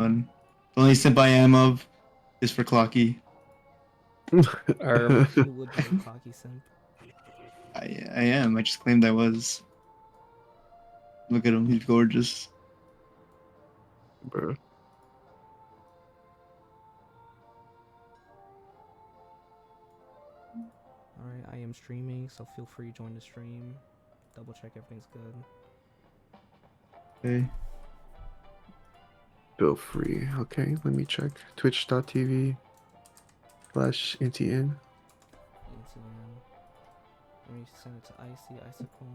The only simp I am of is for Clocky. He would be a cocky simp. I am. I just claimed I was. Look at him. He's gorgeous. Bro. Alright, I am streaming, so feel free to join the stream. Double check everything's good. Okay. Feel free. Okay, let me check. Twitch.tv/NTN. ATM. Let me send it to Icy Icicle.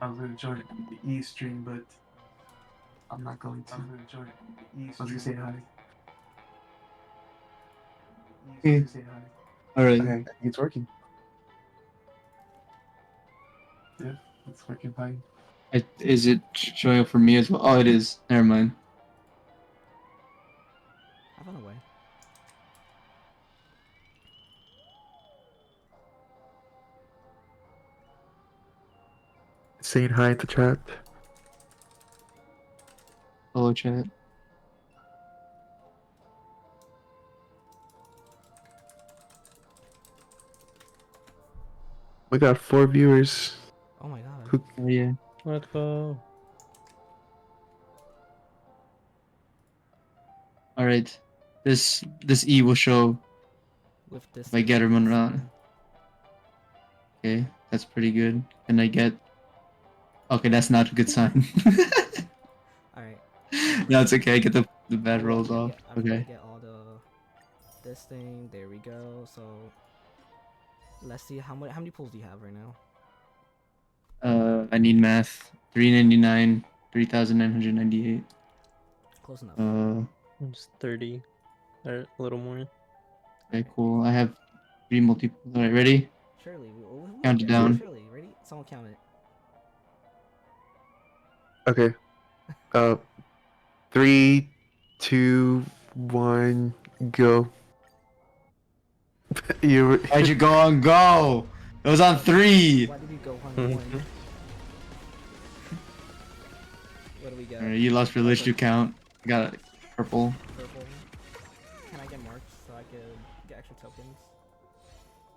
I was gonna join the E stream, but I'm not going to. I'm gonna join the E stream. I was gonna say hi. Say hi. Alright. Okay, it's working. Yeah, it's working fine. Is it showing up for me as well? Oh, it is. Never mind. I found a way. Saying hi at the chat. Hello, chat. We got 4 viewers. Oh my god. Oh, yeah. Let's go. Alright. This E will show With this. if I get him around. Okay, that's pretty good. And I get. Okay, that's not a good sign. Alright. No, it's okay. I get the bad rolls off. I'm gonna Okay. get all this thing. There we go. So let's see how many pulls do you have right now? I need math. 399, 3,998. Close enough. It's 30. Or a little more. Okay, cool. I have 3 multiple. Alright, ready? Surely. Count it down. Surely. Ready? Someone count it. Okay. 3, 2, 1, go. You. Why'd you go on go? It was on 3. Why did you go on one? What do we got? Alright, you lost religion to count. I got purple. Purple. Can I get marks so I could get extra tokens?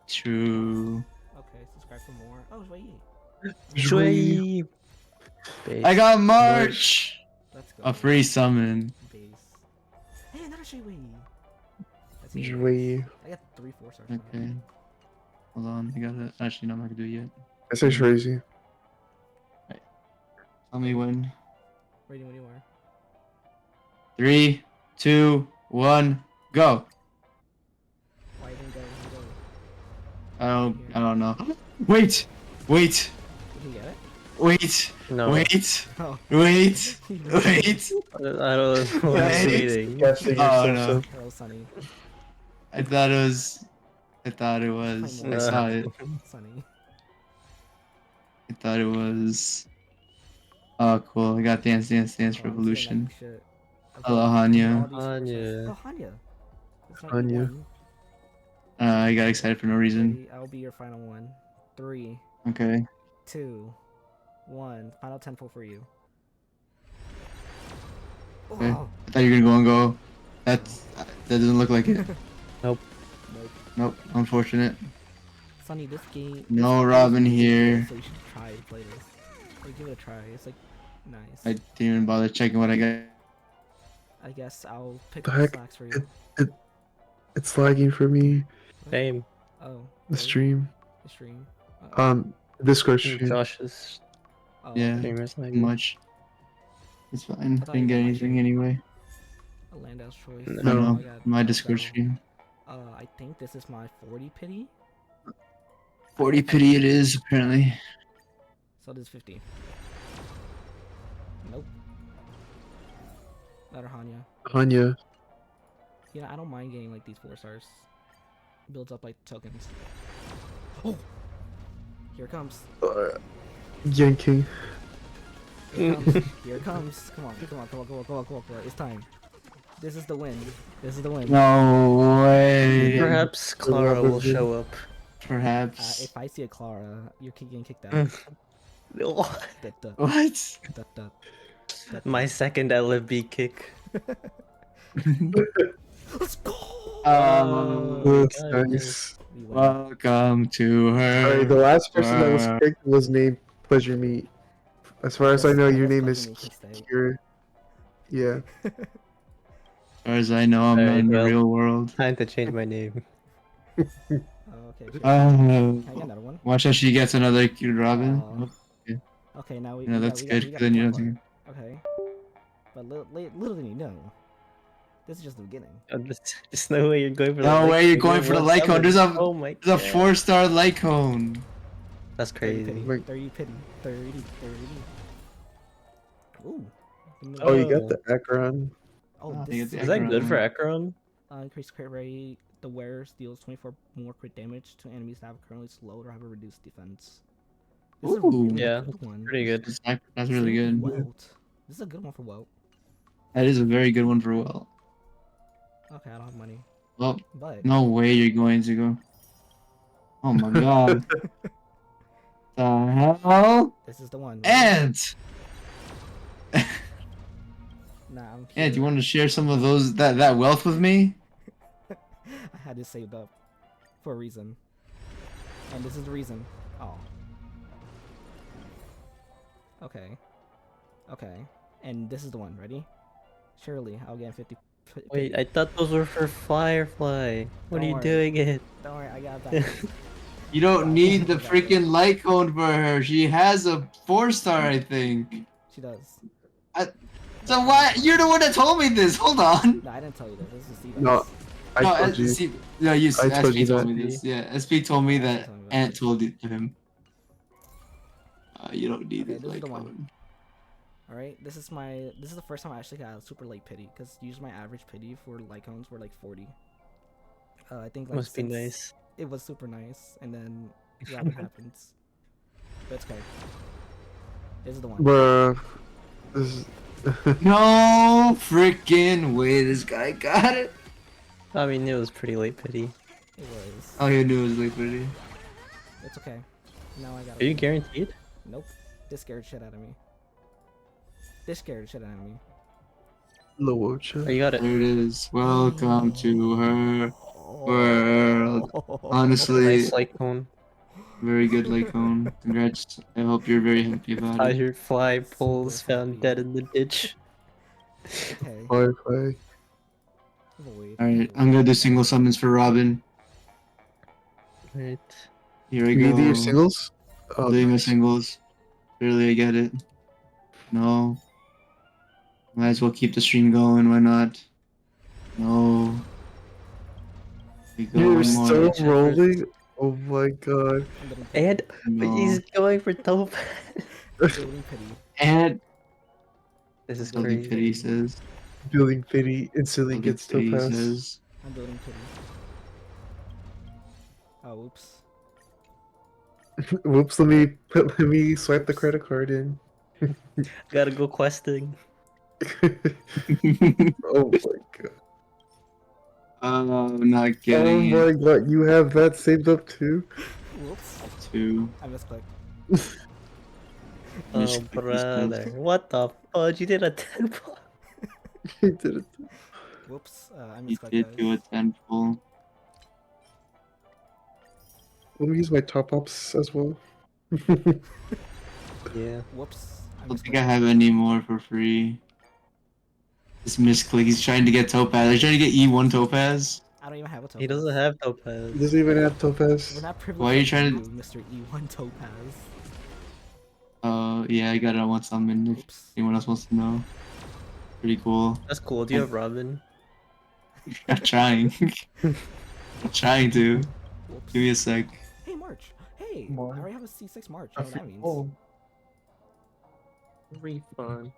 True. Okay, subscribe for more. Oh, wait. Shui. I got March! Let's go. A free summon. Base. Hey, another Shui. Jouer. I got 3 4-stars. now. Okay. Hold on, I got it. Actually, no, I'm not gonna do it yet. That's so crazy. Tell me when. Ready when you are. 3, 2, 1, go! Why didn't go? I don't know. Wait! Wait! You can get it? Wait! No. Wait! Oh. Wait! Wait! I don't know what I'm Wait. reading. Guessing Oh, yourself, no. so- Hello, Sunny. I thought it was. I thought it was. I saw it. Sunny. I thought it was. Oh, cool. I got Dance Dance Dance Oh, I'm Revolution. seeing that shit. I've Hello, got Hanya. all these Hanya. Oh, Hanya. It's not Hanya. one. I got excited for no reason. Ready? I'll be your final one. 3, Okay. 2, 1. Final 10 pull for you. Okay. Oh. I thought you were gonna go. That doesn't look like it. Nope. Nope. Nope. Unfortunate. Sunny, this game. No Robin here. So you should try to play this. Like, give it a try. It's like nice. I didn't even bother checking what I got. I guess I'll pick The up the heck? slacks for you. It's lagging for me. Same. Oh. The really? stream. The stream. Discord stream. Josh's Oh, Yeah. stream is Too like much. It's fine. I thought Didn't you get got my anything stream. anyway. A Landau's choice. No. I don't know. I got My a Discord battle. stream. I think this is my 40 pity. 40 pity it is, apparently. So this is 50. Nope. Better Hanya. Hanya. You know, I don't mind getting like these 4 stars. Builds up like tokens. Oh! Here it comes. Yanking. Here it comes. Here it comes. Come on, come on, come on, come on, come on, come on, come on. It's time. This is the win. This is the win. No way. Perhaps Clara will show up. Perhaps. If I see a Clara, you're getting kicked out. What? Duh, duh, What? duh, duh. My second LFB kick. Let's go. That's got it. nice. We win. Welcome to her. Alright, the last person that was world. kicked was named Pleasure Meat. As far as I know, your name is Kira. Yeah. As far as I know, I'm not Alright, in the well. real world. Time to change my name. Okay. Sure. Can I get another one? Watch out, she gets another cute Robin. Aw. Oh, Okay, now we. no, we that's got, good. We got, 'Cause then the you fun don't part. Okay. But little did you know, this is just the beginning. There's no way you're going for the No way, you're Lycone. going for the have Lycone. 1 Oh my There's a god. 4-star Lycone. That's 30 crazy. pity. Wait. 30 pity. 30. Ooh. Oh, you got Oh. the Acheron. Oh, Ah, this you is get the Is that good for Acheron. Acheron? increased crit rate. The wearer deals 24 more crit damage to enemies that have currently slowed or have a reduced defense. This is a Ooh. really Yeah, good one. Pretty good. That's really Same good. with Welt. This is a good one for Welt. That is a very good one for Will. Okay, I don't have money. Well, But no way you're going to go. Oh my god. The hell? this is the one. Ant! Nah, I'm Ant, you here. want to share some of that wealth with me? I had this saved up for a reason. And this is the reason. Oh. Okay. Okay. And this is the one. Ready? Surely I'll get 50. Wait, I thought those were for Firefly. What Don't are you worry. doing it? Don't worry, I got that. You don't need the I got freaking Lycone for her. She has a 4-star, I think. She does. So why? You're the one that told me this. Hold on. No, I didn't tell you that. This is Steve's. No, I No, told you. see, no, you. I told SP you told that. me this. Yeah, SP told me that told me about Ant this. told it to him. You don't need Okay, this this is the Lycone. one. Alright, this is the first time I actually got a super late pity, because usually my average pity for Lycones were like 40. I think like Must be since nice. it was super nice, and then Robin happens. But it's okay. This is the one. Bruh. This is... No freaking way, this guy got it. I mean, it was pretty late pity. It was. All you knew was liquidity. It's okay. Now I got Are you it. guaranteed? Nope. This scared shit out of me. This scared shit out of me. Oh, Lowocha. you got it. There it is. Welcome to her world. Honestly, Nice Lycone. very good Lycone. Congrats. I hope you're very happy about it. Tiger fly Super pulls found happy. dead in the ditch. Okay. Firefly. Void. Alright, I'm gonna do single summons for Robin. Right. Here we You need go. your singles? I'm Oh, doing my nice. singles. Really, I get it. No. Might as well keep the stream going, why not? No. We go You're one more. still Check rolling? Oh my god. I'm building pity. And No. he's going for Topaz. I'm building pity. And This is Building crazy. Pity says. Building pity instantly Building gets Pity Topaz. says. I'm building pity. Oh, oops. Whoops, let me swipe the credit card in. Gotta go questing. Oh my god. Oh, I'm not Oh getting my it. god, you have that saved up too? Whoops. 2. I misclicked. Oh, Misclick, he brother. says. What the fudge? You did a 10 block. He did it. Whoops. I He misclicked, did do a guys. 10 full. Let me use my top ups as well. Yeah. Whoops. I don't think I have any more for free. This misclick. He's trying to get Topaz. He's trying to get E1 Topaz. I don't even have a topaz. He doesn't have He Topaz. doesn't even have We're Topaz. not privileged Why are you like trying you, to- Mr. E1 Topaz. Yeah, I got it on one summon if Oops. anyone else wants to know. Pretty cool. That's cool. Do you have Robin? I'm trying. I'm trying to. Whoops. Give me a sec. Hey, March. Hey, March. I already have a C6 March. You know what that means. Oh, Refund.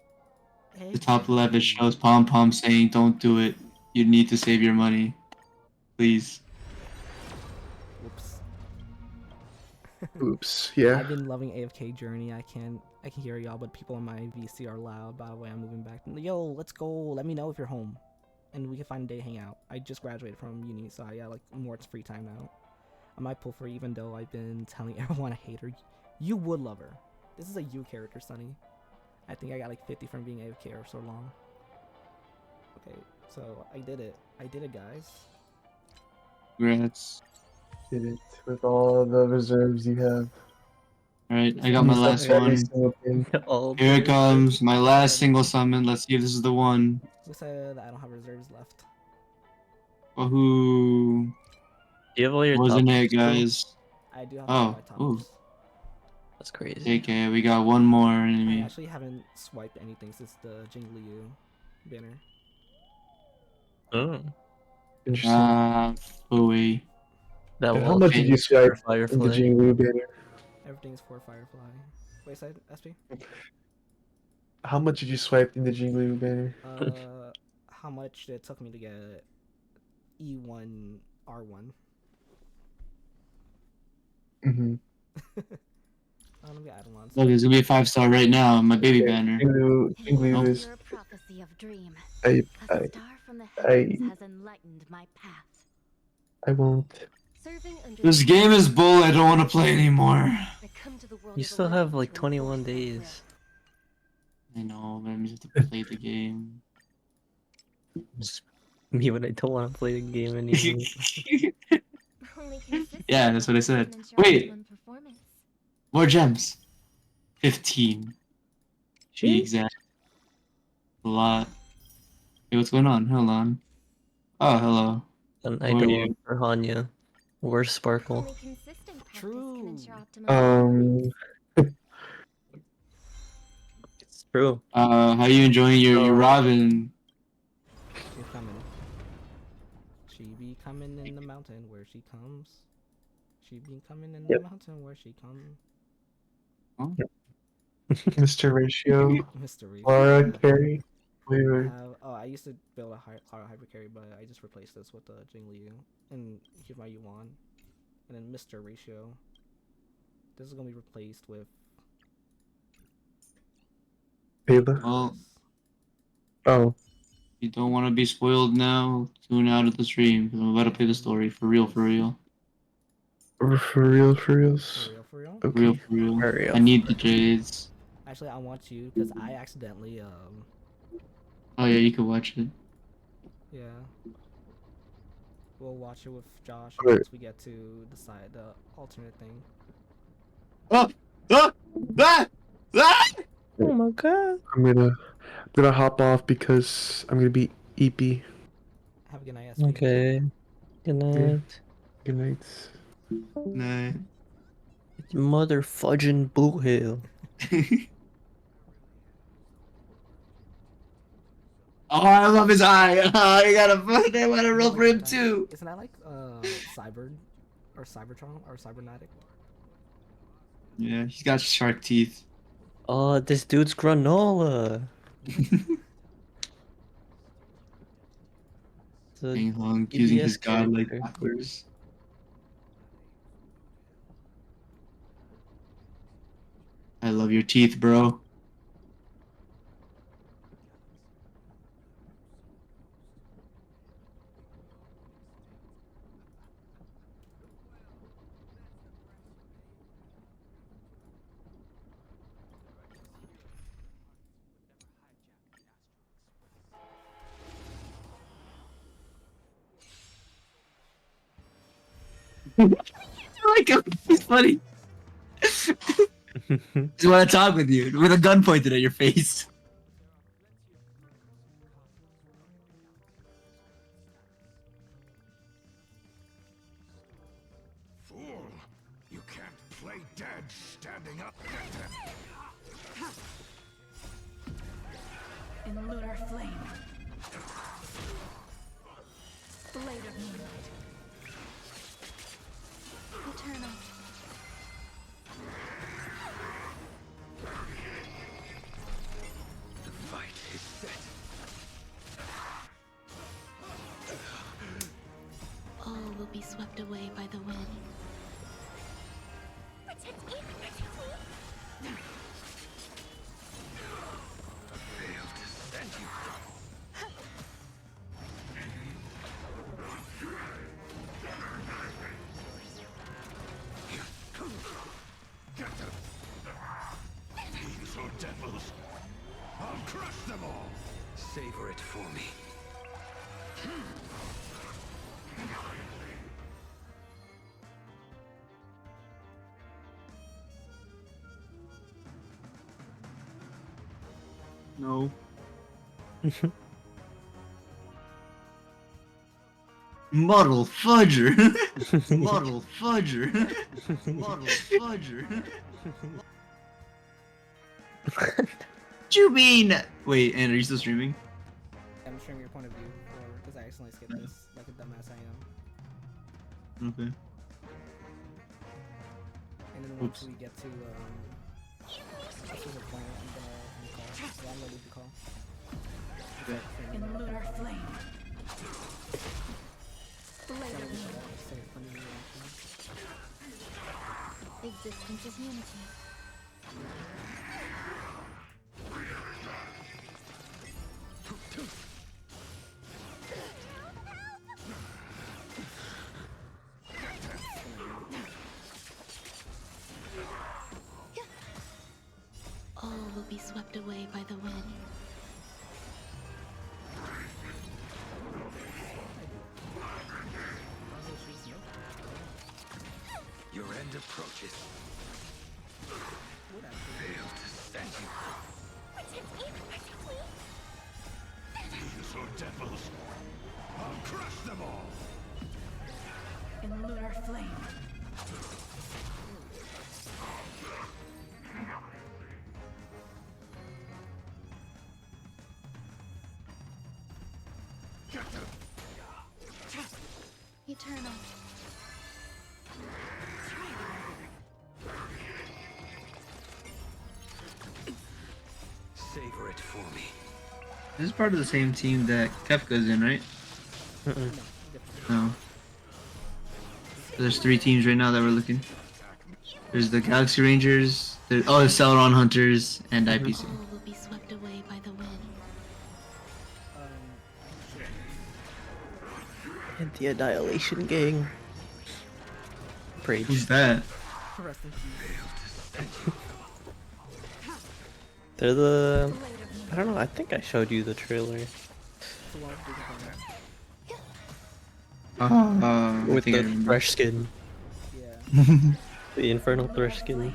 Hey, The top left it hey. shows Pom Pom saying, "Don't do it. You need to save your money, please." Whoops. oops. Yeah. I've been loving AFK Journey. I can hear y'all, but people in my VC are loud. By the way, I'm moving back. Yo, let's go. Let me know if you're home, and we can find a day to hang out. I just graduated from uni, so I got like more free time now. I might pull for her, even though I've been telling everyone I hate her. You would love her. This is a you character, Sunny. I think I got like 50 from being AFK for so long. Okay, so I did it. I did it, guys. Congrats. Did it with all the reserves you have. Alright, I got my Used up last every one. single thing. All Here it the- comes, my last single summon. Let's see if this is the one. Who said I don't have reserves left? Wahoo! Do you have all your Wasn't top it, picks still? guys? I do have all my Oh, ooh. tops. That's crazy. Okay, we got one more I enemy. actually haven't swiped anything since the Jingliu banner. Oh, Interesting. Phooey. that And how wall much did you change for swipe in the Firefly. Jingle banner? Everything's for Firefly. Wait, side SP? How much did you swipe in the Jingle banner? How much it took me to get E1 R1? Mm-hmm. Let me add one. Look, it's gonna be a 5-star right now. My baby banner. Jingle Nope. is. Your prophecy of dream. I, A I, star from the I- heavens has enlightened my path. I won't. Serving under This the game is bull. I don't want to play anymore. I come to the world You of the still have living like to 21 enforce my days. I know, but I just have to play the game. Just me when I don't want to play the game anymore. will. Only consistent Yeah, that's what I said. practice can ensure Wait. optimum performance. More gems. 15. To be Shit. exact. A lot. Hey, what's going on? Hold on. Oh, hello. An Who are idol you? for Hanya. Where's Sparkle? Only consistent practice True. can ensure optimum It's true. How you enjoying your Robin? She's coming. She be coming in the mountain where she comes. She be coming in the Yep. mountain where she comes. Mr. Ratio. Mystery. Laura Carey. Wait, I wait. have, I used to build a Clara Hyper Carry, but I just replaced this with the Jingliu. And here's my Yuan. And then Mr. Ratio. This is gonna be replaced with Ayla. Well, this. Oh. you don't want to be spoiled now. Tune out of the stream because I'm about to play the story for real, for real, For real, for reals. For real, for real. for real, Okay. for real. For real, I need for the jades. Actually, I want to, because I accidentally, Oh yeah, you can watch it. yeah. We'll watch it with Josh Okay. once we get to decide the alternate thing. Oh! Ah! Ah! Ah! Oh my god. I'm gonna hop off because I'm gonna be EP. Have a good night, SP. Okay. Good night. Good night. Nah. Mother fudging boot hill. Oh, I love his eye. Oh, I wanna roll for him too. Isn't that like, Cyber? Or Cybertron? Or Cybernetic? Yeah, he's got shark teeth. Oh, this dude's granola. The King Hung using his EBS godlike character. powers. I love your teeth, bro. I like him. He's funny. Just want to talk with you with a gun pointed at your face. Fool! You can't play dead standing up. In lunar flame. Blade of moonlight. Eternal. The fight is set. All will be swept away by the wind. Protect me! Protect me! Failed to send you. Get them! These are devils. Savor it for me. No. Muddle fudger. Muddle fudger. Muddle fudger. What you mean? Wait, and are you still streaming? I'm sharing your point of view, or because I accidentally skipped this like a dumbass I am. Okay. And then once Oops. we get to this is a point, I'm gonna end call. Yeah, I'm gonna leave the call. Okay. In lunar flame. Blade of moonlight. Existence is unity. All will be swept away by the wind. Your end approaches. Fail to stand you. These are devils. I'll crush them all. In lunar flame. Eternal. Savor it for me. This is part of the same team that Kefka's in, right? No. There's 3 teams right now that we're looking. There's the Galaxy Rangers, the Celeron Hunters, and IPC. All will be swept away by the wind. And the Annihilation Gang. Who's Preach. that? Rest in peace. They're the. I don't know. I think I showed you the trailer It's a lot of big I with think I the remember. fresh skin, Yeah. the Infernal Thresh skin.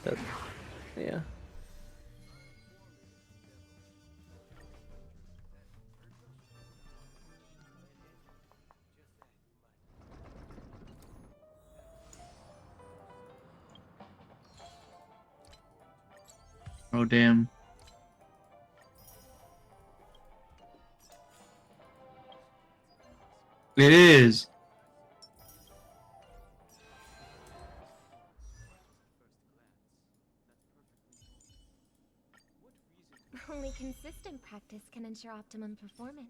That, yeah. Oh damn. It is. Only consistent practice can ensure optimum performance.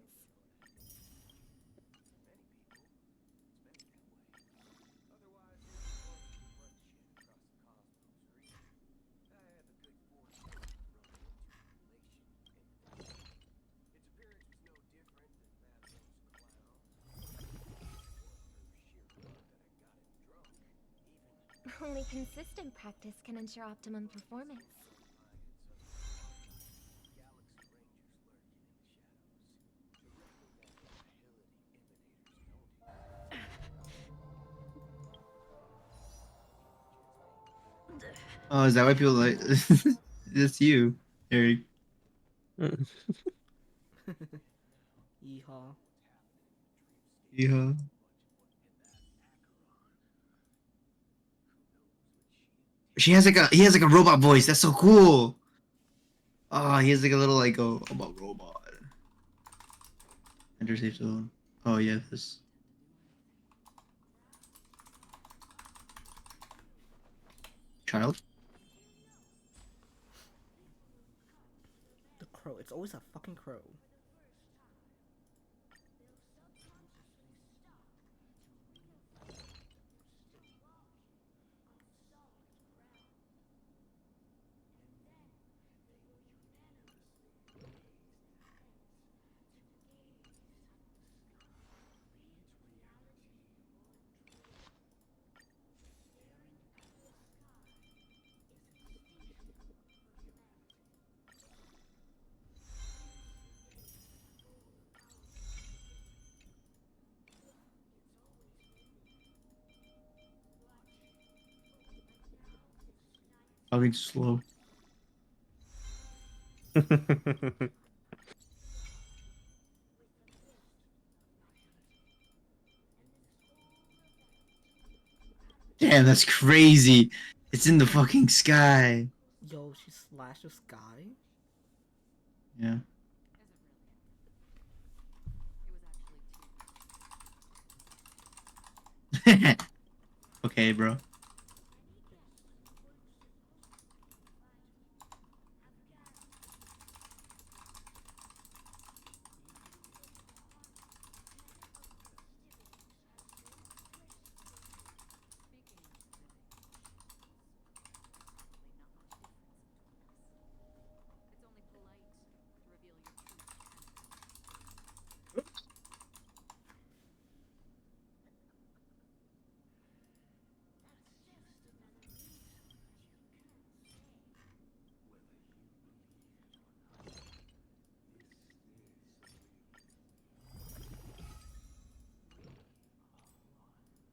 Only consistent practice can ensure optimum performance. Oh, is that why people like? It's you, Eric. Yeehaw. Yeah. He has like a robot voice. That's so cool. Oh, he has like a little like I'm a robot. Enter safe zone. Oh yeah, this. Child. The crow. It's always a fucking crow. Talking too slow. Damn, that's crazy. It's in the fucking sky. Yo, she slashed the sky? Yeah. Okay, bro.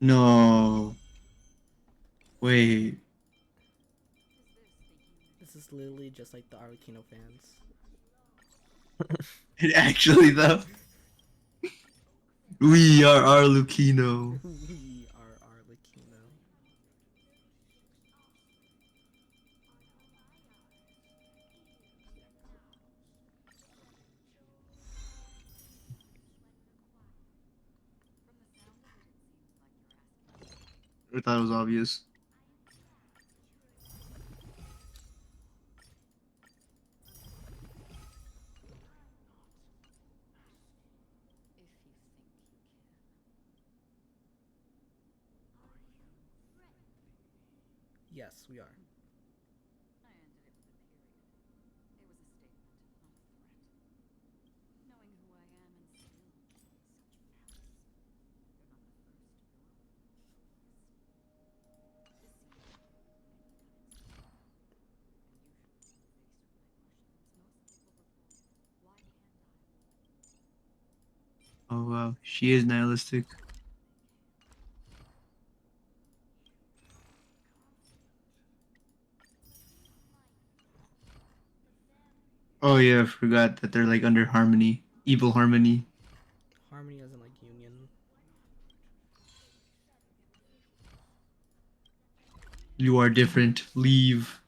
No. Wait. This is literally just like the Arlecchino fans. It actually though. We are Arlecchino. We are Arlecchino. I thought it was obvious. Yes, we are. Oh wow, she is nihilistic. Oh yeah, I forgot that they're like under harmony. Evil harmony. Harmony as in like union. You are different. Leave.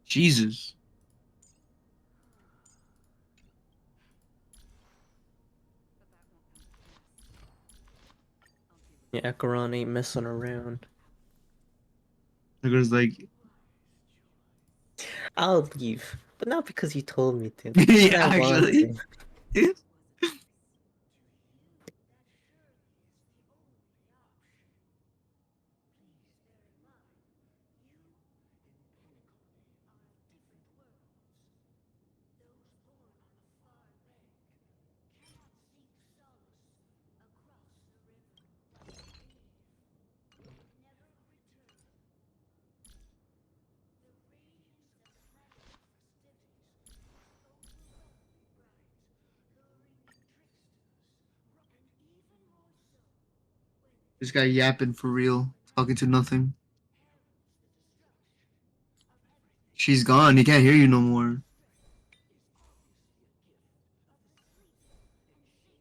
Jesus. Yeah, Akaran ain't messing around. It was like, I'll leave, but not because you told me to. yeah, I want actually. to. This guy yapping for real, talking to nothing. She's gone. He can't hear you no more.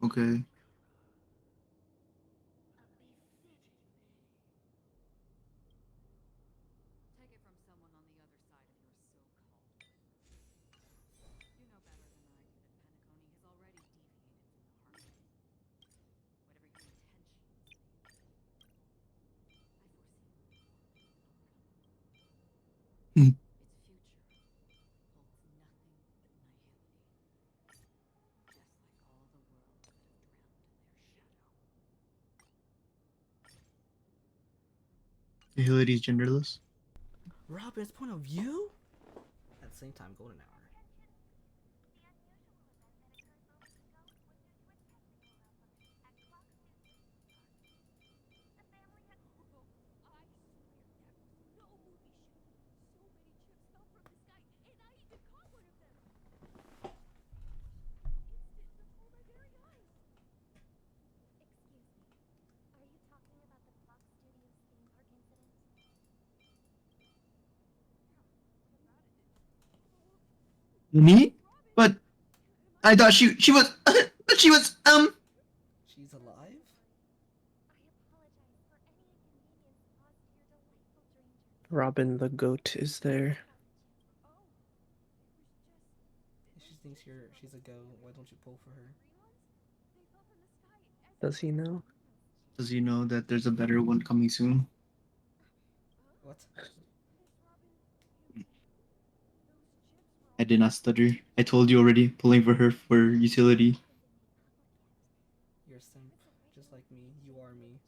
Okay. Hmm. Nihility's genderless. Robin's point of view? At the same time, golden hour. Me? But I thought she was but she was She's alive? Robin the goat is there. She thinks she's a goat. Why don't you pull for her? Does he know? Does he know that there's a better one coming soon? What? I did not stutter. I told you already, pulling for her for utility. You're a simp, just like me. You are me.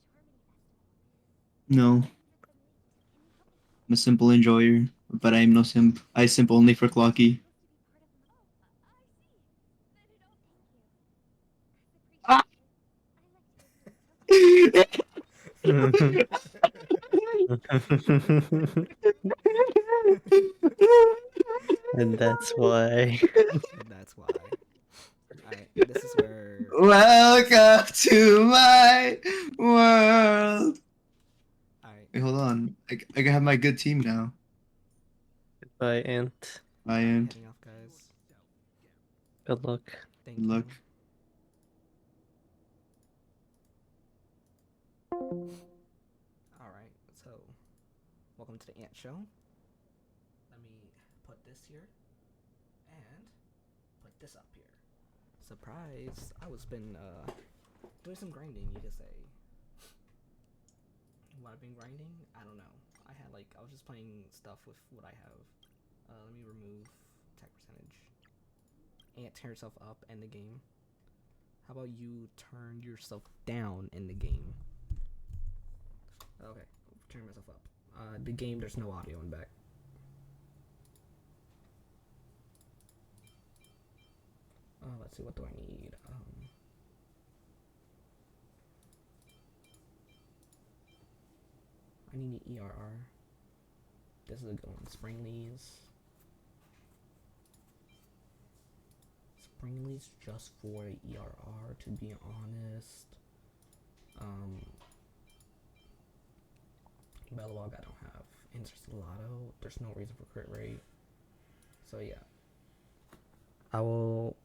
No. I'm a simple enjoyer, but I am no simp. I simp only for Clocky. Ah! And that's why. And that's why. Alright, this is where... Welcome to my world. Alright. Wait, hold on. I have my good team now. Goodbye, Ant. I am. Heading off, guys. Good luck. Thank Good you. luck. Alright, so... Welcome to the Ant Show. Let me put this here. And... put this up here. Surprise! I was been, doing some grinding, you could say. What I've been grinding? I don't know. I was just playing stuff with what I have. Let me remove attack percentage. Ant, turn yourself up in the game. How about you turn yourself down in the game? Okay, turn myself up. The game, there's no audio in back. Let's see, what do I need? I need an ERR. This is a good one. Springley's. Springley's just for ERR, to be honest. Bellawog I don't have. Interstellato, there's no reason for crit rate. So yeah. I will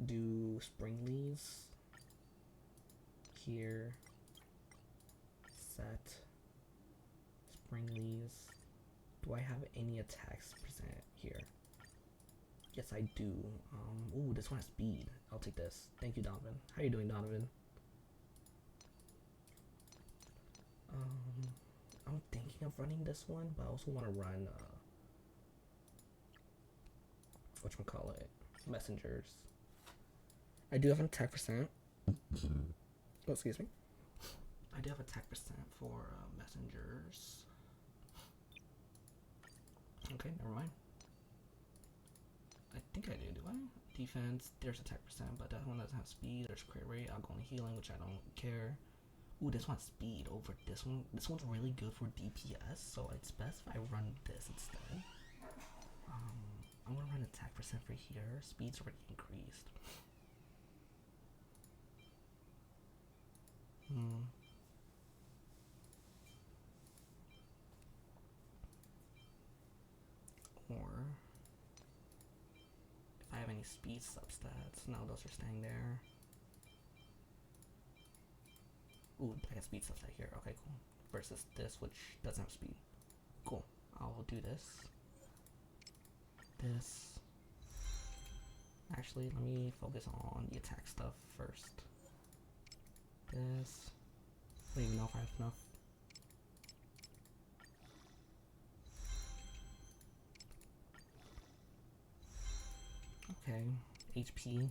do Springley's here. Set Springley's. Do I have any attacks percent here? Yes, I do. Ooh, this one has speed. I'll take this. Thank you, Donovan. How you doing, Donovan? I'm thinking of running this one, but I also want to run, whatchamacallit, messengers. I do have an attack percent. Oh, excuse me. I do have attack percent for messengers. Okay, never mind. I think I do I? Defense, there's attack percent, but that one doesn't have speed. There's crit rate. I'll go on healing, which I don't care. Ooh, this one's speed over this one. This one's really good for DPS, so it's best if I run this instead. I'm gonna run attack percent for here. Speed's already increased. Or if I have any speed substats, no, those are staying there. Ooh, I got speed substat here. Okay, cool. Versus this, which doesn't have speed. Cool. I'll do this. This. Actually, let me focus on the attack stuff first. This. I don't even know if I have enough. Okay, HP,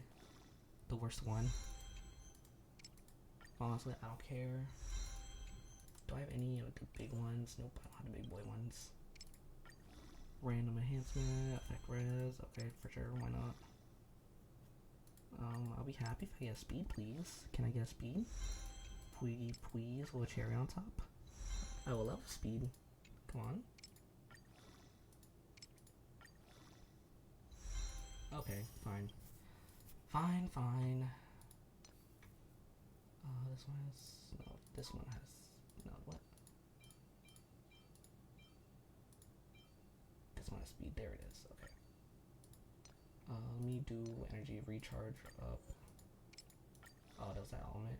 the worst one. Honestly, I don't care. Do I have any of the big ones? Nope, I don't have the big boy ones. Random enhancement, affect res, okay, for sure, why not? I'll be happy if I get speed, please. Can I get speed? Please, with a cherry on top. I will love speed. Come on. Okay, fine. Fine. This one has... No, this one has... No, what? This one has speed. There it is. Okay. Let me do energy recharge up. Oh, does that element?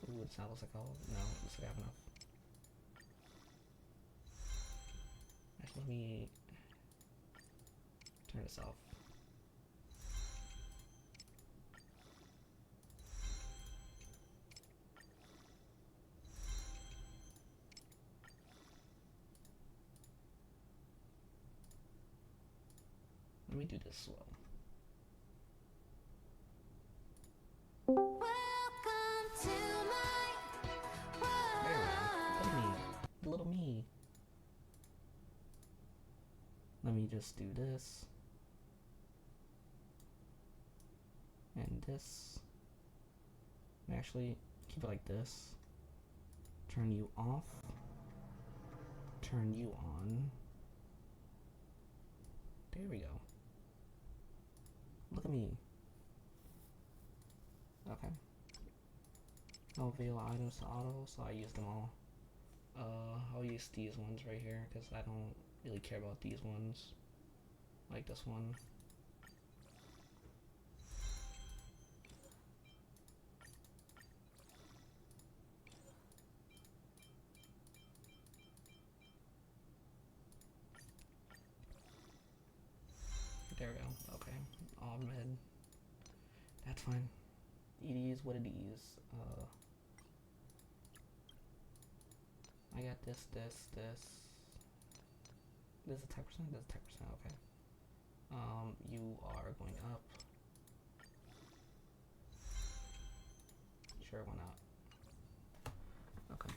Ooh, it sounds like I'll, no, it looks like I have enough. Actually, let me turn this off. Let me do this slow. Welcome to my There we go. Look at me. world. Little me. Let me just do this. And this. And actually, keep it like this. Turn you off. Turn you on. There we go. Look at me. Okay. Avail items to auto, so I use them all. I'll use these ones right here because I don't really care about these ones. Like this one. There we go. Okay. All red. That's fine. It is what it is. I got this. This is 10%? This is 10%, okay. You are going up. Sure, why not? Okay.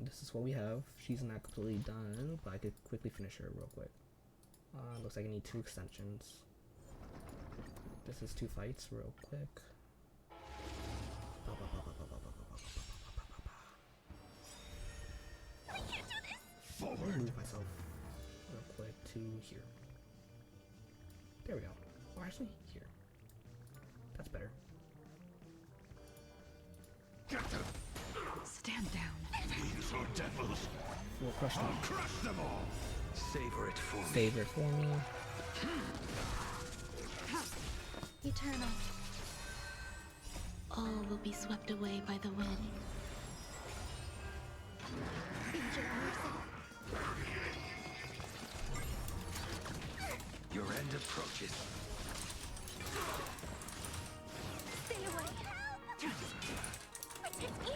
This is what we have. She's not completely done, but I could quickly finish her real quick. Looks like I need 2 extensions. This is 2 fights real quick. I'm gonna move myself real quick to here. There we go. Or actually, here. That's better. Stand down. Fiends or devils, We'll crush them. I'll crush them all. Savor it for me. Save it for me. Eternal. All will be swept away by the wind. Enjoy yourself. Your end approaches. Stay away. Protect me.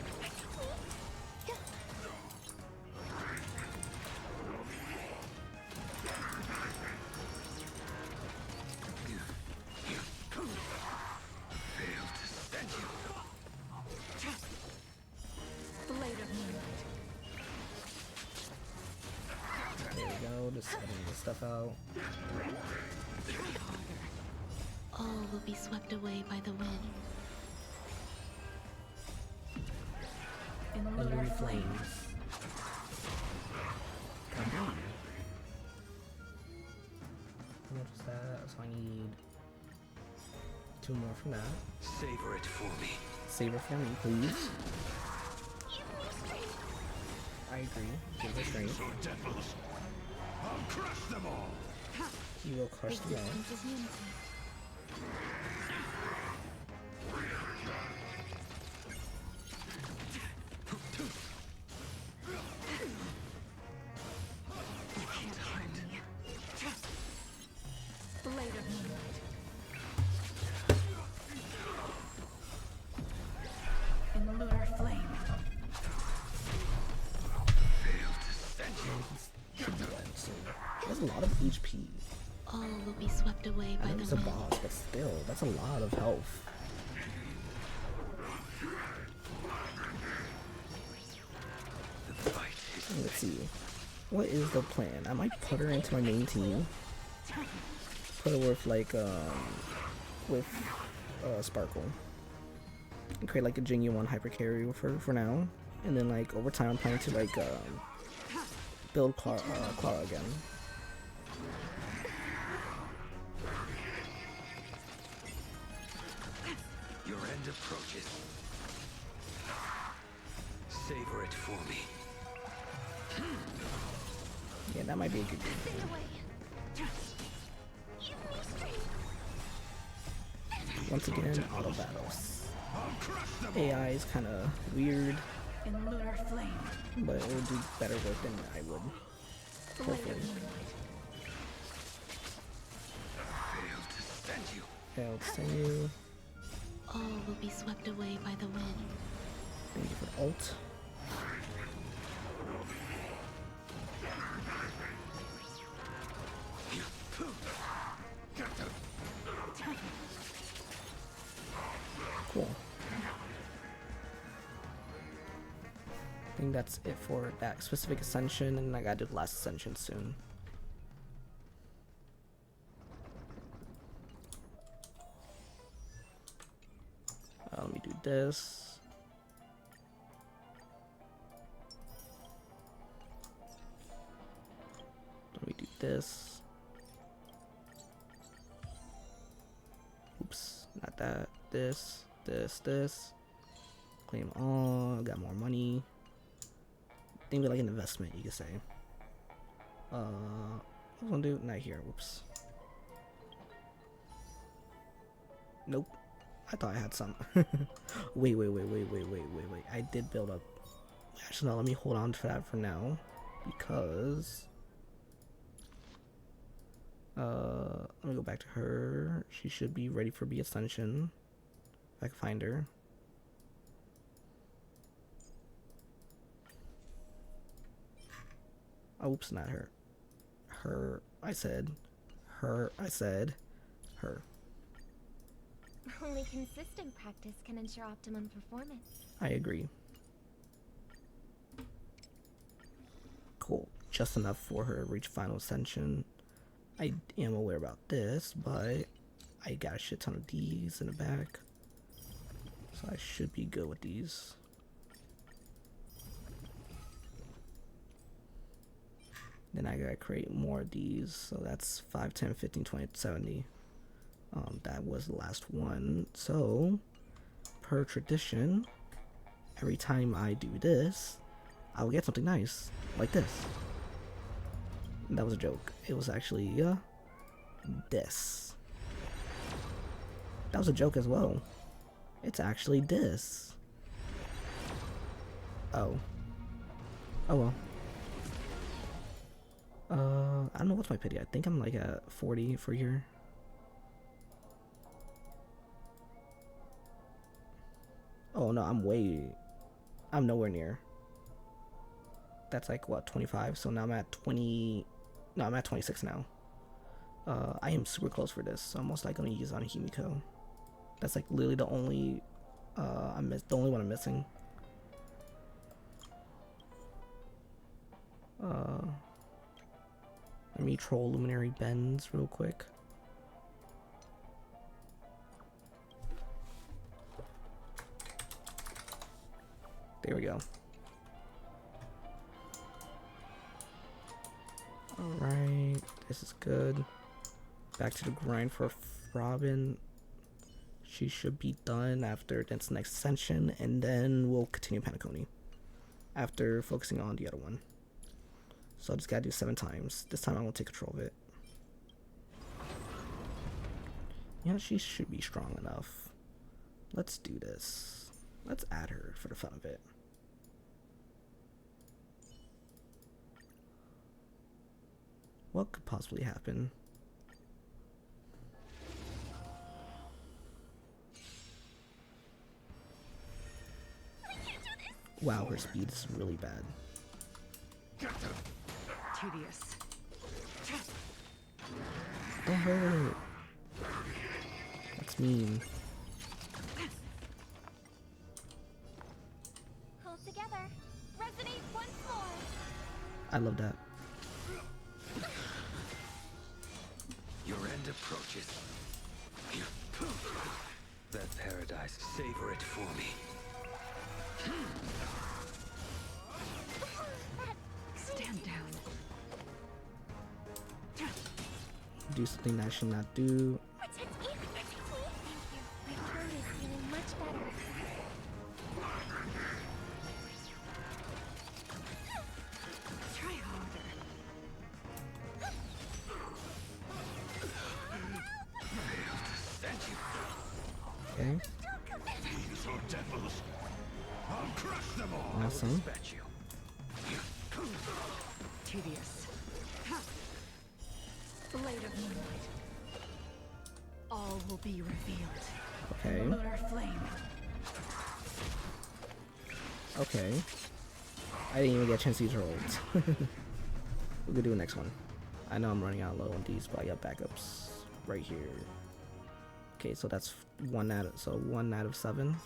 Fail to stand you. Blade of moonlight. There we go. Just cutting this stuff out. All will be swept away by the wind. In Lunar flames. Come on. How much is that? So I need 2 more from that. Savor it for me. Save it for me, please. I agree. Give her strength. Fiends or devils, I'll crush them all. You will crush them all. Existence is unity. Blade of moonlight. In the lunar flame. Fail to stand you. That's a lot of HP. All will be swept away I by know the it's a wind. boss, but still, that's a lot of health. The fight is Let's see. What is the plan? I might put her into my main team. Put her with Sparkle. And create like a genuine hyper carry with her for now. And then like over time I'm planning to build Clara again. your end approaches. Savor it for me. Yeah, that might be a good game. Stay away. Once again, auto battles. AI is kind of weird, In lunar flame. but it will do better work than I would. Hopefully. Failed to send you. All will be swept away by the wind. Thank you for the ult. Cool. I think that's it for that specific ascension, and I gotta do the last ascension soon. Let me do this. Let me do this. Oops, not that. This. Claim all. Got more money. Think of it like an investment, you could say. What was I gonna do? Not here. Whoops. Nope. I thought I had some. Wait. I did build up. Actually, no, let me hold on to that for now. Because... let me go back to her. She should be ready for B Ascension. If I can find her. Oh, oops, not her. I said. Her. Only consistent practice can ensure optimum performance. I agree. Cool. Just enough for her to reach final ascension. I am aware about this, but I got a shit ton of these in the back. So I should be good with these. Then I gotta create more of these. So that's 5, 10, 15, 20, 70. That was the last one. So, per tradition, every time I do this, I will get something nice, like this. That was a joke. It was actually, this. That was a joke as well. It's actually this. Oh. Oh well. I don't know what's my pity. I think I'm like at 40 for here. Oh no, I'm nowhere near. That's like what, 25? So now I'm at 20. No, I'm at 26 now. I am super close for this, so I'm most likely gonna use on Himiko. That's like literally the only the only one I'm missing. Let me troll Luminary Bends real quick. There we go. Alright, this is good. Back to the grind for Robin. She should be done after this next ascension, and then we'll continue Panaconi after focusing on the other one. So I just gotta do 7 times. This time I won't take control of it. Yeah, she should be strong enough. Let's do this. Let's add her for the fun of it. What could possibly happen? Wow, her speed is really bad. Tedious. Don't hurt. That's mean. Hold together. Resonate once more. I love that. Your end approaches. That paradise, savor it for me. Stand down. Do something that I should not do. Protect me. Thank you. My throat is feeling much better. Try harder. Failed to send you. Okay. These are devils. I'll crush them all. Awesome. Dispatch you. Tedious. Ha! Blade of moonlight. All will be revealed. Okay. Lunar flame. Okay. I didn't even get a chance to use her ult. We're gonna do the next one. I know I'm running out low on these, but I got backups right here. Okay, so that's 1 out of 7.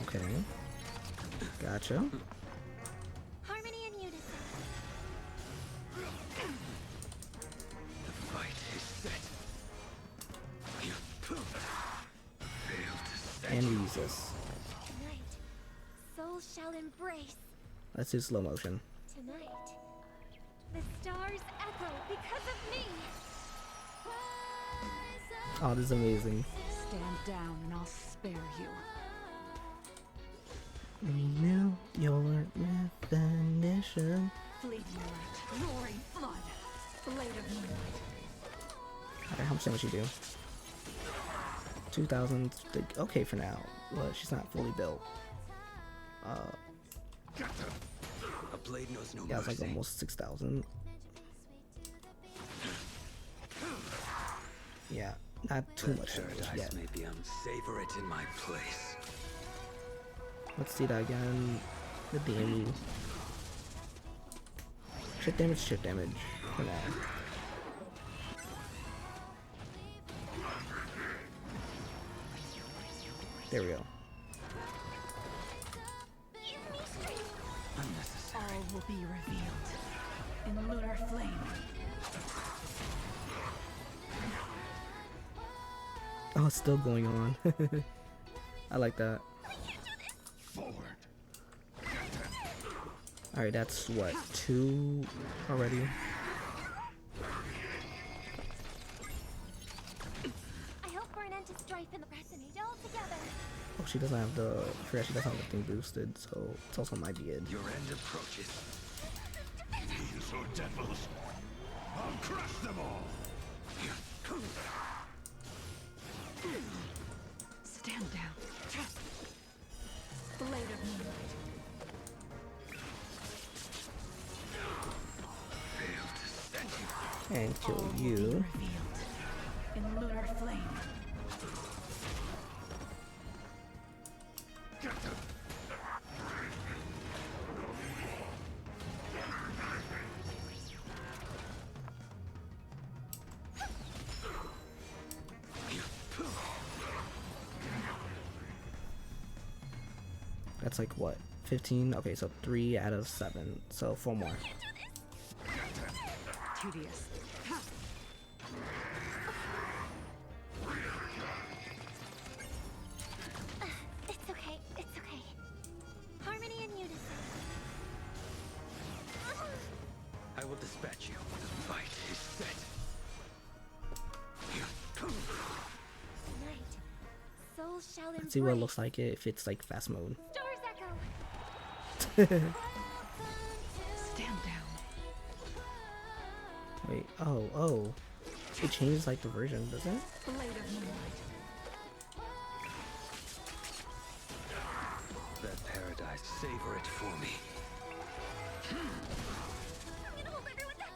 Okay. Gotcha. Harmony and unison. The fight is set. You failed to stand. And we use this. Tonight, souls shall embrace. Let's do slow motion. Tonight, the stars echo because of me. Oh, this is amazing. Stand down and I'll spare you. Renew your definition. Fleeting light, roaring flood. Blade of moonlight. Alright, how much damage you do? 2,000. Okay for now. But she's not fully built. A blade knows no Yeah, it's like mercy. almost 6,000. Yeah, not too much damage Paradise yet. may be savor it in my place. Let's see that again. The damage. Chip damage for now. There we go. Unnecessary. All will be revealed. In lunar flame. Oh, it's still going on. I like that. Forward. Alright, that's what, 2 already? I hope for an end to strife in the resonate all together. Oh, she doesn't have the. I forgot she doesn't have the thing boosted, so it's also my beard. Your end approaches. These are devils. I'll crush them all. Stand down. Blade of moonlight. Fail to stand you. And kill All will be you. revealed. In lunar flame. That's like what? 15? Okay, so 3 out of 7. So 4 more. Tedious. Ha! It's okay, it's okay. Harmony and unison. I will dispatch you. The fight is set. Tonight, souls shall embrace. Let's see what it looks like if it's like fast mode. Stars echo. Stand down. Wait, oh. It changes like the version, doesn't it? Blade of moonlight. That paradise, savor it for me. I'm gonna hold everyone back.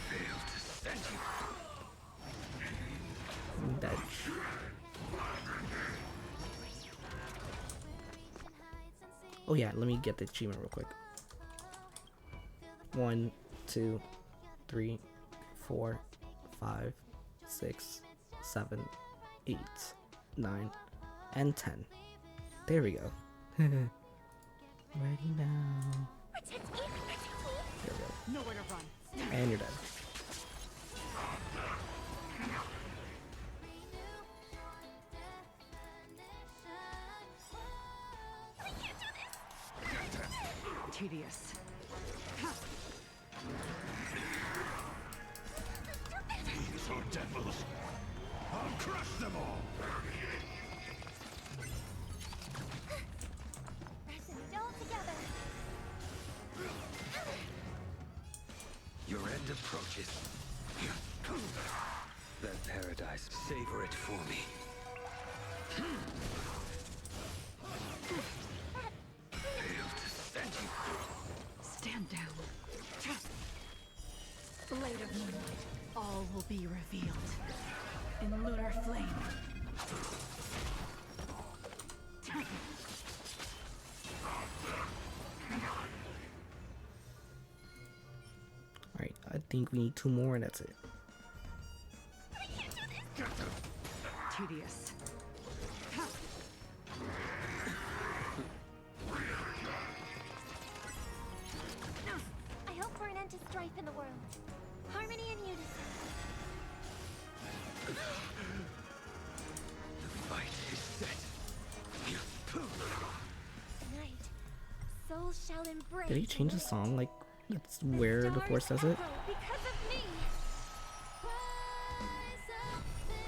Fail to stand you. That. Oh yeah, let me get the achievement real quick. 1, 2, 3, 4, 5, 6, 7, 8, 9, and 10. There we go. Ready now. Protect me, protect me. There we go. Nowhere to run. And you're dead. Tedious. These are devils. I'll crush them all. Resonate end approaches. That paradise, savor it for me. Fail to stand you. Stand down. Blade of moonlight. All will be revealed. In lunar flame. Alright, I think we need 2 more and that's it. Tedious. I hope for an end to strife in the world. Harmony and unison. The fight is set. Tonight, souls shall embrace. Did he change the song? Like, that's where the chorus says it? Because of me.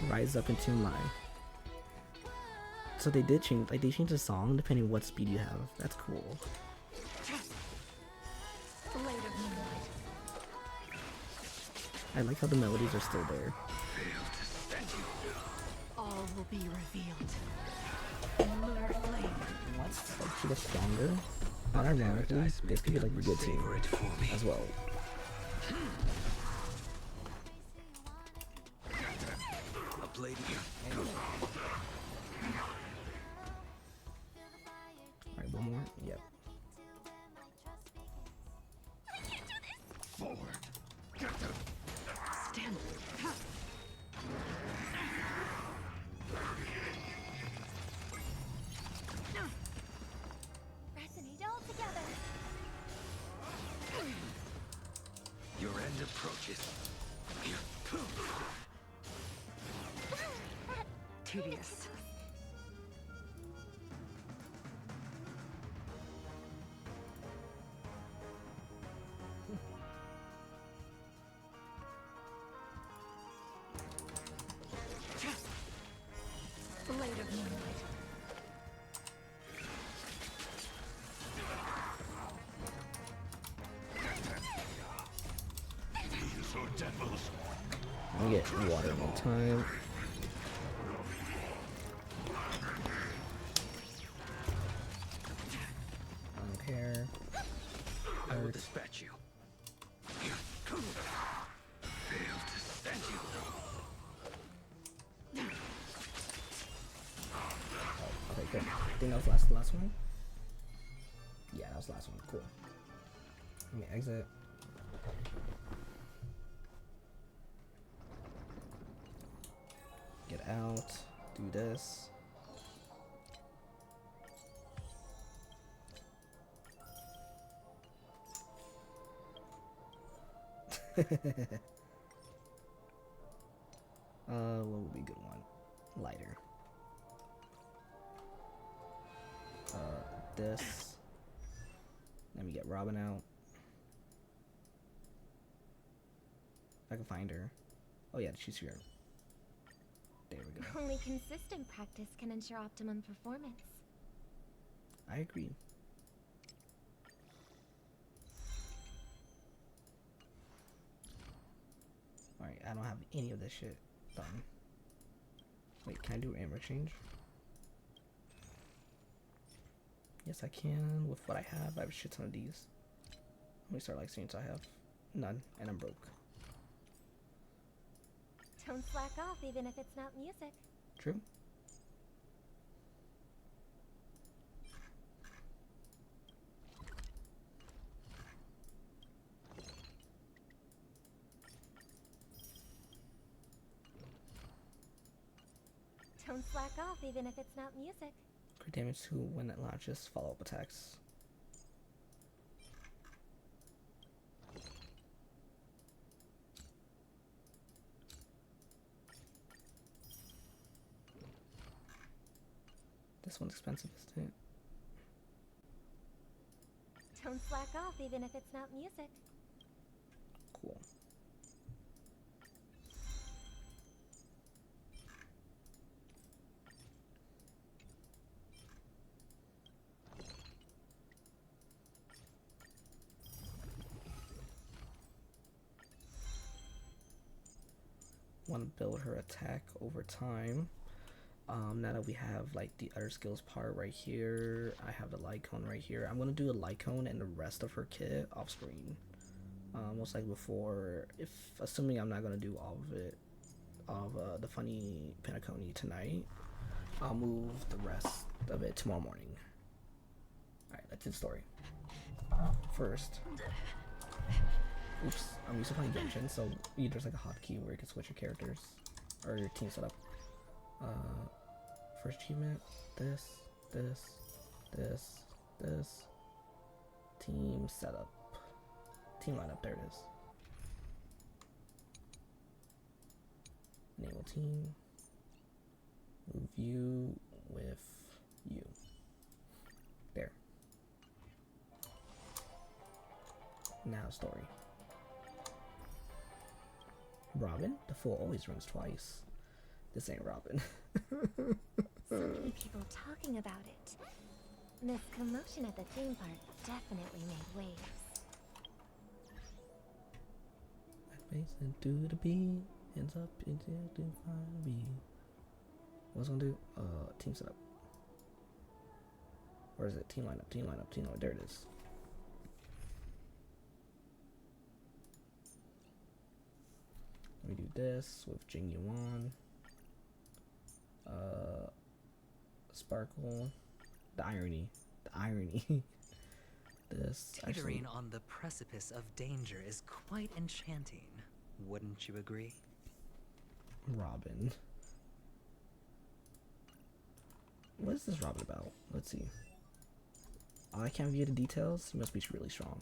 Rise up into my. So they did change, like they changed the song depending on what speed you have. That's cool. Blade of moonlight. I like how the melodies are still there. All will be revealed. In lunar flame. What's like she gets stronger? Unironically, this could be like a good team as well. A blade Alright, one more. Yep. Forward. Stand. Resonate all together. Your end approaches. Tedious. Blade of moonlight. These are devils. I'll get water one time. I don't care. I will dispatch you. Fail to stand you. Okay, good. I think that was the last one. Yeah, that was the last one. Cool. Let me exit. Get out. Do this. What would be a good one? Lighter. This. Let me get Robin out. If I can find her. Oh yeah, she's here. There we go. Only consistent practice can ensure optimum performance. I agree. Alright, I don't have any of this shit done. Wait, can I do amber change? Yes, I can. With what I have a shit ton of these. How many Starlight Saints I have? None, and I'm broke. Don't slack off even if it's not music. True. Don't slack off even if it's not music. Crit damage to when it launches follow-up attacks. This one's expensive, isn't it? Don't slack off even if it's not music. Cool. want to build her attack over time. Now that we have like the other skills part right here, I have the light cone right here. I'm gonna do the light cone and the rest of her kit off screen. Most likely before, if assuming I'm not gonna do all of it, of the funny Penacony tonight, I'll move the rest of it tomorrow morning. Alright, that's the story. First, oops, I'm used to playing Genshin, so there's like a hotkey where you can switch your characters or your team setup. First achievement, this, team setup, team lineup, there it is. Enable team, move you with you. There. Now story. Robin? The fool always rings twice. This ain't Robin. So many people talking about it. This commotion at the theme park definitely made waves. Face into the beat, hands up into the fire beat. What's gonna do? Team setup. Where is it? Team lineup, team lineup, team lineup. There it is. Let me do this with Jing Yuan. Sparkle. The irony. This Teetering on the precipice of danger is quite enchanting, wouldn't you agree? Robin. What is this Robin about? Let's see. Oh, I can't view the details. He must be really strong.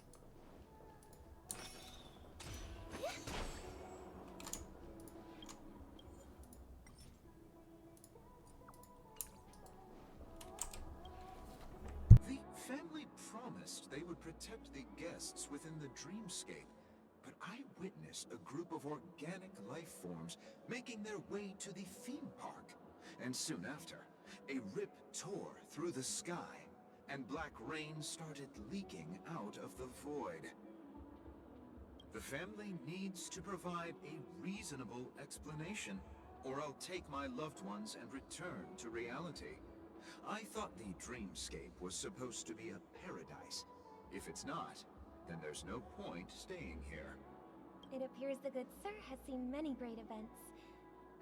The family promised they would protect the guests within the dreamscape, but I witnessed a group of organic life forms making their way to the theme park. And soon after, a rip tore through the sky, and black rain started leaking out of the void. The family needs to provide a reasonable explanation, or I'll take my loved ones and return to reality. I thought the dreamscape was supposed to be a paradise. If it's not, then there's no point staying here. It appears the good sir has seen many great events.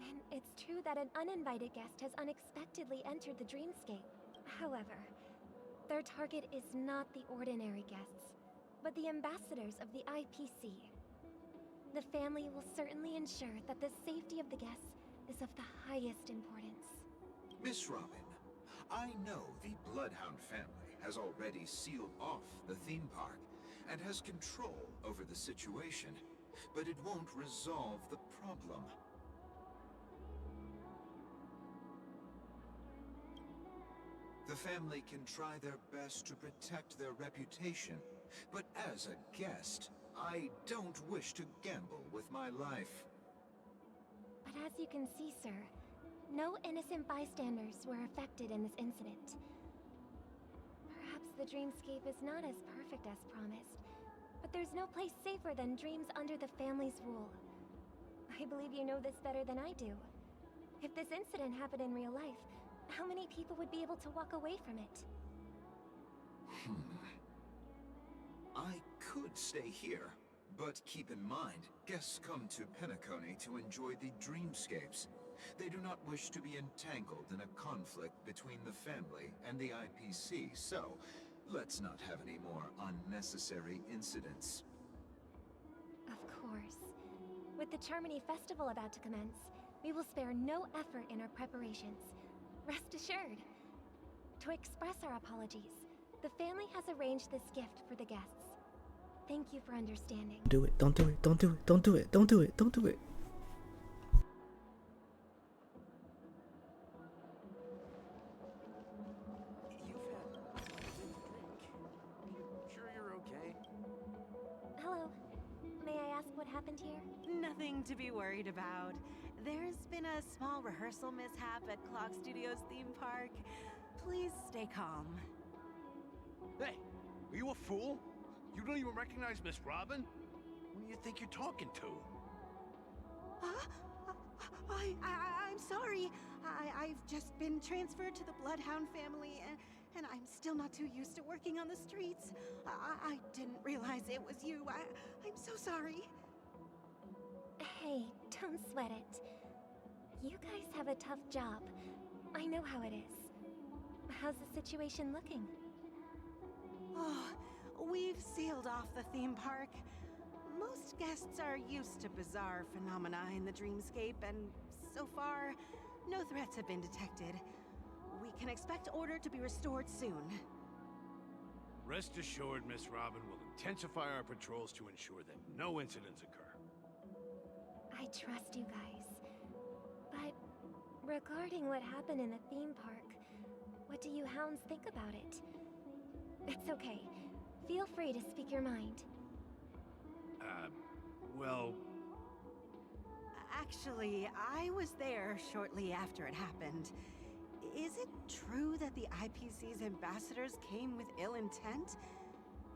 And it's true that an uninvited guest has unexpectedly entered the dreamscape. However, their target is not the ordinary guests, but the ambassadors of the IPC. The family will certainly ensure that the safety of the guests is of the highest importance. Miss Robin, I know the Bloodhound family has already sealed off the theme park and has control over the situation, but it won't resolve the problem. The family can try their best to protect their reputation, but as a guest, I don't wish to gamble with my life. But as you can see, sir, no innocent bystanders were affected in this incident. Perhaps the dreamscape is not as perfect as promised, but there's no place safer than dreams under the family's rule. I believe you know this better than I do. If this incident happened in real life, how many people would be able to walk away from it? I could stay here, but keep in mind, guests come to Penacony to enjoy the dreamscapes. They do not wish to be entangled in a conflict between the family and the IPC, so let's not have any more unnecessary incidents. Of course. With the Charmony Festival about to commence, we will spare no effort in our preparations. Rest assured. To express our apologies, the family has arranged this gift for the guests. Thank you for understanding. Do it. Don't do it. Don't do it. Don't do it. Don't do it. Don't do it. You've had a drink. Sure you're okay? Hello. May I ask what happened here? Nothing to be worried about. There's been a small rehearsal mishap at Clock Studios theme park. Please stay calm. Hey, are you a fool? You don't even recognize Miss Robin? Who do you think you're talking to? I'm sorry. I've just been transferred to the Bloodhound family, and I'm still not too used to working on the streets. I didn't realize it was you. I'm so sorry. Hey, don't sweat it. You guys have a tough job. I know how it is. How's the situation looking? Oh, we've sealed off the theme park. Most guests are used to bizarre phenomena in the dreamscape, and so far, no threats have been detected. We can expect order to be restored soon. Rest assured, Miss Robin will intensify our patrols to ensure that no incidents occur. I trust you guys. But regarding what happened in the theme park, what do you hounds think about it? It's okay. Feel free to speak your mind. Well... Actually, I was there shortly after it happened. Is it true that the IPC's ambassadors came with ill intent?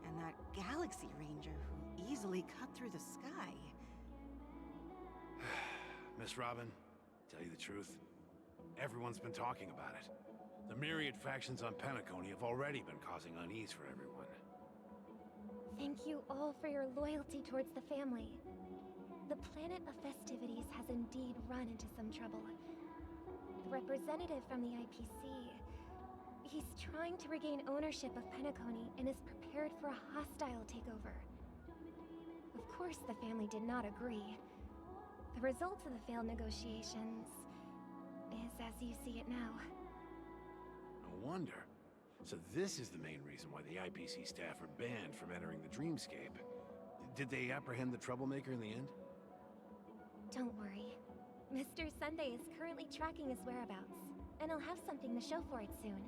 And that Galaxy Ranger who easily cut through the sky? Miss Robin, tell you the truth, everyone's been talking about it. The myriad factions on Penacony have already been causing unease for everyone. Thank you all for your loyalty towards the family. The planet of festivities has indeed run into some trouble. The representative from the IPC, he's trying to regain ownership of Penacony and is prepared for a hostile takeover. Of course, the family did not agree. The results of the failed negotiations is as you see it now. No wonder. So this is the main reason why the IPC staff are banned from entering the dreamscape. Did they apprehend the troublemaker in the end? Don't worry. Mr. Sunday is currently tracking his whereabouts, and he'll have something to show for it soon.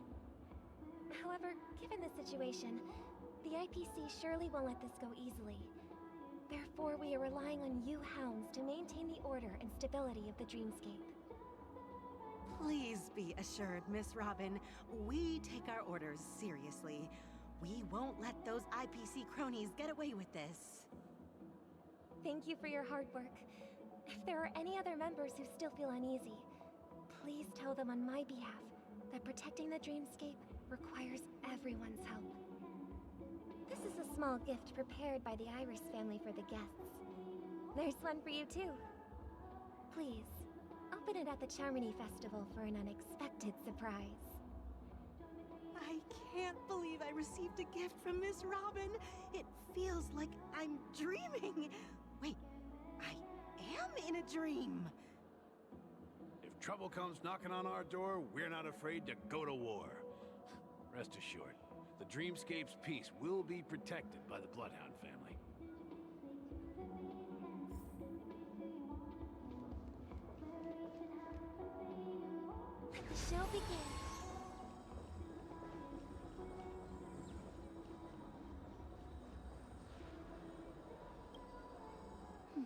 However, given the situation, the IPC surely won't let this go easily. Therefore, we are relying on you hounds to maintain the order and stability of the dreamscape. Please be assured, Miss Robin, we take our orders seriously. We won't let those IPC cronies get away with this. Thank you for your hard work. If there are any other members who still feel uneasy, please tell them on my behalf that protecting the dreamscape requires everyone's help. This is a small gift prepared by the Iris family for the guests. There's one for you too. Please, open it at the Charmony Festival for an unexpected surprise. I can't believe I received a gift from Miss Robin. It feels like I'm dreaming. Wait, I am in a dream. If trouble comes knocking on our door, we're not afraid to go to war. Rest assured, the dreamscape's peace will be protected by the Bloodhound family. The show begins.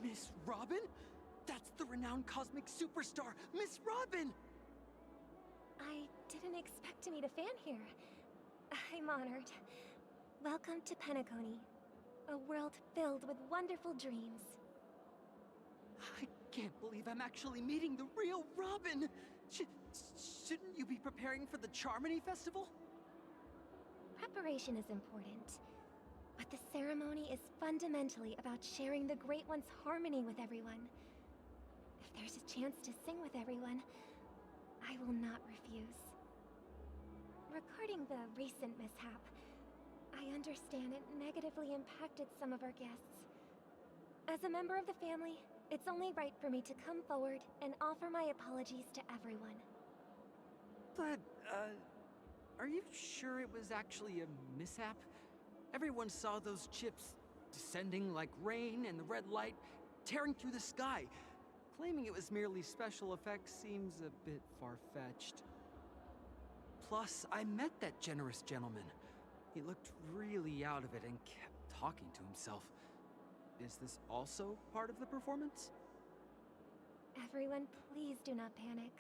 Miss Robin? That's the renowned cosmic superstar, Miss Robin! I didn't expect to meet a fan here. I'm honored. Welcome to Penacony, a world filled with wonderful dreams. I can't believe I'm actually meeting the real Robin! Shouldn't you be preparing for the Charmony Festival? Preparation is important, but the ceremony is fundamentally about sharing the Great One's harmony with everyone. If there's a chance to sing with everyone, I will not refuse. Regarding the recent mishap, I understand it negatively impacted some of our guests. As a member of the family, it's only right for me to come forward and offer my apologies to everyone. But, are you sure it was actually a mishap? Everyone saw those chips descending like rain and the red light tearing through the sky. Claiming it was merely special effects seems a bit far-fetched. Plus, I met that generous gentleman. He looked really out of it and kept talking to himself. Is this also part of the performance? Everyone, please do not panic.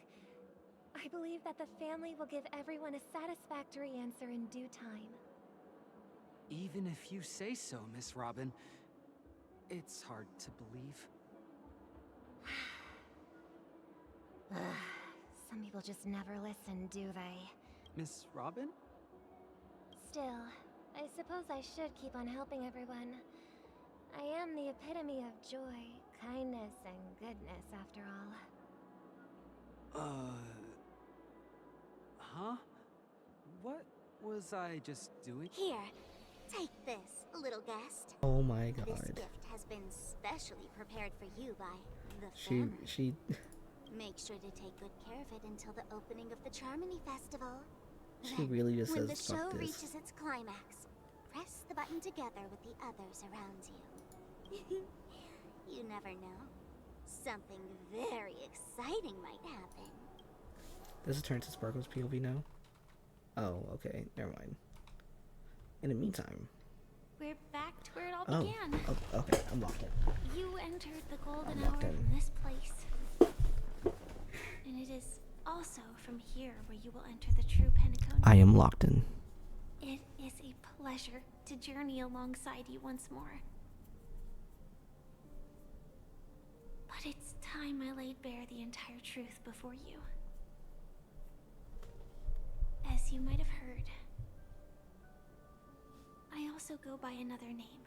I believe that the family will give everyone a satisfactory answer in due time. Even if you say so, Miss Robin, it's hard to believe. Some people just never listen, do they? Miss Robin? Still, I suppose I should keep on helping everyone. I am the epitome of joy, kindness, and goodness, after all. Huh? What was I just doing? Here, take this, little guest. Oh my This god. gift has been specially prepared for you by the family. She Make sure to take good care of it until the opening of the Charmony Festival. She really just when says, the show "Fuck this." reaches its climax, press the button together with the others around you. You never know. Something very exciting might happen. Does it turn to Sparkle's POV now? Oh, okay. Never mind. In the meantime. We're back to where it all Oh. began. Oh, okay. I'm locked in. You entered the golden locked hour in. from this place. And it is also from here where you will enter the true Pentacone. I am locked in. It is a pleasure to journey alongside you once more. But it's time I laid bare the entire truth before you. As you might have heard, I also go by another name.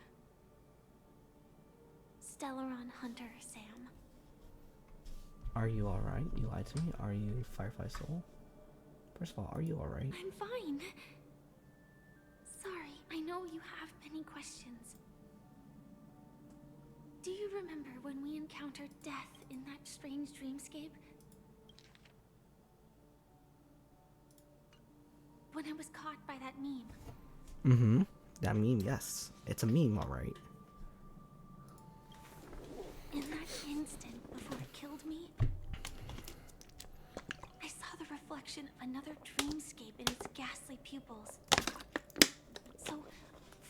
Stellaron Hunter Sam. Are you alright? You lied to me? Are you Firefly Soul? First of all, are you alright? I'm fine. Sorry, I know you have many questions. Do you remember when we encountered death in that strange dreamscape? When I was caught by that meme. Mm-hmm. That meme, yes. It's a meme, alright. In that instant before it killed me, I saw the reflection of another dreamscape in its ghastly pupils. So,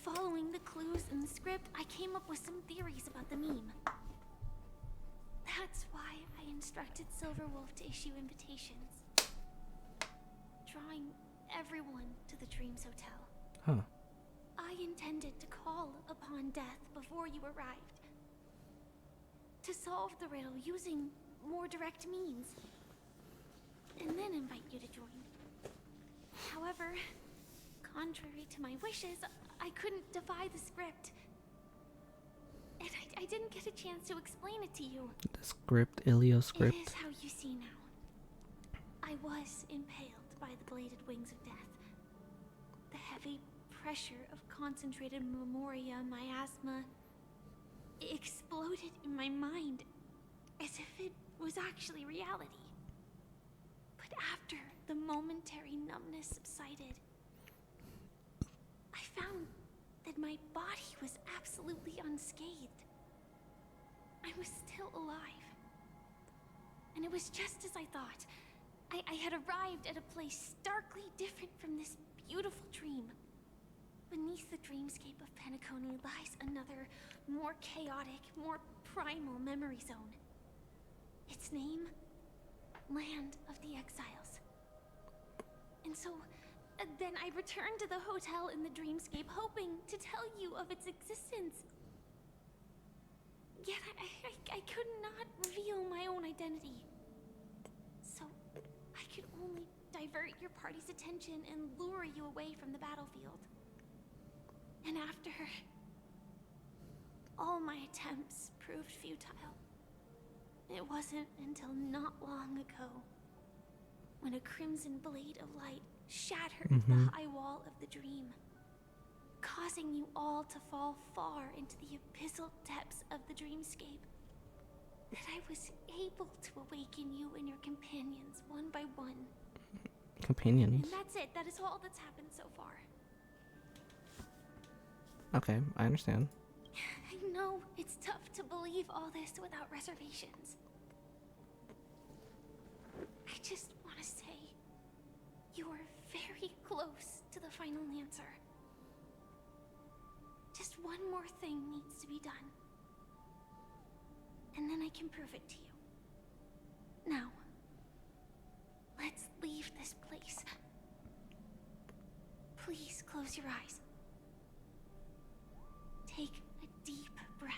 following the clues in the script, I came up with some theories about the meme. That's why I instructed Silverwolf to issue invitations, drawing everyone to the Dreams Hotel. Huh. I intended to call upon death before you arrived, to solve the riddle using more direct means, and then invite you to join. However, contrary to my wishes, I couldn't defy the script. And I didn't get a chance to explain it to you. The script, Ilio It script. is how you see now. I was impaled by the bladed wings of death. The heavy pressure of concentrated memoria, miasma, exploded in my mind as if it was actually reality. But after the momentary numbness subsided, I found that my body was absolutely unscathed. I was still alive. And it was just as I thought. I had arrived at a place starkly different from this beautiful dream. Beneath the dreamscape of Pentacone lies another, more chaotic, more primal memory zone. Its name? Land of the Exiles. And so, then I returned to the hotel in the dreamscape, hoping to tell you of its existence. Yet I could not reveal my own identity. So, I could only divert your party's attention and lure you away from the battlefield. And after all my attempts proved futile, it wasn't until not long ago when a crimson blade of light shattered the high wall of the dream, causing you all to fall far into the abyssal depths of the dreamscape, that I was able to awaken you and your companions one by one. Companions? And that's it. That is all that's happened so far. Okay, I understand. I know it's tough to believe all this without reservations. I just want to say, you are very close to the final answer. Just one more thing needs to be done. And then I can prove it to you. Now, let's leave this place. Please close your eyes. Take a deep breath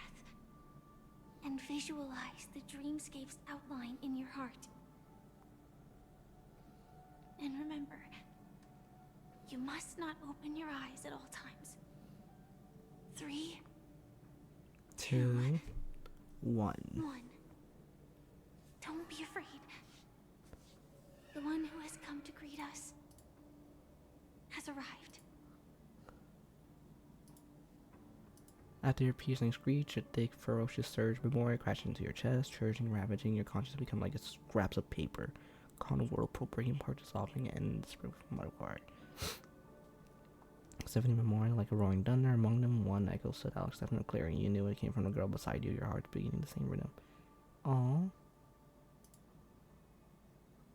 and visualize the dreamscape's outline in your heart. And remember, you must not open your eyes at all times. 3, 2, 1. 1. Don't be afraid. The one who has come to greet us has arrived. After your piercing screech, a thick, ferocious surge memoria crashes into your chest, charging, ravaging. Your conscience become like scraps of paper. Carnal whirlpool breaking apart, dissolving, and spread from apart. 70 memorial like a roaring thunder. Among them, one echo stood out, stepping up clearing. You knew it came from the girl beside you, your heart beating the same rhythm. Aww.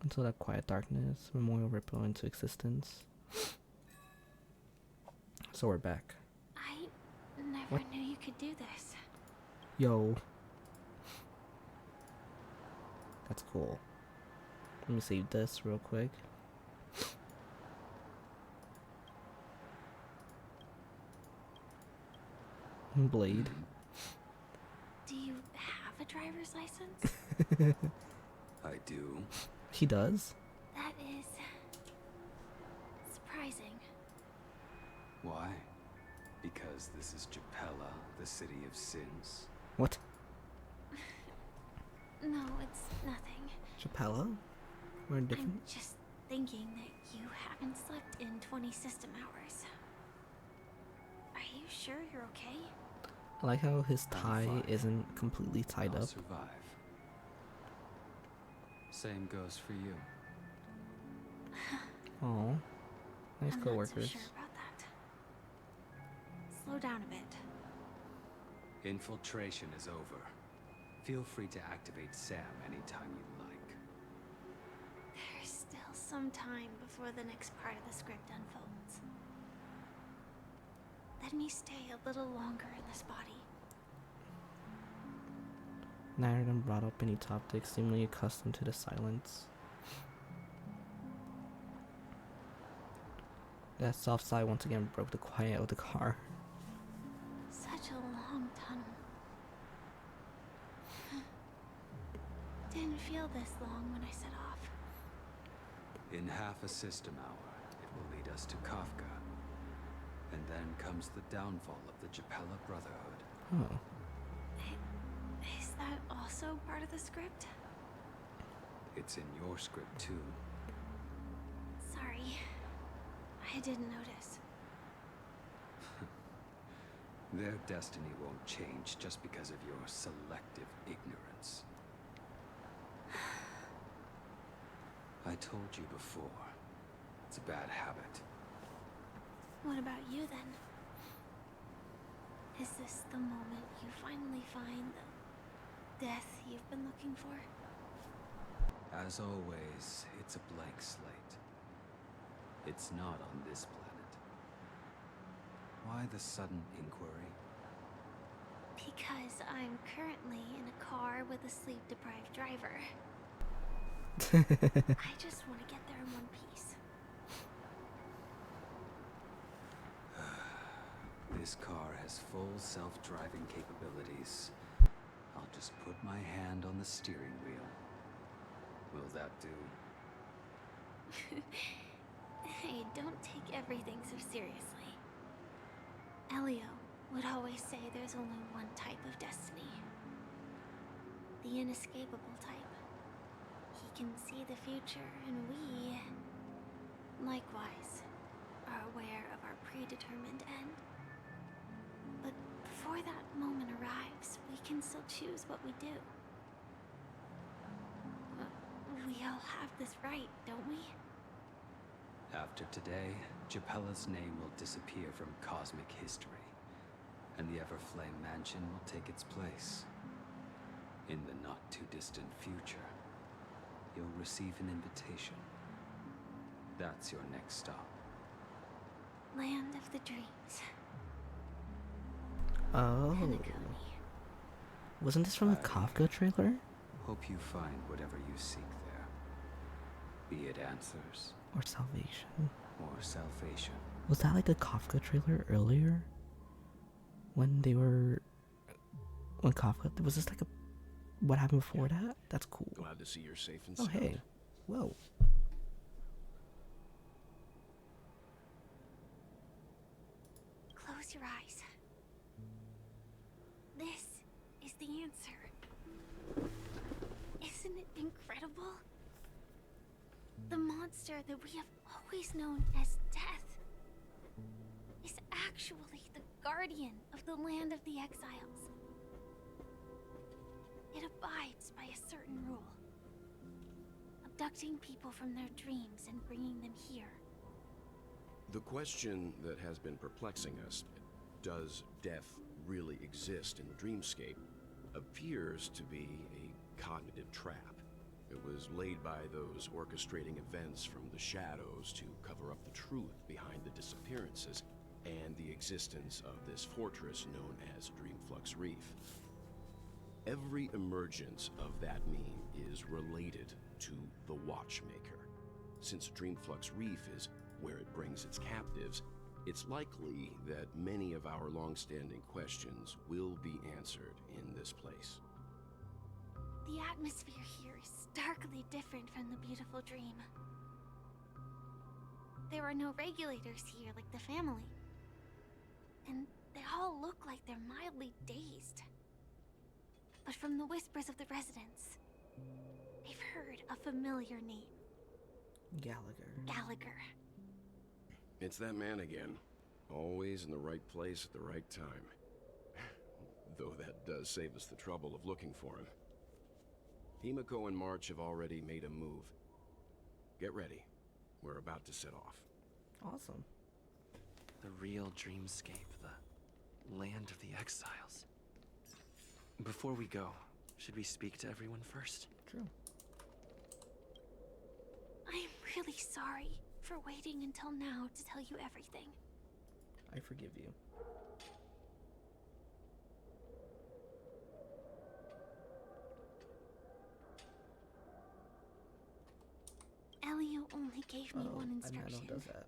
Until that quiet darkness, memorial ripple into existence. So we're back. I never knew you could do this. Yo. That's cool. Let me save this real quick. Blade. Do you have a driver's license? I do. He does? That is surprising. Why? Because this is Japella, the city of sins. What? No, it's nothing. Japella? We're different? I'm just thinking that you haven't slept in 20 system hours. Are you sure you're okay? I like how his tie isn't completely tied I'll up. survive. Same goes for you. Oh, nice I'm coworkers. not so sure about that. Slow down a bit. Infiltration is over. Feel free to activate Sam anytime you like. There's still some time before the next part of the script unfolds. Let me stay a little longer in this body. Neither of them brought up any topics, seemingly accustomed to the silence. That soft sigh once again broke the quiet of the car. Such a long tunnel. Didn't feel this long when I set off. In half a system hour, it will lead us to Kafka. And then comes the downfall of the Japella Brotherhood. Oh. Is that also part of the script? It's in your script too. Sorry. I didn't notice. Their destiny won't change just because of your selective ignorance. I told you before, it's a bad habit. What about you then? Is this the moment you finally find the death you've been looking for? As always, it's a blank slate. It's not on this planet. Why the sudden inquiry? Because I'm currently in a car with a sleep-deprived driver. I just want to get there in one piece. This car has full self-driving capabilities. I'll just put my hand on the steering wheel. Will that do? Hey, don't take everything so seriously. Elio would always say there's only one type of destiny. The inescapable type. He can see the future, and we, likewise, are aware of our predetermined end. But before that moment arrives, we can still choose what we do. We all have this right, don't we? After today, Japella's name will disappear from cosmic history, and the Everflame Mansion will take its place. In the not-too-distant future, you'll receive an invitation. That's your next stop. Land of the Dreams. Oh. Wasn't this from the Kafka trailer? Hope you find whatever you seek there. Be it answers. Or salvation. Or salvation. Was that like the Kafka trailer earlier? When they were... When Kafka... Was this like a... What happened before that? That's cool. Glad to see you're safe and Oh, sound. hey. Whoa. Close your eyes. This is the answer. Isn't it incredible? The monster that we have always known as Death is actually the guardian of the land of the exiles. It abides by a certain rule. Abducting people from their dreams and bringing them here. The question that has been perplexing us, does death really exist in the dreamscape, appears to be a cognitive trap. It was laid by those orchestrating events from the shadows to cover up the truth behind the disappearances and the existence of this fortress known as Dreamflux Reef. Every emergence of that meme is related to the Watchmaker. Since Dreamflux Reef is where it brings its captives, it's likely that many of our long-standing questions will be answered in this place. The atmosphere here is starkly different from the beautiful dream. There are no regulators here like the family. And they all look like they're mildly dazed. But from the whispers of the residents, they've heard a familiar name. Gallagher. It's that man again. Always in the right place at the right time. Though that does save us the trouble of looking for him. Himiko and March have already made a move. Get ready. We're about to set off. Awesome. The real dreamscape, the land of the exiles. Before we go, should we speak to everyone first? True. I'm really sorry for waiting until now to tell you everything. I forgive you. Elio only gave me one I instruction. know it does that.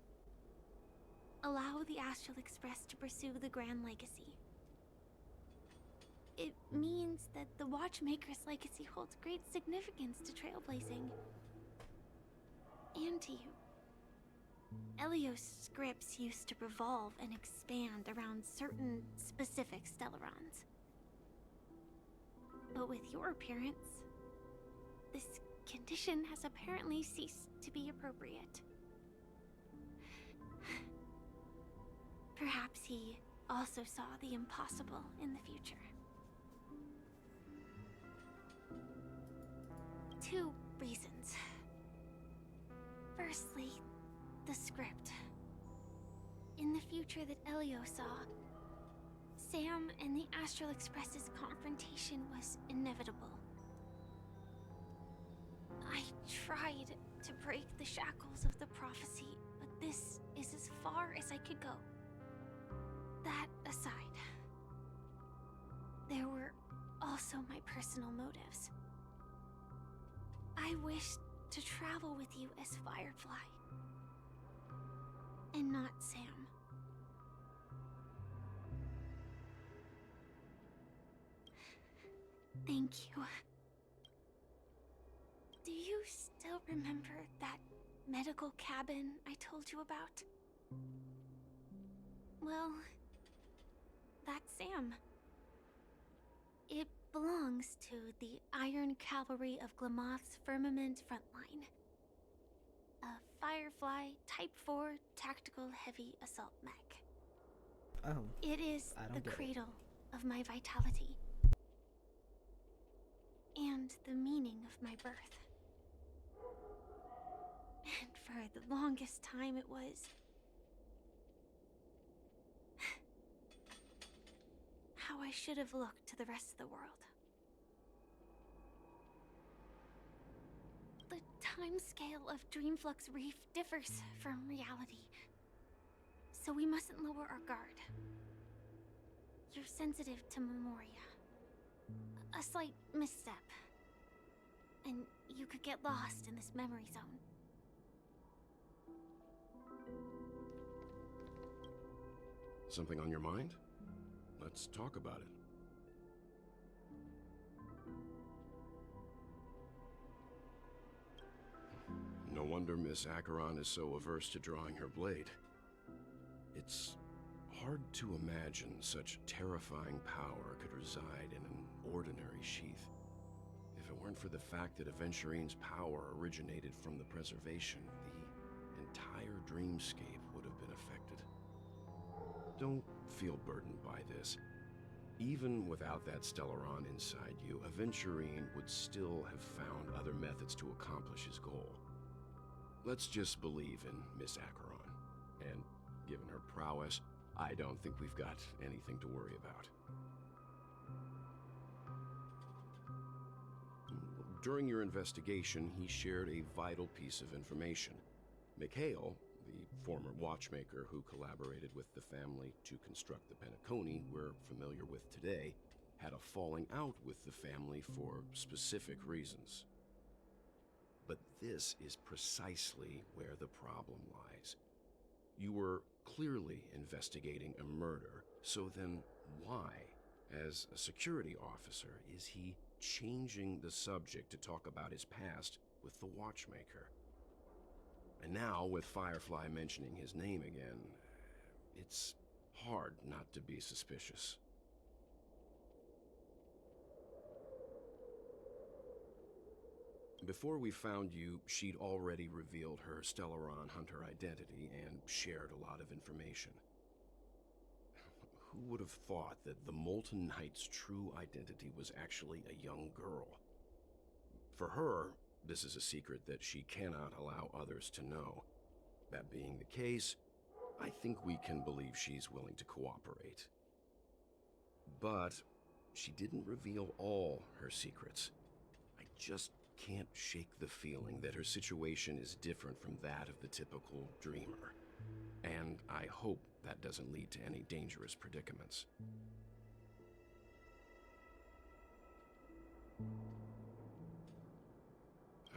Allow the Astral Express to pursue the Grand Legacy. It means that the Watchmaker's legacy holds great significance to trailblazing. And to you. Elio's scripts used to revolve and expand around certain specific Stellarons. But with your appearance, this condition has apparently ceased to be appropriate. Perhaps he also saw the impossible in the future. 2 reasons. Firstly, the script. In the future that Elio saw, Sam and the Astral Express's confrontation was inevitable. I tried to break the shackles of the prophecy, but this is as far as I could go. That aside, there were also my personal motives. I wished to travel with you as Firefly, and not Sam. Thank you. Do you still remember that medical cabin I told you about? Well, that's Sam. It belongs to the Iron Cavalry of Glamoth's Firmament Frontline. A Firefly Type 4 Tactical Heavy Assault Mech. Oh. It is I don't the get it. cradle of my vitality. And the meaning of my birth. And for the longest time it was... how I should have looked to the rest of the world. The timescale of Dreamflux Reef differs from reality, so we mustn't lower our guard. You're sensitive to Memoria. A slight misstep, and you could get lost in this memory zone. Something on your mind? Let's talk about it. No wonder Miss Acheron is so averse to drawing her blade. It's hard to imagine such terrifying power could reside in an ordinary sheath. If it weren't for the fact that Aventurine's power originated from the preservation, the entire dreamscape would have been affected. Don't feel burdened by this. Even without that Stellaron inside you, Aventurine would still have found other methods to accomplish his goal. Let's just believe in Miss Acheron, and given her prowess, I don't think we've got anything to worry about. During your investigation, he shared a vital piece of information. Mikhail, the former watchmaker who collaborated with the family to construct the Penacony we're familiar with today, had a falling out with the family for specific reasons. But this is precisely where the problem lies. You were clearly investigating a murder, so then why, as a security officer, is he changing the subject to talk about his past with the watchmaker? And now, with Firefly mentioning his name again, it's hard not to be suspicious. Before we found you, she'd already revealed her Stellaron Hunter identity and shared a lot of information. Who would have thought that the Molten Knight's true identity was actually a young girl? For her, this is a secret that she cannot allow others to know. That being the case, I think we can believe she's willing to cooperate. But she didn't reveal all her secrets. I just can't shake the feeling that her situation is different from that of the typical dreamer. And I hope that doesn't lead to any dangerous predicaments.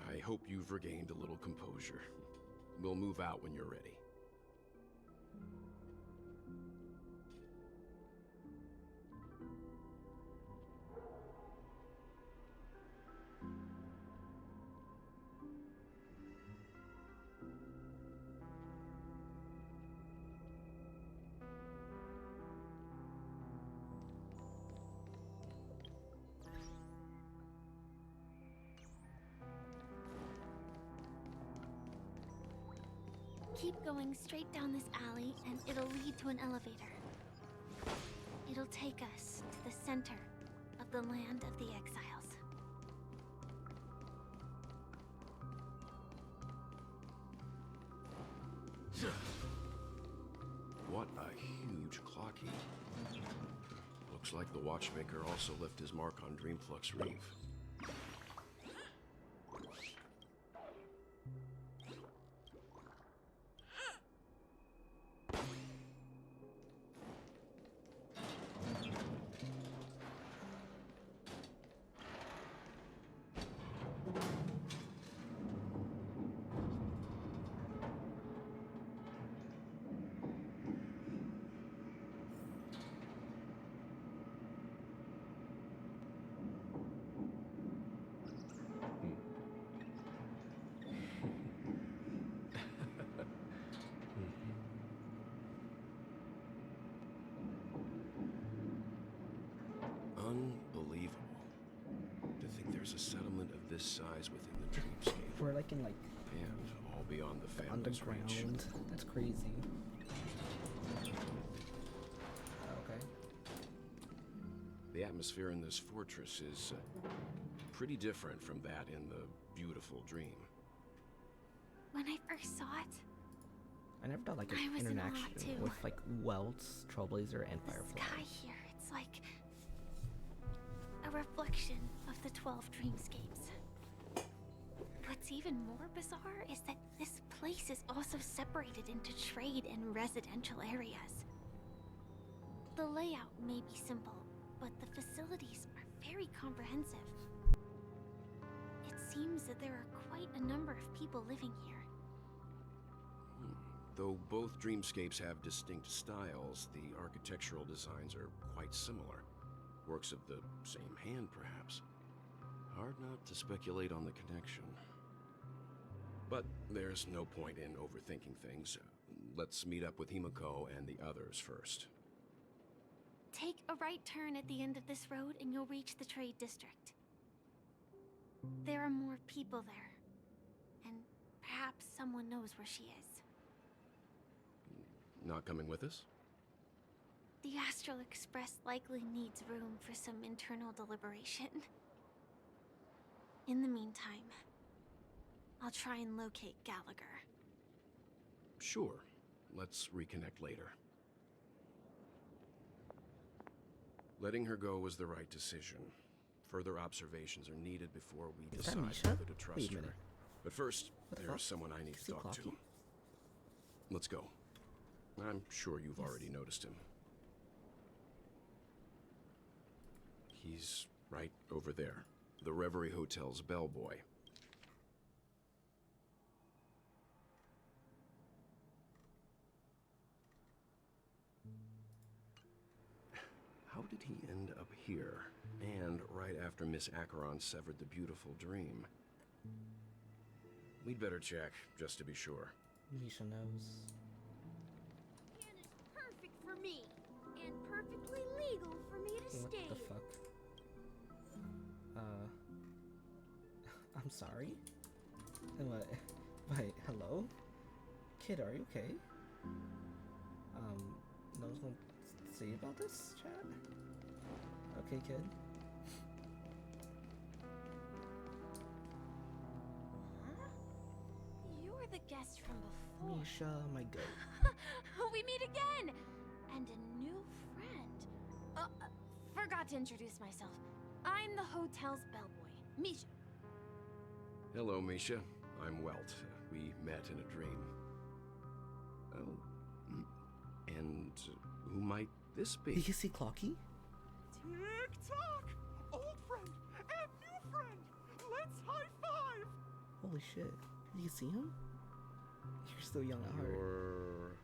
I hope you've regained a little composure. We'll move out when you're ready. Keep going straight down this alley, and it'll lead to an elevator. It'll take us to the center of the land of the exiles. What a huge clocky. Looks like the watchmaker also left his mark on Dreamflux Reef. Unbelievable. To think there's a settlement of this size within the dreamscape. We're like in like And all beyond the family's reach. underground. That's crazy. Okay. The atmosphere in this fortress is pretty different from that in the beautiful dream. When I first saw it, I never done like I an was in awe, interaction too. with like Welts, Trailblazer, and the Firefly. sky here, it's like a reflection of the 12 dreamscapes. What's even more bizarre is that this place is also separated into trade and residential areas. The layout may be simple, but the facilities are very comprehensive. It seems that there are quite a number of people living here. Though both dreamscapes have distinct styles, the architectural designs are quite similar. Works of the same hand, perhaps. Hard not to speculate on the connection. But there's no point in overthinking things. Let's meet up with Himiko and the others first. Take a right turn at the end of this road and you'll reach the trade district. There are more people there. And perhaps someone knows where she is. Not coming with us? The Astral Express likely needs room for some internal deliberation. In the meantime, I'll try and locate Gallagher. Sure. Let's reconnect later. Letting her go was the right decision. Further observations are needed before we decide whether to trust her. But first, there's someone I need to talk to. Let's go. I'm sure you've already noticed him. He's right over there. The Reverie Hotel's bellboy. How did he end up here? And right after Miss Acheron severed the beautiful dream. We'd better check, just to be sure. Misha knows. Plan is perfect for me, and perfectly legal for me to stay. What the fuck? I'm sorry? And what? Wait, hello? Kid, are you okay? No one's gonna say about this, chat? Okay, kid. Huh? You're the guest from before. Misha, my goat. We meet again! And a new friend. Forgot to introduce myself. I'm the hotel's bellboy, Misha. Hello, Misha. I'm Welt. We met in a dream. Oh. And who might this be? Did you see Clocky? Tick-tock! Old friend and new friend! Let's high-five! Holy shit. Did you see him? You're still young at heart. Your,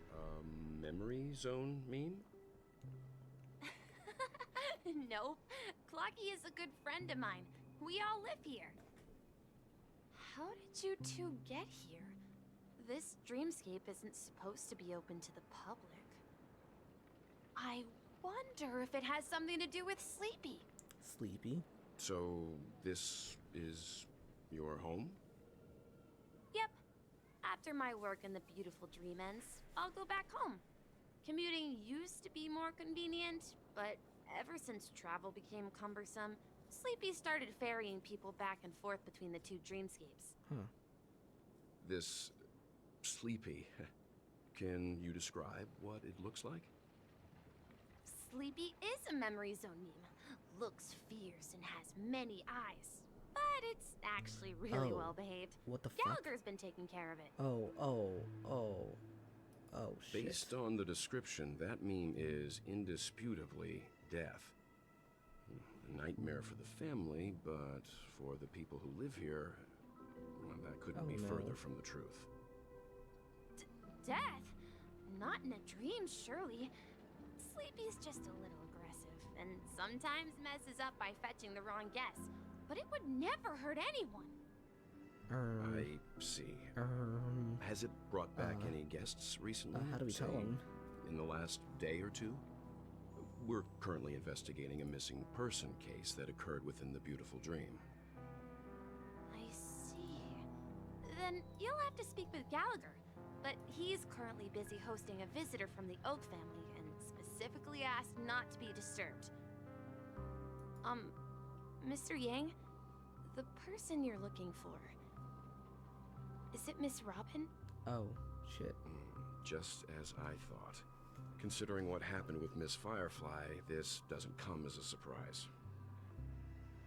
memory zone meme? Nope. Clocky is a good friend of mine. We all live here. How did you two get here? This dreamscape isn't supposed to be open to the public. I wonder if it has something to do with Sleepy. Sleepy? So, this is your home? Yep. After my work in the beautiful dream ends, I'll go back home. Commuting used to be more convenient, but ever since travel became cumbersome, Sleepy started ferrying people back and forth between the two dreamscapes. Huh. This Sleepy. Can you describe what it looks like? Sleepy is a memory zone meme. Looks fierce and has many eyes. But it's actually really well behaved. What the fuck? Gallagher's been taking care of it. Oh, shit. Based on the description, that meme is indisputably death. A nightmare for the family, but for the people who live here, well, that couldn't be further from the truth. Death? Not in a dream, surely. Sleepy's just a little aggressive, and sometimes messes up by fetching the wrong guess. But it would never hurt anyone. I see. Has it brought back any guests recently? How do we tell him? In the last day or two? We're currently investigating a missing person case that occurred within the beautiful dream. I see. Then you'll have to speak with Gallagher. But he's currently busy hosting a visitor from the Oak family and specifically asked not to be disturbed. Mr. Yang, the person you're looking for, is it Miss Robin? Oh, shit. Just as I thought. Considering what happened with Miss Firefly, this doesn't come as a surprise.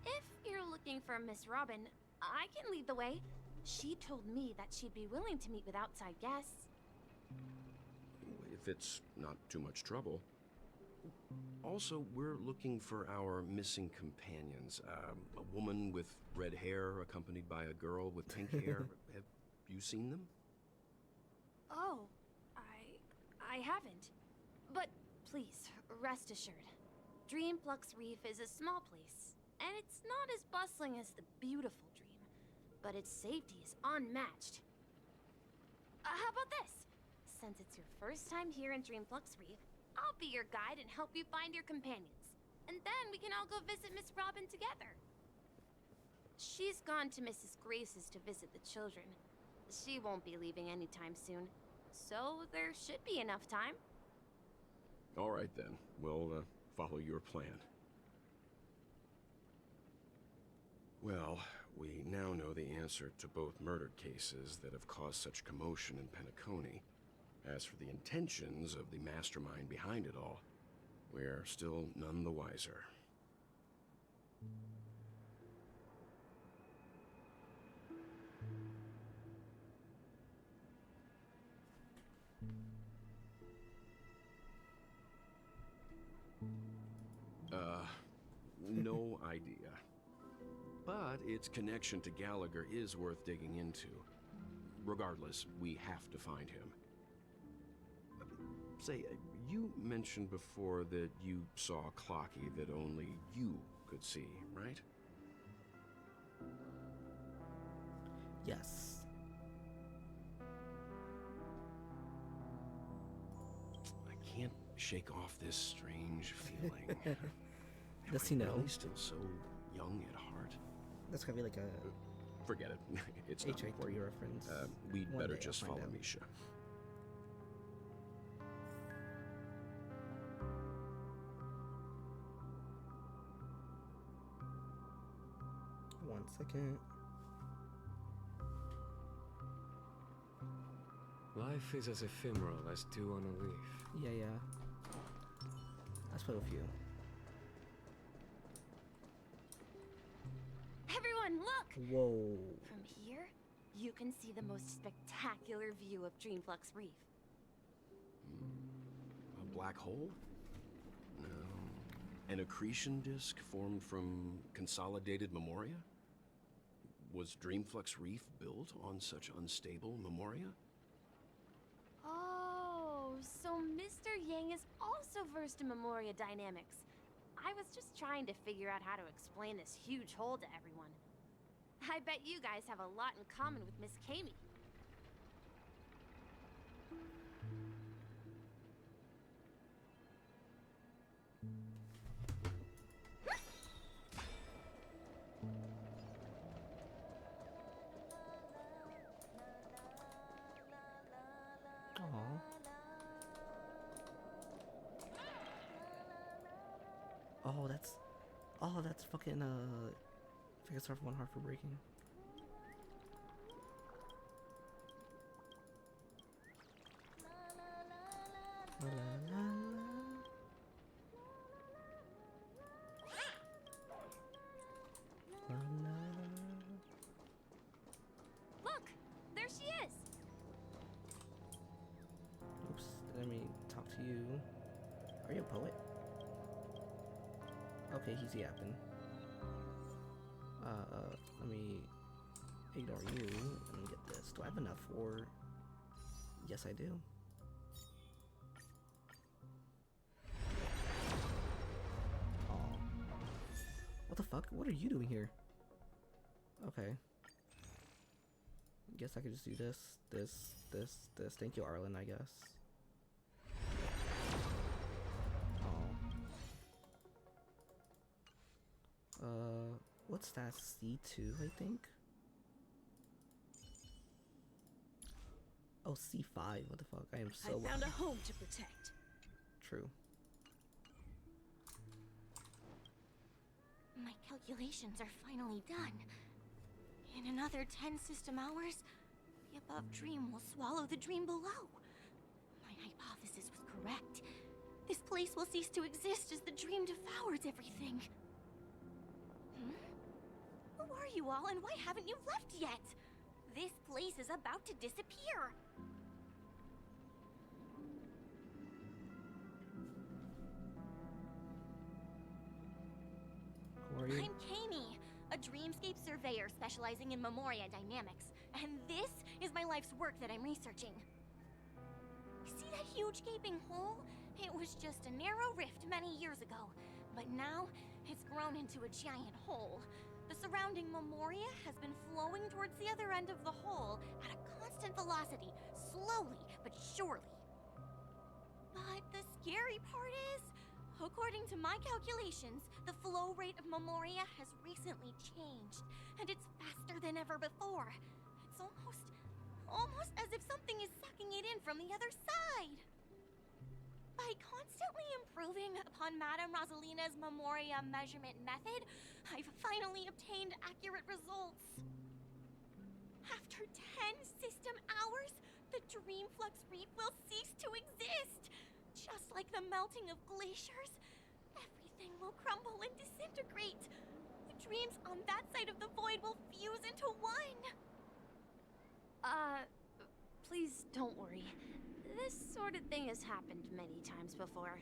If you're looking for Miss Robin, I can lead the way. She told me that she'd be willing to meet with outside guests. If it's not too much trouble. Also, we're looking for our missing companions. A woman with red hair accompanied by a girl with pink hair. Have you seen them? Oh, I haven't. But please, rest assured. Dreamplux Reef is a small place, and it's not as bustling as the beautiful dream, but its safety is unmatched. How about this? Since it's your first time here in Dreamplux Reef, I'll be your guide and help you find your companions. And then we can all go visit Miss Robin together. She's gone to Mrs. Grace's to visit the children. She won't be leaving anytime soon, so there should be enough time. All right then, we'll follow your plan. Well, we now know the answer to both murder cases that have caused such commotion in Penacony. As for the intentions of the mastermind behind it all, we're still none the wiser. No idea. But its connection to Gallagher is worth digging into. Regardless, we have to find him. Say, you mentioned before that you saw a Clocky that only you could see, right? Yes. I can't shake off this strange feeling. Does he know? Really still so young at heart. That's gonna be like a... Forget it. It's not HA3 important. reference. We'd One better day just I'll find follow out. Misha. One second. Life is as ephemeral as dew on a leaf. Yeah. Let's play with you. Everyone, look! Whoa. From here, you can see the most spectacular view of Dreamflux Reef. A black hole? No. An accretion disk formed from consolidated memoria? Was Dreamflux Reef built on such unstable memoria? Oh, so Mr. Yang is also versed in memoria dynamics. I was just trying to figure out how to explain this huge hole to everyone. I bet you guys have a lot in common with Miss Kami. That's fucking I guess one heart for breaking. La, la, la, la. La, la. Look, there she is. Oops, let me talk to you. Are you a poet? Okay, he's yapping. Let me ignore you and get this. Do I have enough for... Yes, I do. Oh. What the fuck? What are you doing here? Okay. Guess I could just do this. Thank you, Arlen, I guess. What's that? C2, I think? Oh, C5. What the fuck? I am so... I found a home to protect. True. My calculations are finally done. In another 10 system hours, the above dream will swallow the dream below. My hypothesis was correct. This place will cease to exist as the dream devours everything. Who are you all, and why haven't you left yet? This place is about to disappear. Who are you? I'm Kami, a dreamscape surveyor specializing in memoria dynamics, and this is my life's work that I'm researching. See that huge gaping hole? It was just a narrow rift many years ago, but now it's grown into a giant hole. The surrounding memoria has been flowing towards the other end of the hole at a constant velocity, slowly but surely. But the scary part is, according to my calculations, the flow rate of Memoria has recently changed, and it's faster than ever before. It's almost as if something is sucking it in from the other side. By constantly improving upon Madame Rosalina's Memoria measurement method, I've finally obtained accurate results. After 10 system hours, the Dreamflux Reef will cease to exist. Just like the melting of glaciers, everything will crumble and disintegrate. The dreams on that side of the void will fuse into one. Please don't worry. This sort of thing has happened many times before.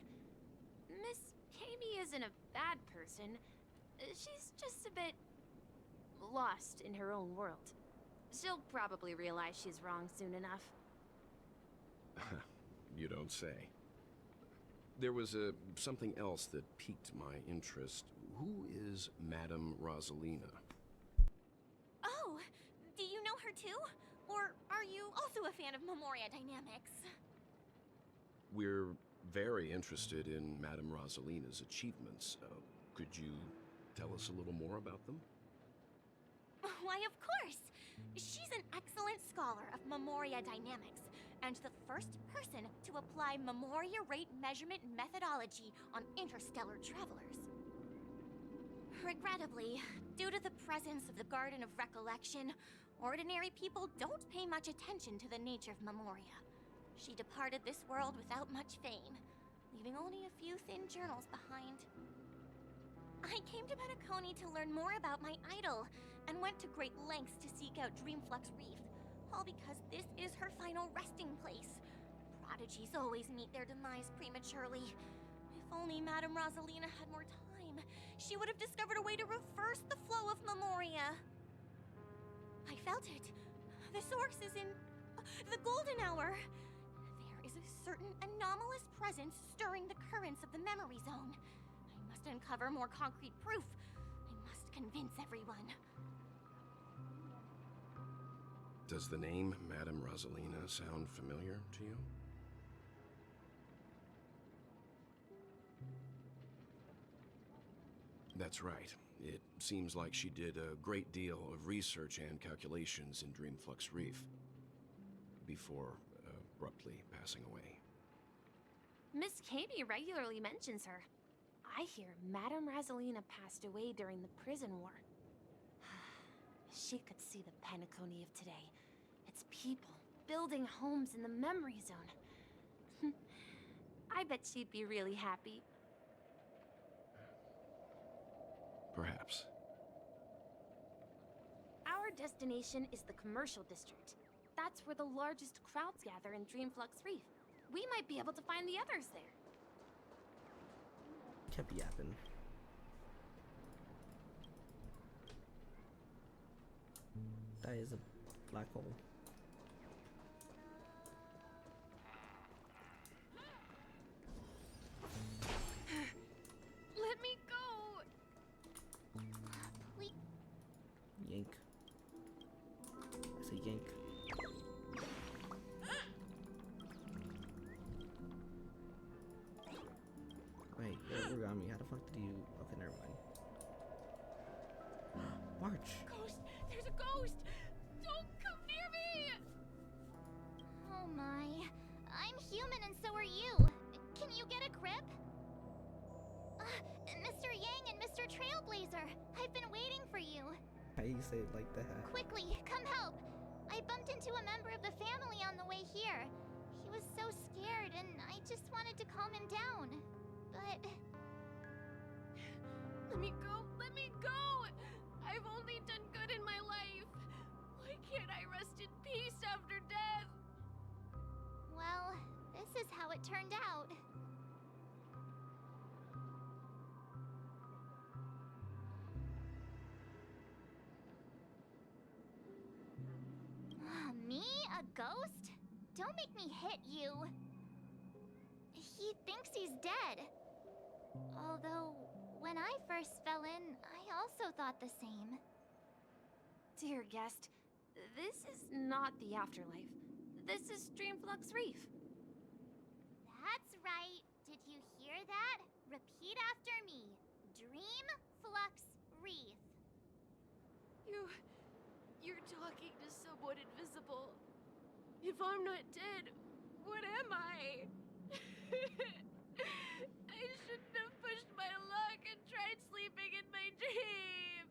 Miss Kami isn't a bad person. She's just a bit lost in her own world. She'll probably realize she's wrong soon enough. You don't say. There was something else that piqued my interest. Who is Madame Rosalina? Oh, do you know her too? Or are you also a fan of Memoria Dynamics? We're very interested in Madame Rosalina's achievements. Could you tell us a little more about them? Why, of course! She's an excellent scholar of Memoria Dynamics, and the first person to apply Memoria rate measurement methodology on interstellar travelers. Regrettably, due to the presence of the Garden of Recollection, ordinary people don't pay much attention to the nature of Memoria. She departed this world without much fame, leaving only a few thin journals behind. I came to Penacony to learn more about my idol, and went to great lengths to seek out Dreamflux Reef, all because this is her final resting place. Prodigies always meet their demise prematurely. If only Madame Rosalina had more time, she would have discovered a way to reverse the flow of Memoria. I felt it. The source is in the golden hour. There is a certain anomalous presence stirring the currents of the memory zone. I must uncover more concrete proof. I must convince everyone. Does the name Madame Rosalina sound familiar to you? That's right. It seems like she did a great deal of research and calculations in Dreamflux Reef before abruptly passing away. Miss Kami regularly mentions her. I hear Madame Rosalina passed away during the prison war. She could see the Penacony of today. Its people building homes in the memory zone. I bet she'd be really happy. Perhaps. Our destination is the commercial district. That's where the largest crowds gather in Dreamflux Reef. We might be able to find the others there. Kept yapping. That is a black hole. Let me go! Please. Yank. I say yank. Wait, you're on me. How the fuck did you... Okay, never mind. March. Ghost! There's a ghost! Don't come near me! Oh my. I'm human and so are you. Can you get a grip? Mr. Yang and Mr. Trailblazer, I've been waiting for you. How you say it like that? Quickly, come help. I bumped into a member of the family on the way here. He was so scared and I just wanted to calm him down. But... Let me go! Let me go! I've only done good in my life. Why can't I rest in peace after death? well, this is how it turned out. Me? A ghost? Don't make me hit you. He thinks he's dead. Although, when I first fell in, I also thought the same. Dear guest, this is not the afterlife. This is Dreamflux Reef. That's right. Did that? Repeat after me. Dream Flux Wreath. You're talking to someone invisible. If I'm not dead, what am I? I shouldn't have pushed my luck and tried sleeping in my dream.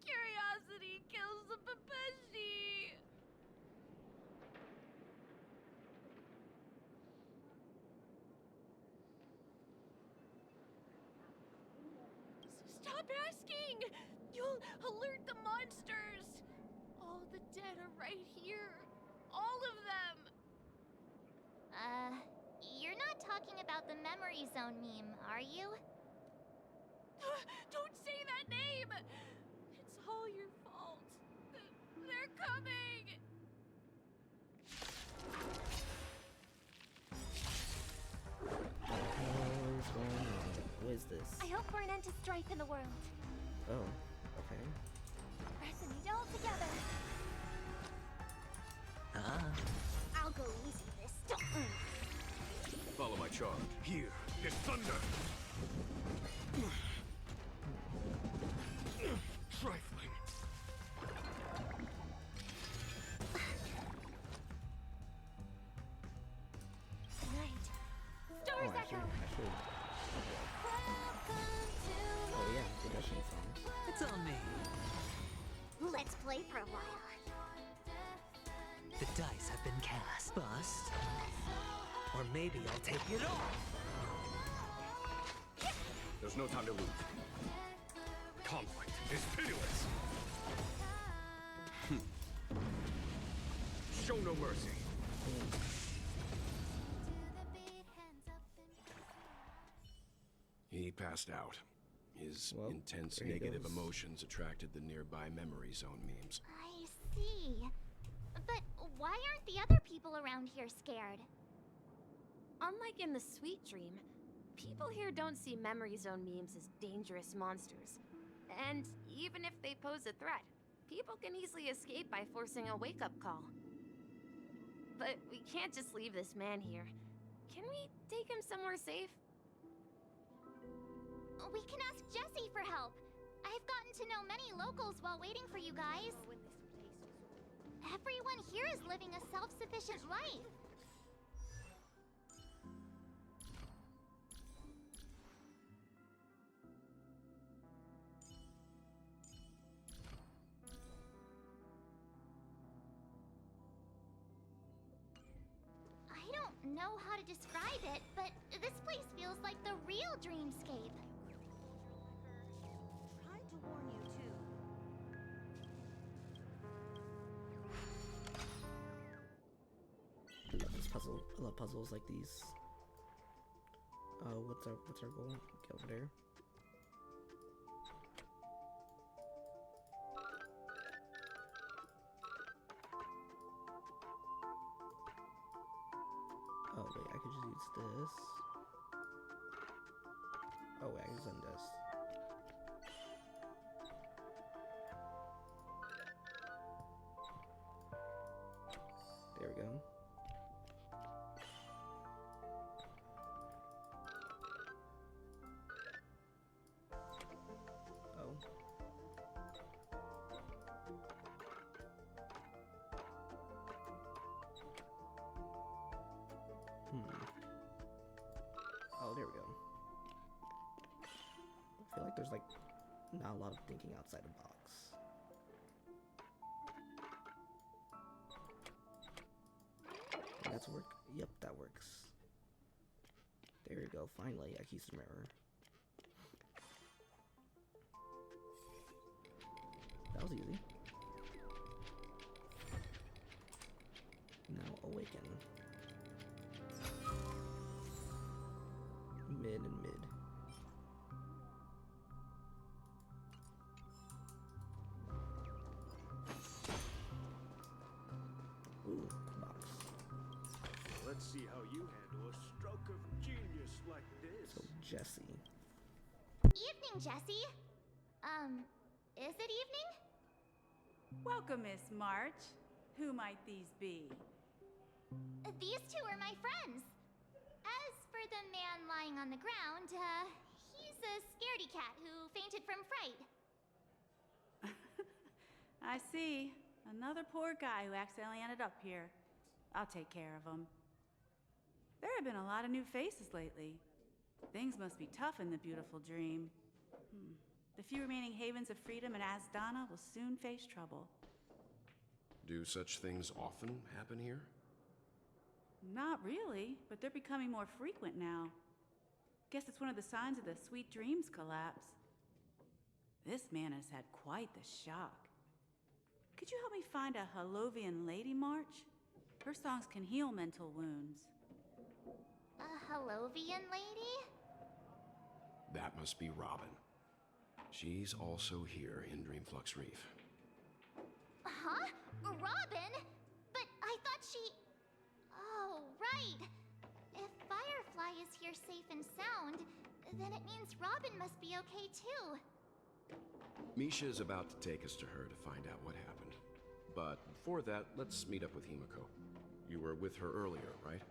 Curiosity kills the Papashi. Stop asking! You'll alert the monsters! All the dead are right here. All of them! You're not talking about the Memory Zone meme, are you? Don't say that name! It's all your fault. They're coming! What is this? I hope for an end to strife in the world. Oh, okay. Resonate all together. I'll go easy this time. Follow my charge. Here is thunder. Trifling. Night. Stars Oh, echo. Oh yeah, the Russian songs. It's on me. Let's play for a while. The dice have been cast. Bust. Or maybe I'll take it off. There's no time to lose. Conflict is pitiless. Show no mercy. He passed out. His intense there he negative goes. emotions attracted the nearby memory zone memes. I see. But why aren't the other people around here scared? Unlike in the Sweet Dream, people here don't see Memory Zone memes as dangerous monsters. And even if they pose a threat, people can easily escape by forcing a wake-up call. But we can't just leave this man here. Can we take him somewhere safe? We can ask Jessie for help. I've gotten to know many locals while waiting for you guys. Everyone here is living a self-sufficient life. I don't know how to describe it, but this place feels like the real dreamscape. Tried to warn you too. I love this puzzle. I love puzzles like these. What's our goal? Get over there. Oh wait, I could just use this. Oh wait, I can just undo this. There we go. Oh. Oh, there we go. I feel like there's like not a lot of thinking outside the box. That's work. Yep, that works. There you go. Finally, I keys the mirror. That was easy. Now awaken. Mid and mid. Ooh, box. Let's see how you handle a stroke of genius like this. So Jessie. Evening, Jessie. Is it evening? Welcome, Miss March. Who might these be? These two are my friends. As for the man lying on the ground, he's a scaredy cat who fainted from fright. I see. Another poor guy who accidentally ended up here. I'll take care of him. There have been a lot of new faces lately. Things must be tough in the beautiful dream. The few remaining havens of freedom in Asdana will soon face trouble. Do such things often happen here? Not really, but they're becoming more frequent now. Guess it's one of the signs of the Sweet Dreams collapse. This man has had quite the shock. Could you help me find a Halovian lady, March? Her songs can heal mental wounds. A Halovian lady? That must be Robin. She's also here in Dreamflux Reef. Huh? Robin? But I thought she... Oh, right. If Firefly is here safe and sound, then it means Robin must be okay too. Misha is about to take us to her to find out what happened. But before that, let's meet up with Himiko. You were with her earlier, right?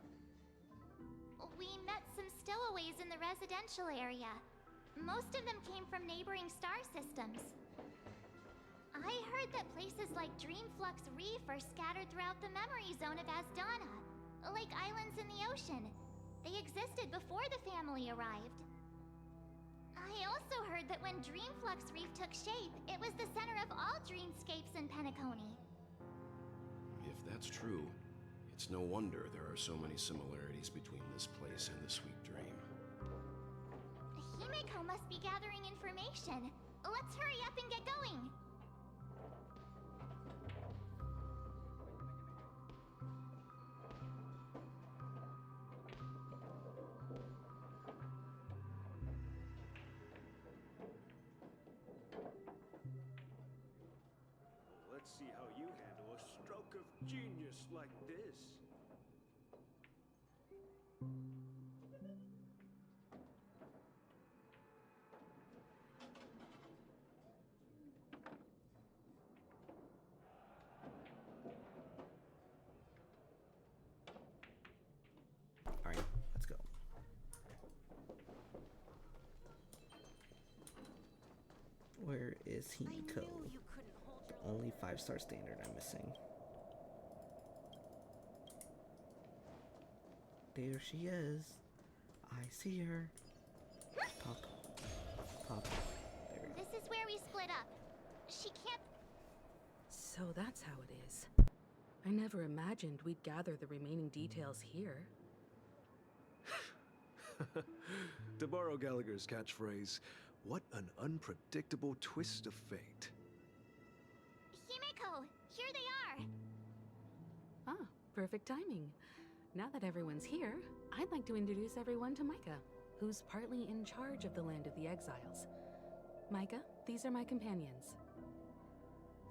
We met some stowaways in the residential area. Most of them came from neighboring star systems. I heard that places like Dreamflux Reef are scattered throughout the memory zone of Asdana, like islands in the ocean. They existed before the family arrived. I also heard that when Dreamflux Reef took shape, it was the center of all dreamscapes in Penacony. If that's true, it's no wonder there are so many similarities between this place and the Sweet Dream. Himiko must be gathering information. Let's hurry up and get going. Let's see how you handle a stroke of genius like this. Alright, let's go. Where is Himiko? Only 5-star standard I'm missing. There she is. I see her. Pop. Pop. There we go. This is where we split up. She can't... So that's how it is. I never imagined we'd gather the remaining details here. To borrow Gallagher's catchphrase, what an unpredictable twist of fate. Himiko! Here they are! Ah, perfect timing. Now that everyone's here, I'd like to introduce everyone to Micah, who's partly in charge of the Land of the Exiles. Micah, these are my companions.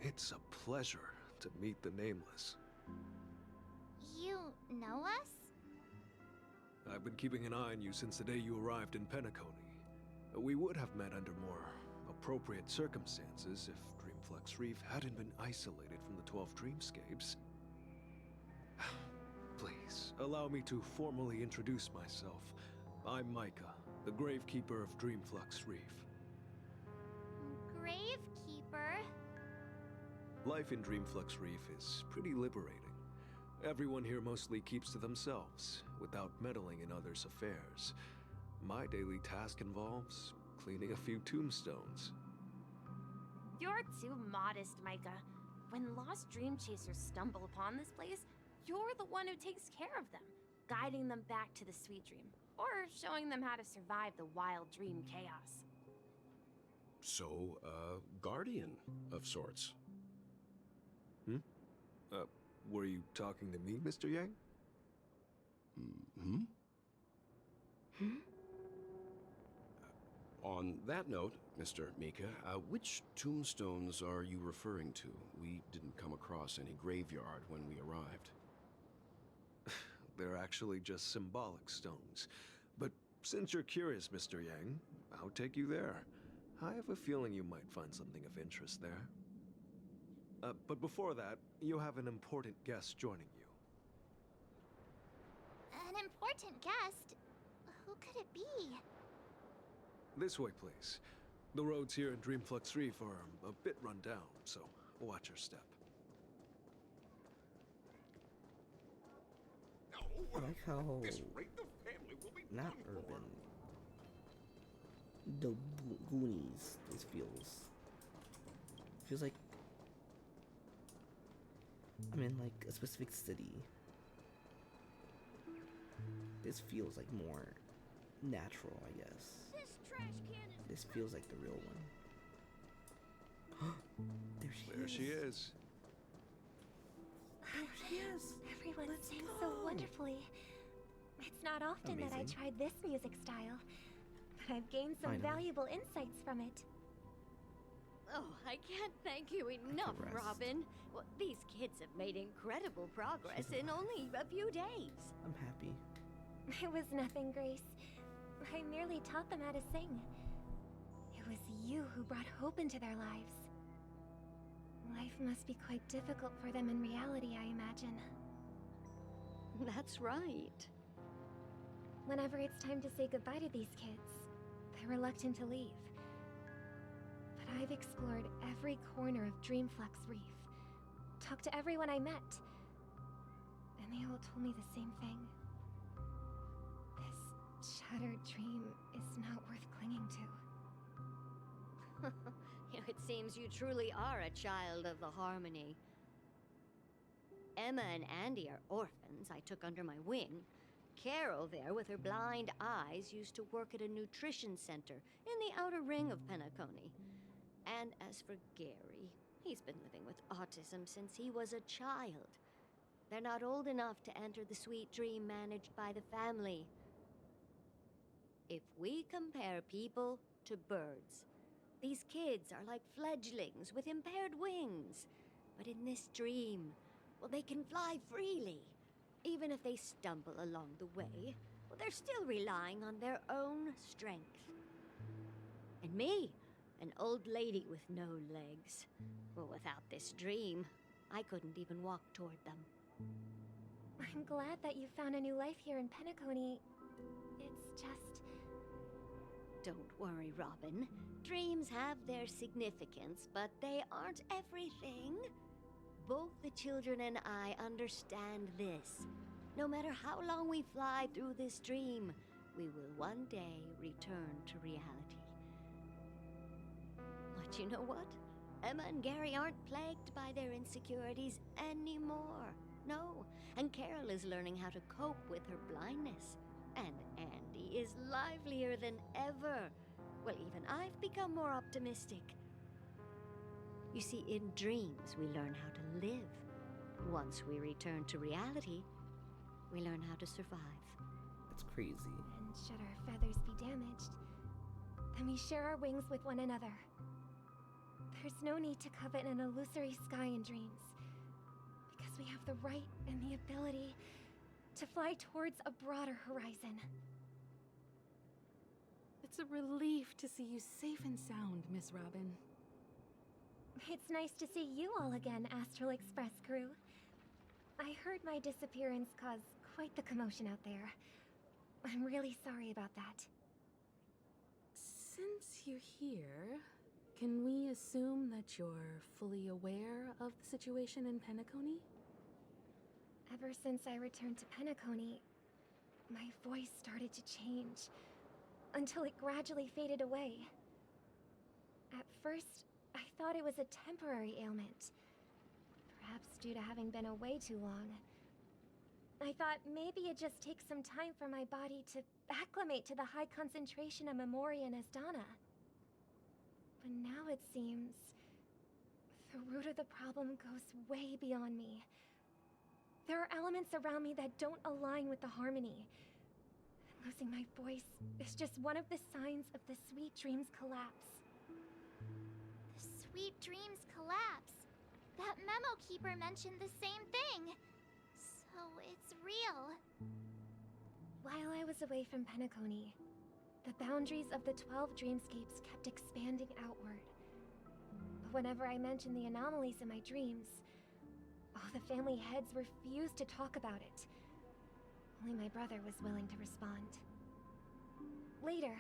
It's a pleasure to meet the Nameless. You know us? I've been keeping an eye on you since the day you arrived in Penacony. We would have met under more appropriate circumstances if Dreamflux Reef hadn't been isolated from the 12 Dreamscapes. Please, allow me to formally introduce myself. I'm Micah, the Gravekeeper of Dreamflux Reef. Gravekeeper? Life in Dreamflux Reef is pretty liberating. Everyone here mostly keeps to themselves, without meddling in others' affairs. My daily task involves cleaning a few tombstones. You're too modest, Micah. When lost dream chasers stumble upon this place, you're the one who takes care of them, guiding them back to the Sweet Dream, or showing them how to survive the wild dream chaos. So, guardian of sorts. Were you talking to me, Mr. Yang? On that note, Mr. Mika, which tombstones are you referring to? We didn't come across any graveyard when we arrived. They're actually just symbolic stones. But since you're curious, Mr. Yang, I'll take you there. I have a feeling you might find something of interest there. But before that, you have an important guest joining you. An important guest? Who could it be? This way, please. The roads here in Dreamflux Reef are a bit run down, so watch your step. I like how This rate the family will be not done for. urban. The Goonies. This feels like I'm in like a specific city. This feels like more natural, I guess. This trash can is. This feels like the real one. There she is. There she is. Everyone sings so wonderfully. It's not often that I Amazing. tried this music style, but I've gained some Finally. valuable insights from it. Oh, I can't thank you enough, rest. Robin. Well, these kids have made incredible progress in only a few days. I'm happy. It was nothing, Grace. I merely taught them how to sing. It was you who brought hope into their lives. Life must be quite difficult for them in reality, I imagine. That's right. Whenever it's time to say goodbye to these kids, they're reluctant to leave. But I've explored every corner of Dreamflux Reef, talked to everyone I met, and they all told me the same thing. This shattered dream is not worth clinging to. It seems you truly are a child of the Harmony. Emma and Andy are orphans I took under my wing. Carol there, with her blind eyes, used to work at a nutrition center in the outer ring of Penacony. And as for Gary, he's been living with autism since he was a child. They're not old enough to enter the sweet dream managed by the family. If we compare people to birds, these kids are like fledglings with impaired wings. But in this dream, well, they can fly freely. Even if they stumble along the way, well, they're still relying on their own strength. And me, an old lady with no legs. Well, without this dream, I couldn't even walk toward them. I'm glad that you found a new life here in Penacony. It's just... Don't worry, Robin. Dreams have their significance, but they aren't everything. Both the children and I understand this. No matter how long we fly through this dream, we will one day return to reality. But you know what? Emma and Gary aren't plagued by their insecurities anymore. No, and Carol is learning how to cope with her blindness. And Andy is livelier than ever. Well, even I've become more optimistic. You see, in dreams, we learn how to live. Once we return to reality, we learn how to survive. That's crazy. And should our feathers be damaged, then we share our wings with one another. There's no need to covet an illusory sky in dreams, because we have the right and the ability to fly towards a broader horizon. It's a relief to see you safe and sound, Miss Robin. It's nice to see you all again, Astral Express crew. I heard my disappearance caused quite the commotion out there. I'm really sorry about that. Since you're here, can we assume that you're fully aware of the situation in Penacony? Ever since I returned to Penacony, my voice started to change, until it gradually faded away. At first, I thought it was a temporary ailment, perhaps due to having been away too long. I thought maybe it just takes some time for my body to acclimate to the high concentration of Memoria and Asdana. But now it seems the root of the problem goes way beyond me. There are elements around me that don't align with the Harmony. Losing my voice is just one of the signs of the Sweet Dreams collapse. The Sweet Dreams collapse. That memo keeper mentioned the same thing. So it's real. While I was away from Penacony, the boundaries of the 12 dreamscapes kept expanding outward. But whenever I mentioned the anomalies in my dreams, the family heads refused to talk about it. Only my brother was willing to respond. Later,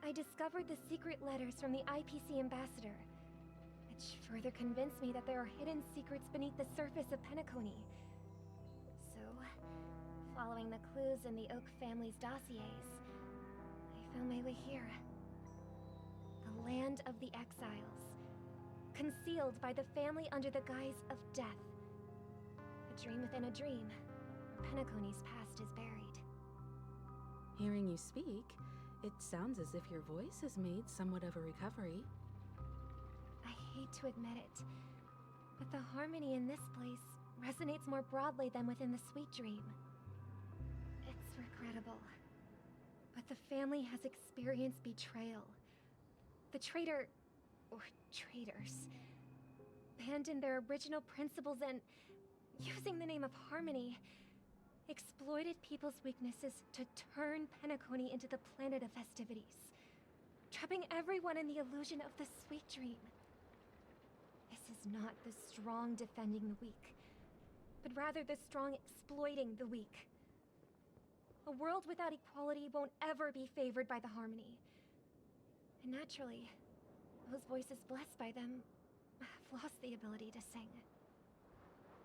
I discovered the secret letters from the IPC ambassador, which further convinced me that there are hidden secrets beneath the surface of Penacony. So, following the clues in the Oak family's dossiers, I found my way here. The land of the exiles, concealed by the family under the guise of death. A dream within a dream, where Penacony's past is buried. Hearing you speak, it sounds as if your voice has made somewhat of a recovery. I hate to admit it, but the harmony in this place resonates more broadly than within the Sweet Dream. It's regrettable, but the family has experienced betrayal. The traitor, or traitors, abandoned their original principles and, using the name of harmony, exploited people's weaknesses to turn Penacony into the planet of festivities, trapping everyone in the illusion of the Sweet Dream. This is not the strong defending the weak, but rather the strong exploiting the weak. A world without equality won't ever be favored by the harmony. And naturally, those voices blessed by them have lost the ability to sing.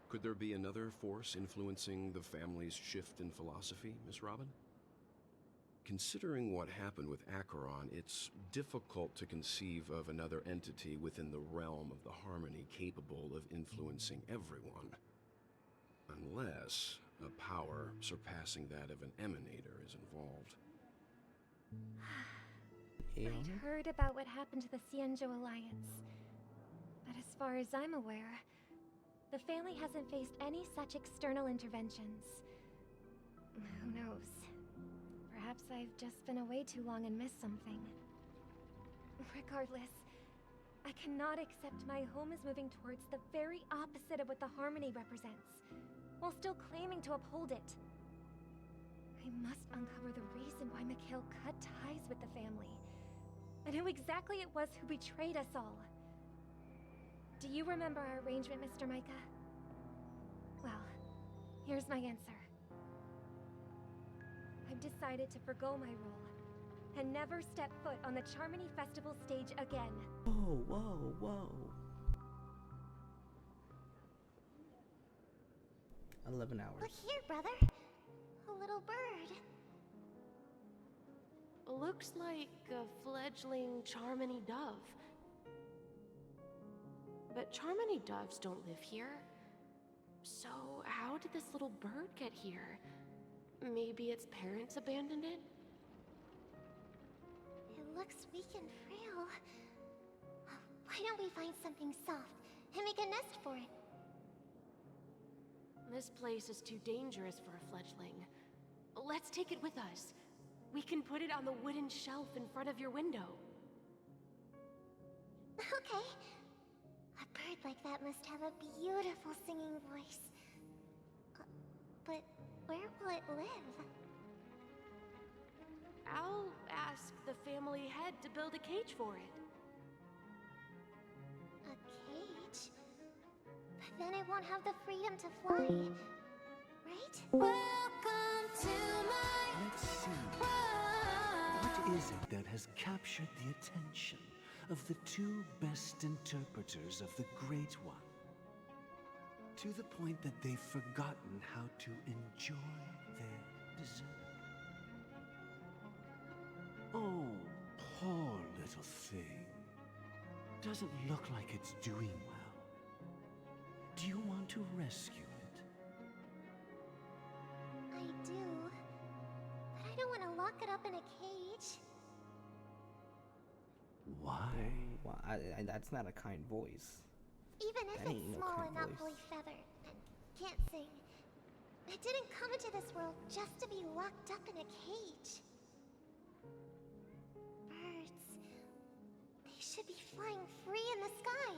Could there be another force influencing the family's shift in philosophy, Miss Robin? Considering what happened with Acheron, it's difficult to conceive of another entity within the realm of the harmony capable of influencing everyone. Unless a power surpassing that of an emanator is involved. I'd heard about what happened to the Cienjo Alliance, but as far as I'm aware, the family hasn't faced any such external interventions. Who knows? Perhaps I've just been away too long and missed something. Regardless, I cannot accept my home is moving towards the very opposite of what the harmony represents, while still claiming to uphold it. I must uncover the reason why Mikhail cut ties with the family, and who exactly it was who betrayed us all. Do you remember our arrangement, Mr. Micah? Well, here's my answer. I've decided to forgo my role, and never step foot on the Charmony Festival stage again. Whoa, whoa, whoa. 11 hours. Look here, brother. A little bird. Looks like a fledgling Charmony dove. But Charmony doves don't live here. So how did this little bird get here? Maybe its parents abandoned it? It looks weak and frail. Why don't we find something soft and make a nest for it? This place is too dangerous for a fledgling. Let's take it with us. We can put it on the wooden shelf in front of your window. Okay. A bird like that must have a beautiful singing voice. But where will it live? I'll ask the family head to build a cage for it. A cage? But then it won't have the freedom to fly, right? Welcome to my Let's see. What is it that has captured the attention of the two best interpreters of the Great One, to the point that they've forgotten how to enjoy their dessert? Oh, poor little thing. Doesn't look like it's doing well. Do you want to rescue it? I do. But I don't want to lock it up in a cage. Why? Well, that's not a kind voice. Even if That ain't it's no small kind and not voice. fully feathered and can't sing, it didn't come into this world just to be locked up in a cage. Birds, they should be flying free in the sky.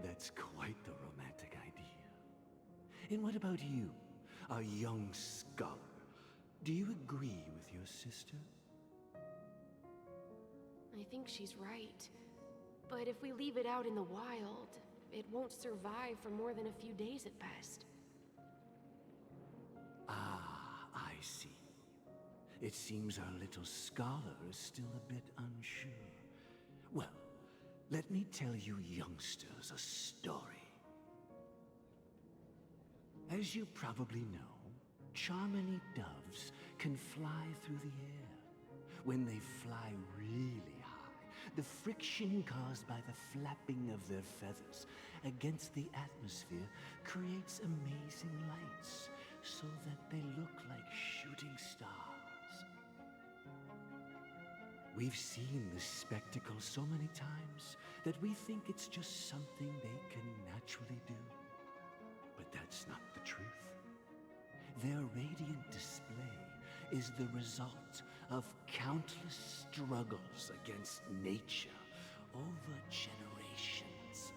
That's quite the romantic idea. And what about you, a young scholar? Do you agree with your sister? I think she's right. But if we leave it out in the wild, it won't survive for more than a few days at best. Ah, I see. It seems our little scholar is still a bit unsure. Well, let me tell you youngsters a story. As you probably know, Charmony doves can fly through the air. When they fly really high, the friction caused by the flapping of their feathers against the atmosphere creates amazing lights, so that they look like shooting stars. We've seen this spectacle so many times that we think it's just something they can naturally do. But that's not the truth. Their radiant display is the result of countless struggles against nature over generations.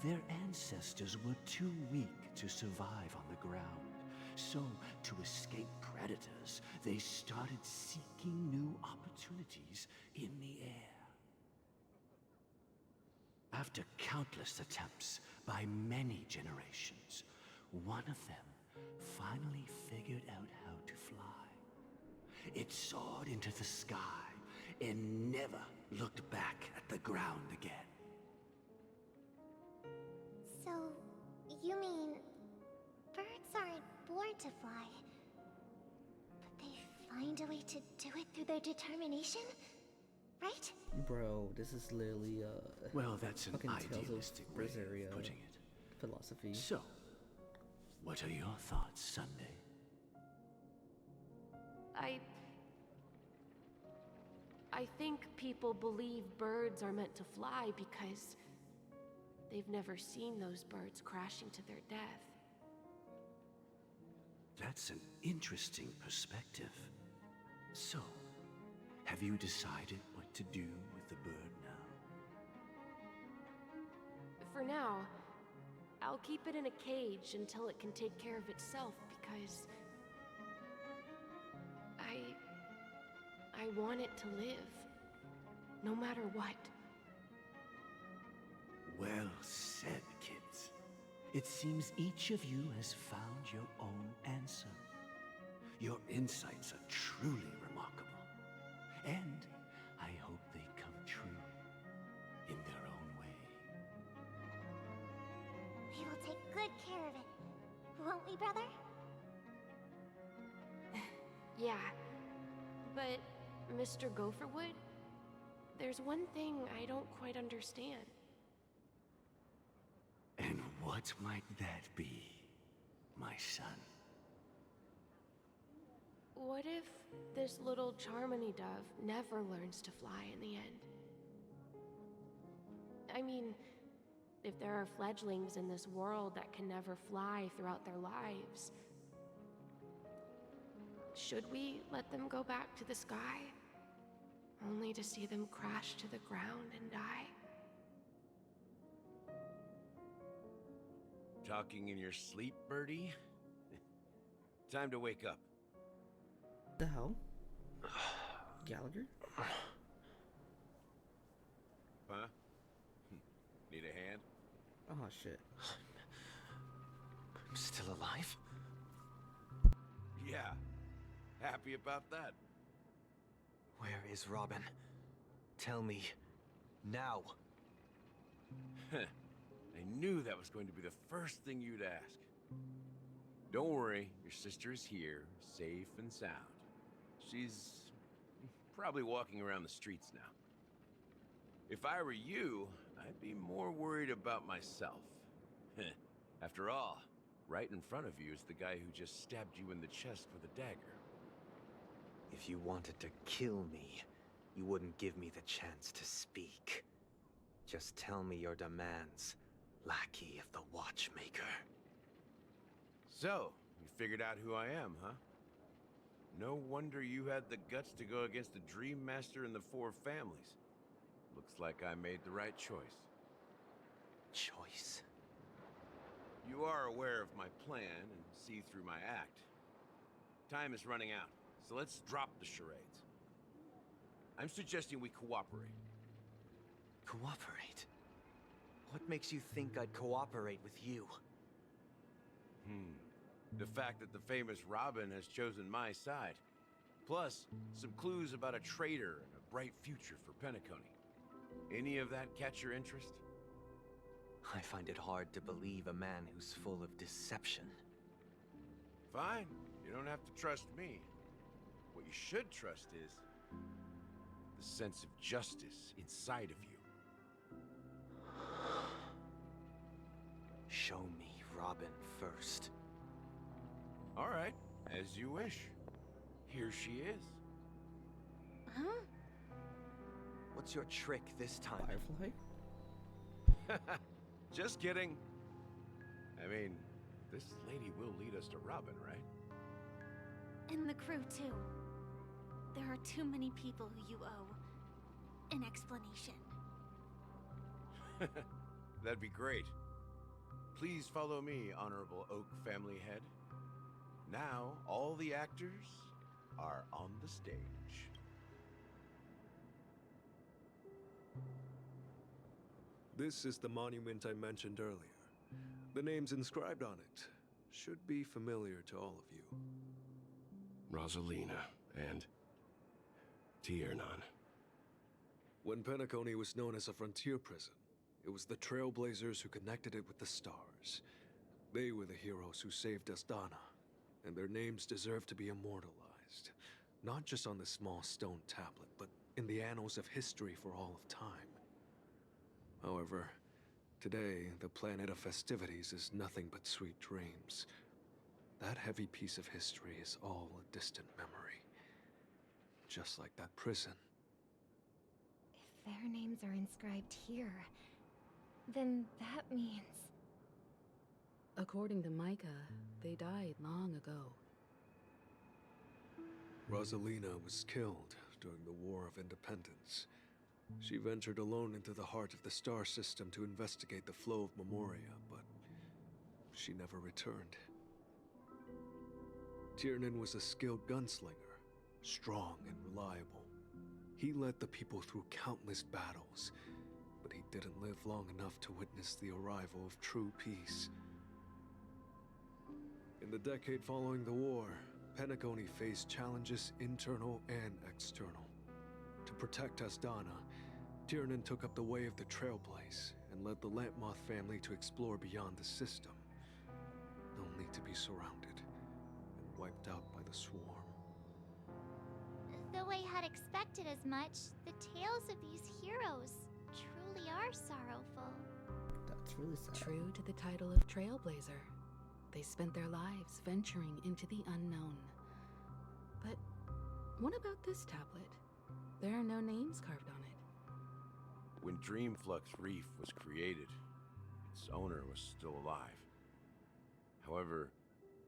Their ancestors were too weak to survive on the ground, so to escape predators, they started seeking new opportunities in the air. After countless attempts by many generations, one of them finally figured out how to fly. It soared into the sky and never looked back at the ground again. So, you mean birds aren't born to fly, but they find a way to do it through their determination? Right? Bro, this is literally well, that's an fucking idealistic way of putting it. Philosophy. So, what are your thoughts, Sunday? I think people believe birds are meant to fly because they've never seen those birds crashing to their death. That's an interesting perspective. So, have you decided what to do with the bird now? For now, I'll keep it in a cage until it can take care of itself because I want it to live, no matter what. Well said, kids. It seems each of you has found your own answer. Your insights are truly remarkable. And I hope they come true in their own way. We will take good care of it, won't we, brother? Yeah, but Mr. Gopherwood, there's one thing I don't quite understand. And what might that be, my son? What if this little Charmony dove never learns to fly in the end? I mean, if there are fledglings in this world that can never fly throughout their lives, should we let them go back to the sky, only to see them crash to the ground and die? Talking in your sleep, Birdie? Time to wake up. The hell? Gallagher? Huh? Need a hand? Oh shit. I'm still alive? Yeah. Happy about that. Where is Robin? Tell me. Now. I knew that was going to be the first thing you'd ask. Don't worry, your sister is here, safe and sound. She's probably walking around the streets now. If I were you, I'd be more worried about myself. After all, right in front of you is the guy who just stabbed you in the chest with a dagger. If you wanted to kill me, you wouldn't give me the chance to speak. Just tell me your demands, lackey of the Watchmaker. So, you figured out who I am, huh? No wonder you had the guts to go against the Dream Master and the Four Families. Looks like I made the right choice. Choice? You are aware of my plan and see through my act. Time is running out, so let's drop the charades. I'm suggesting we cooperate. Cooperate? What makes you think I'd cooperate with you? The fact that the famous Robin has chosen my side. Plus, some clues about a traitor and a bright future for Penacony. Any of that catch your interest? I find it hard to believe a man who's full of deception. Fine, you don't have to trust me. What you should trust is the sense of justice inside of you. Show me Robin first. All right, as you wish. Here she is. Huh? What's your trick this time? Firefly? Just kidding. I mean, this lady will lead us to Robin, right? And the crew, too. There are too many people who you owe an explanation. That'd be great. Please follow me, Honorable Oak family head. Now, all the actors are on the stage. This is the monument I mentioned earlier. The names inscribed on it should be familiar to all of you. Rosalina and Tiernan. When Penacony was known as a frontier prison, it was the Trailblazers who connected it with the stars. They were the heroes who saved Astana, and their names deserve to be immortalized, not just on this small stone tablet, but in the annals of history for all of time. However, today, the planet of festivities is nothing but sweet dreams. That heavy piece of history is all a distant memory. Just like that prison. If their names are inscribed here, then that means... According to Micah, they died long ago. Rosalina was killed during the War of Independence. She ventured alone into the heart of the star system to investigate the flow of Memoria, but she never returned. Tiernan was a skilled gunslinger, strong and reliable. He led the people through countless battles, but he didn't live long enough to witness the arrival of true peace. In the decade following the war, Penacony faced challenges internal and external. To protect Astana, Tiernan took up the way of the Trailblaze and led the Lampmoth family to explore beyond the system, only to be surrounded and wiped out by the Swarm. Though I had expected as much, the tales of these heroes truly are sorrowful. That's really sad. True to the title of Trailblazer, they spent their lives venturing into the unknown. But what about this tablet? There are no names carved on it. When Dreamflux Reef was created, its owner was still alive. However,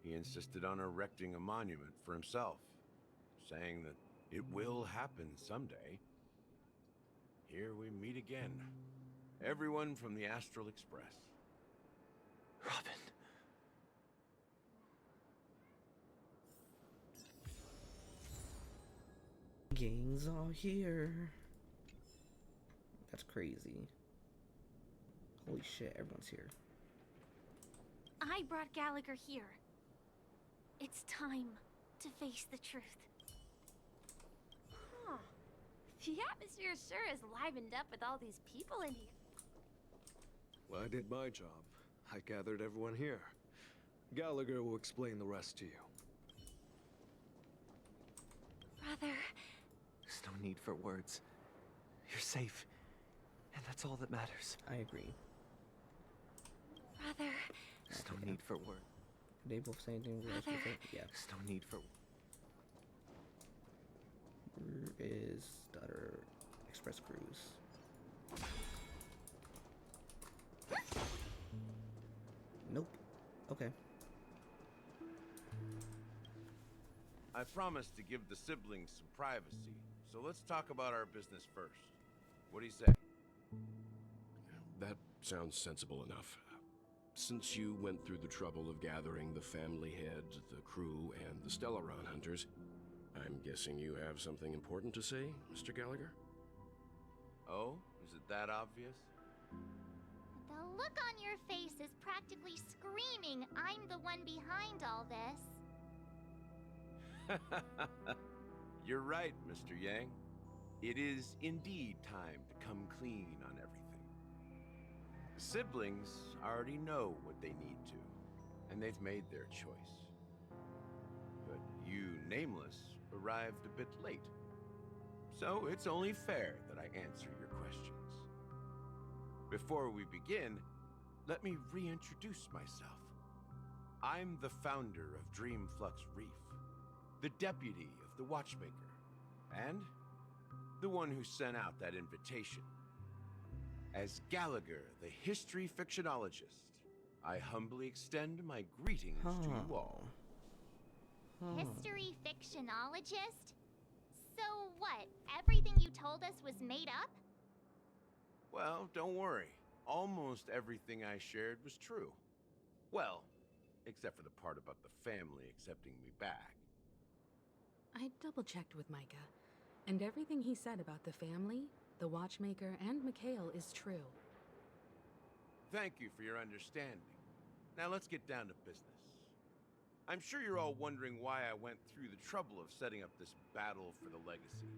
he insisted on erecting a monument for himself, saying that it will happen someday. Here we meet again. Everyone from the Astral Express. Robin. Gangs all here. That's crazy. Holy shit, everyone's here. I brought Gallagher here. It's time to face the truth. Huh. The atmosphere sure is livened up with all these people in here. Well, I did my job. I gathered everyone here. Gallagher will explain the rest to you. Brother. There's no need for words. You're safe. And that's all that matters. I agree. Brother. There's no need for words. Did they both say anything? Brother. Yeah. There's no need for... Where is Stutter Express Cruise? Nope. Okay. I promised to give the siblings some privacy, so let's talk about our business first. What do you say? That sounds sensible enough. Since you went through the trouble of gathering the family head, the crew, and the Stellaron hunters, I'm guessing you have something important to say, Mr. Gallagher? Oh, is it that obvious? The look on your face is practically screaming I'm the one behind all this. You're right, Mr. Yang. It is indeed time to come clean on everything. The siblings already know what they need to, and they've made their choice. But you, Nameless, arrived a bit late. So it's only fair that I answer your questions. Before we begin, let me reintroduce myself. I'm the founder of Dreamflux Reef, the deputy of the Watchmaker, and the one who sent out that invitation. As Gallagher, the history fictionologist, I humbly extend my greetings to you all. History fictionologist? So what, everything you told us was made up? Well, don't worry. Almost everything I shared was true. Well, except for the part about the family accepting me back. I double-checked with Micah, and everything he said about the family, the Watchmaker, and Mikhail is true. Thank you for your understanding. Now let's get down to business. I'm sure you're all wondering why I went through the trouble of setting up this battle for the legacy,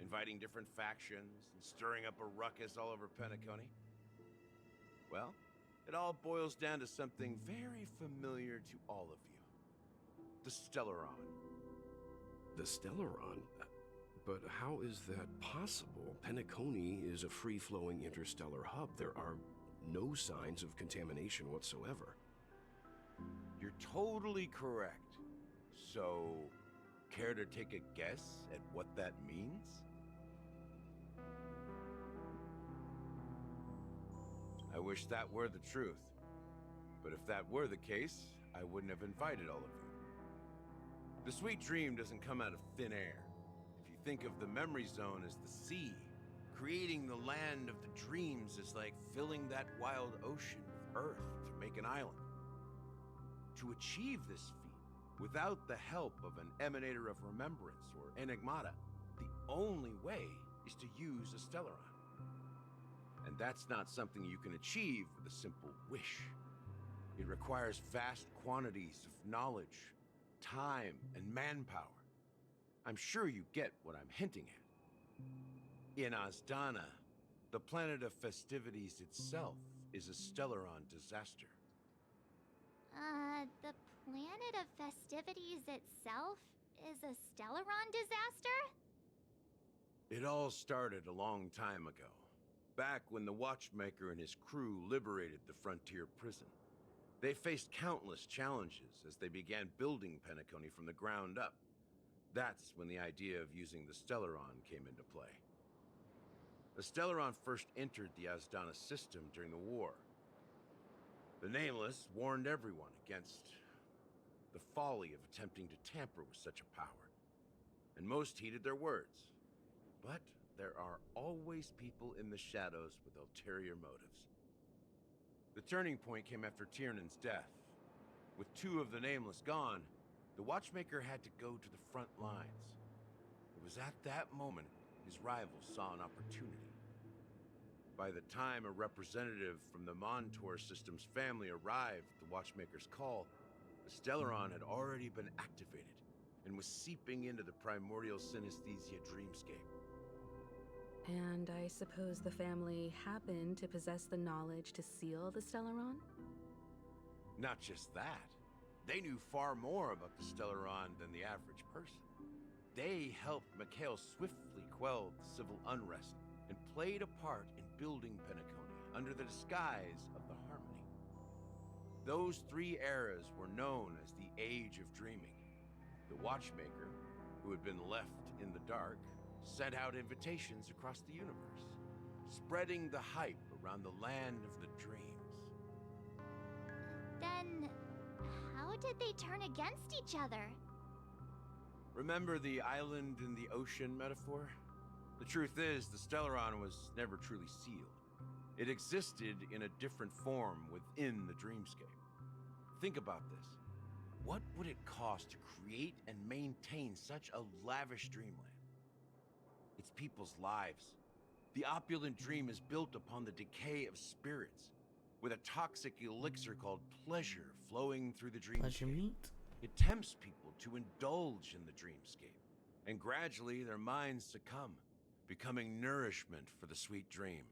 inviting different factions and stirring up a ruckus all over Penacony. Well, it all boils down to something very familiar to all of you. The Stellaron. The Stellaron? But how is that possible? Penacony is a free-flowing interstellar hub. There are no signs of contamination whatsoever. You're totally correct. So, care to take a guess at what that means? I wish that were the truth. But if that were the case, I wouldn't have invited all of you. The sweet dream doesn't come out of thin air. If you think of the memory zone as the sea, creating the land of the dreams is like filling that wild ocean with earth to make an island. To achieve this feat, without the help of an emanator of remembrance or enigmata, the only way is to use a Stellaron. And that's not something you can achieve with a simple wish. It requires vast quantities of knowledge, time, and manpower. I'm sure you get what I'm hinting at. In Azdana, the planet of festivities itself is a Stellaron disaster. The planet of festivities itself is a Stellaron disaster? It all started a long time ago, back when the Watchmaker and his crew liberated the frontier prison. They faced countless challenges as they began building Penacony from the ground up. That's when the idea of using the Stellaron came into play. The Stellaron first entered the Azdana system during the war. The Nameless warned everyone against the folly of attempting to tamper with such a power, and most heeded their words. But there are always people in the shadows with ulterior motives. The turning point came after Tiernan's death. With two of the Nameless gone, the Watchmaker had to go to the front lines. It was at that moment his rivals saw an opportunity. By the time a representative from the Montour System's family arrived at the Watchmaker's call, the Stellaron had already been activated and was seeping into the primordial synesthesia dreamscape. And I suppose the family happened to possess the knowledge to seal the Stellaron? Not just that. They knew far more about the Stellaron than the average person. They helped Mikhail swiftly quell the civil unrest and played a part in building Penacony under the disguise of the Harmony. Those three eras were known as the Age of Dreaming. The Watchmaker, who had been left in the dark, sent out invitations across the universe, spreading the hype around the land of the dreams. Then, how did they turn against each other? Remember the island in the ocean metaphor? The truth is, the Stellaron was never truly sealed. It existed in a different form within the dreamscape. Think about this. What would it cost to create and maintain such a lavish dreamland? It's people's lives. The opulent dream is built upon the decay of spirits. with a toxic elixir called pleasure flowing through the dreamscape. Pleasure meat? It tempts people to indulge in the dreamscape, and gradually their minds succumb, becoming nourishment for the sweet dream.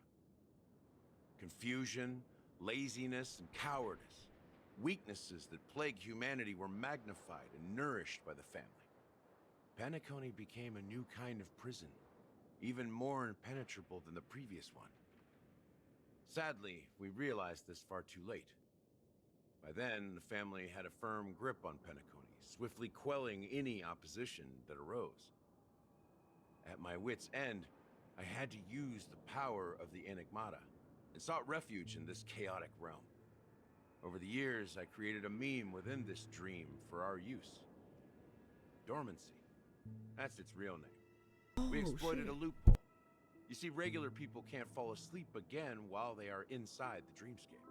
Confusion, laziness, and cowardice, weaknesses that plague humanity, were magnified and nourished by the family. Penacony became a new kind of prison, even more impenetrable than the previous one. Sadly, we realized this far too late. By then, the family had a firm grip on Penacony, swiftly quelling any opposition that arose. At my wit's end, I had to use the power of the Enigmata, and sought refuge in this chaotic realm. Over the years, I created a meme within this dream for our use. Dormancy. That's its real name. We exploited a loophole. You see, regular people can't fall asleep again while they are inside the dreamscape.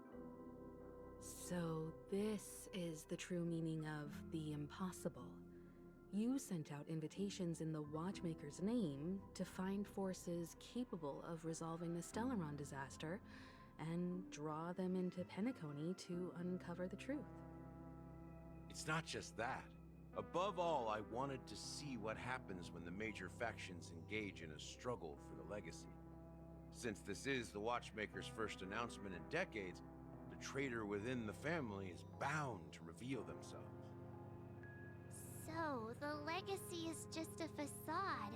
So this is the true meaning of the impossible. You sent out invitations in the Watchmaker's name to find forces capable of resolving the Stellaron disaster and draw them into Penacony to uncover the truth. It's not just that. Above all, I wanted to see what happens when the major factions engage in a struggle for the legacy. Since this is the Watchmaker's first announcement in decades, the traitor within the family is bound to reveal themselves. So, the legacy is just a facade.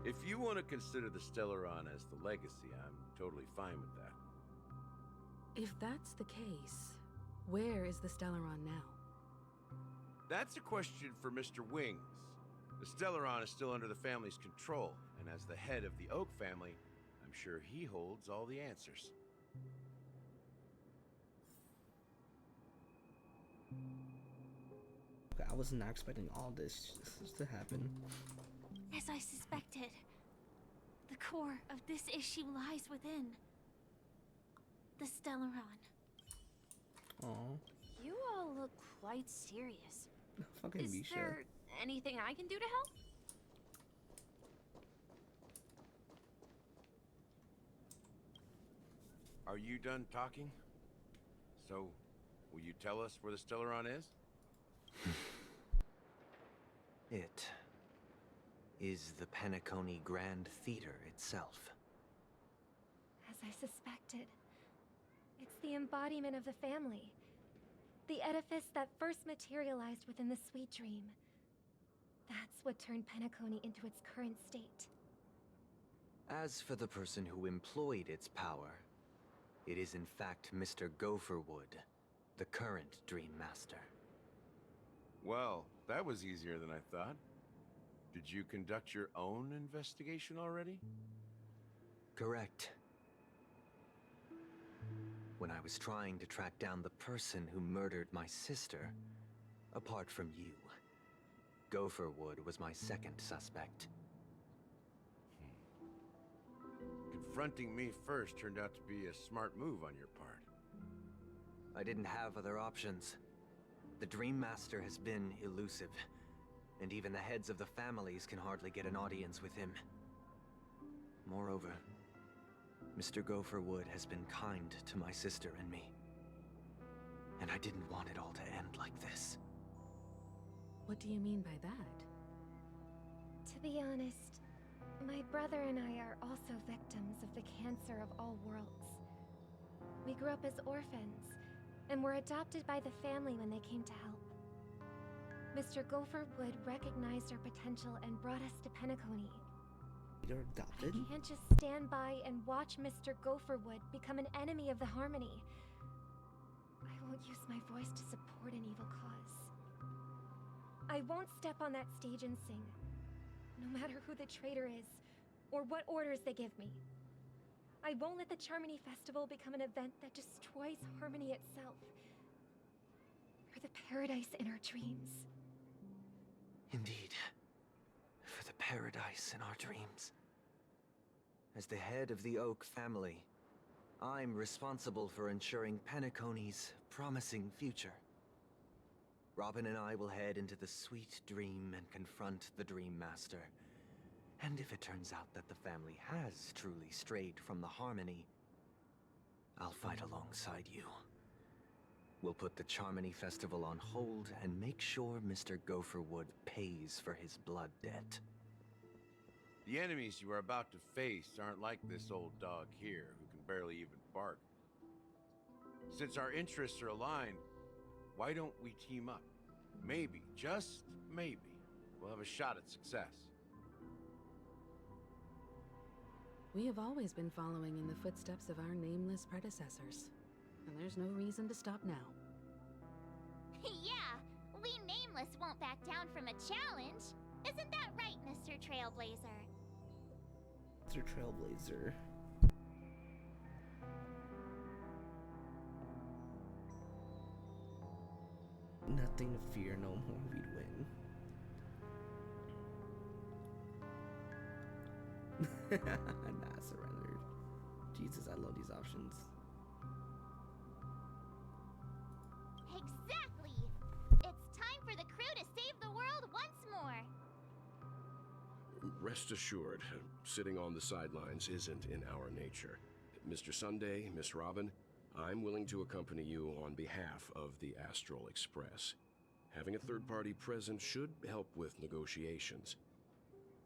If you want to consider the Stellaron as the legacy, I'm totally fine with that. If that's the case, where is the Stellaron now? That's a question for Mr. Wings. The Stellaron is still under the family's control, and as the head of the Oak family, I'm sure he holds all the answers. Okay, I was not expecting all this to happen. As I suspected, the core of this issue lies within the Stellaron. Aww. You all look quite serious. Fucking Is Misha. there anything I can do to help? Are you done talking? So, will you tell us where the Stellaron is? It is the Penacony Grand Theater itself. As I suspected, it's the embodiment of the family. The edifice that first materialized within the Sweet Dream. That's what turned Penacony into its current state. As for the person who employed its power, it is in fact Mr. Gopherwood, the current Dream Master. Well, that was easier than I thought. Did you conduct your own investigation already? Correct. When I was trying to track down the person who murdered my sister, apart from you, Gopherwood was my second suspect. Confronting me first turned out to be a smart move on your part. I didn't have other options. The Dream Master has been elusive, and even the heads of the families can hardly get an audience with him. Moreover, Mr. Gopherwood has been kind to my sister and me. And I didn't want it all to end like this. What do you mean by that? To be honest, my brother and I are also victims of the cancer of all worlds. We grew up as orphans, and were adopted by the family when they came to help. Mr. Gopherwood recognized our potential and brought us to Penacony. You're adopted? I can't just stand by and watch Mr. Gopherwood become an enemy of the Harmony. I won't use my voice to support an evil cause. I won't step on that stage and sing, no matter who the traitor is, or what orders they give me. I won't let the Charmony Festival become an event that destroys Harmony itself, or the paradise in our dreams. Indeed. For the paradise in our dreams. As the head of the Oak family, I'm responsible for ensuring Penacony's promising future. Robin and I will head into the Sweet Dream and confront the Dream Master. And if it turns out that the family has truly strayed from the Harmony, I'll fight alongside you. We'll put the Charmony Festival on hold and make sure Mr. Gopherwood pays for his blood debt. The enemies you are about to face aren't like this old dog here, who can barely even bark. Since our interests are aligned, why don't we team up? Maybe, just maybe, we'll have a shot at success. We have always been following in the footsteps of our nameless predecessors, and there's no reason to stop now. Yeah, we Nameless won't back down from a challenge. Isn't that right, Mr. Trailblazer? Mr. Trailblazer. Nothing to fear, no more, we'd win. Nah, surrendered. Jesus, I love these options. Exactly! It's time for the crew to save the world once more! Rest assured, sitting on the sidelines isn't in our nature. Mr. Sunday, Miss Robin, I'm willing to accompany you on behalf of the Astral Express. Having a third party present should help with negotiations,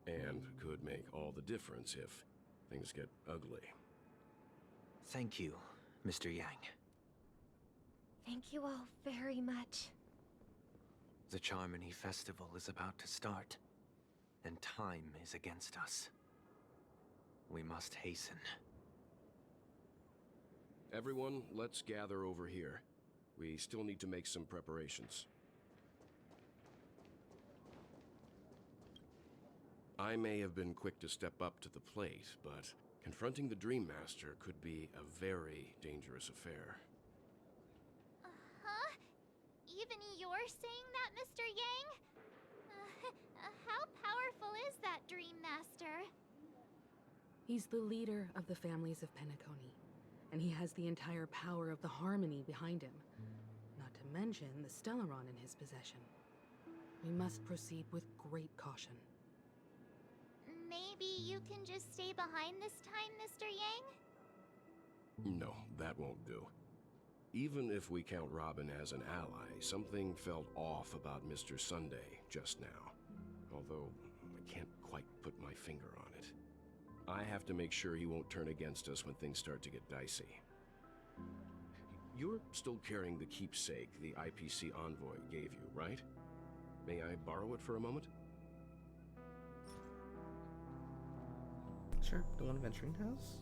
and could make all the difference if things get ugly. Thank you, Mr. Yang. Thank you all very much. The Charmony Festival is about to start, and time is against us. We must hasten. Everyone, let's gather over here. We still need to make some preparations. I may have been quick to step up to the plate, but confronting the Dream Master could be a very dangerous affair. Huh? Even you're saying that, Mr. Yang? How powerful is that Dream Master? He's the leader of the families of Penacony, and he has the entire power of the Harmony behind him. Not to mention the Stellaron in his possession. We must proceed with great caution. Maybe you can just stay behind this time, Mr. Yang? No, that won't do. Even if we count Robin as an ally, something felt off about Mr. Sunday just now. Although, I can't quite put my finger on it. I have to make sure he won't turn against us when things start to get dicey. You're still carrying the keepsake the IPC envoy gave you, right? May I borrow it for a moment? Sure, the one venturing house?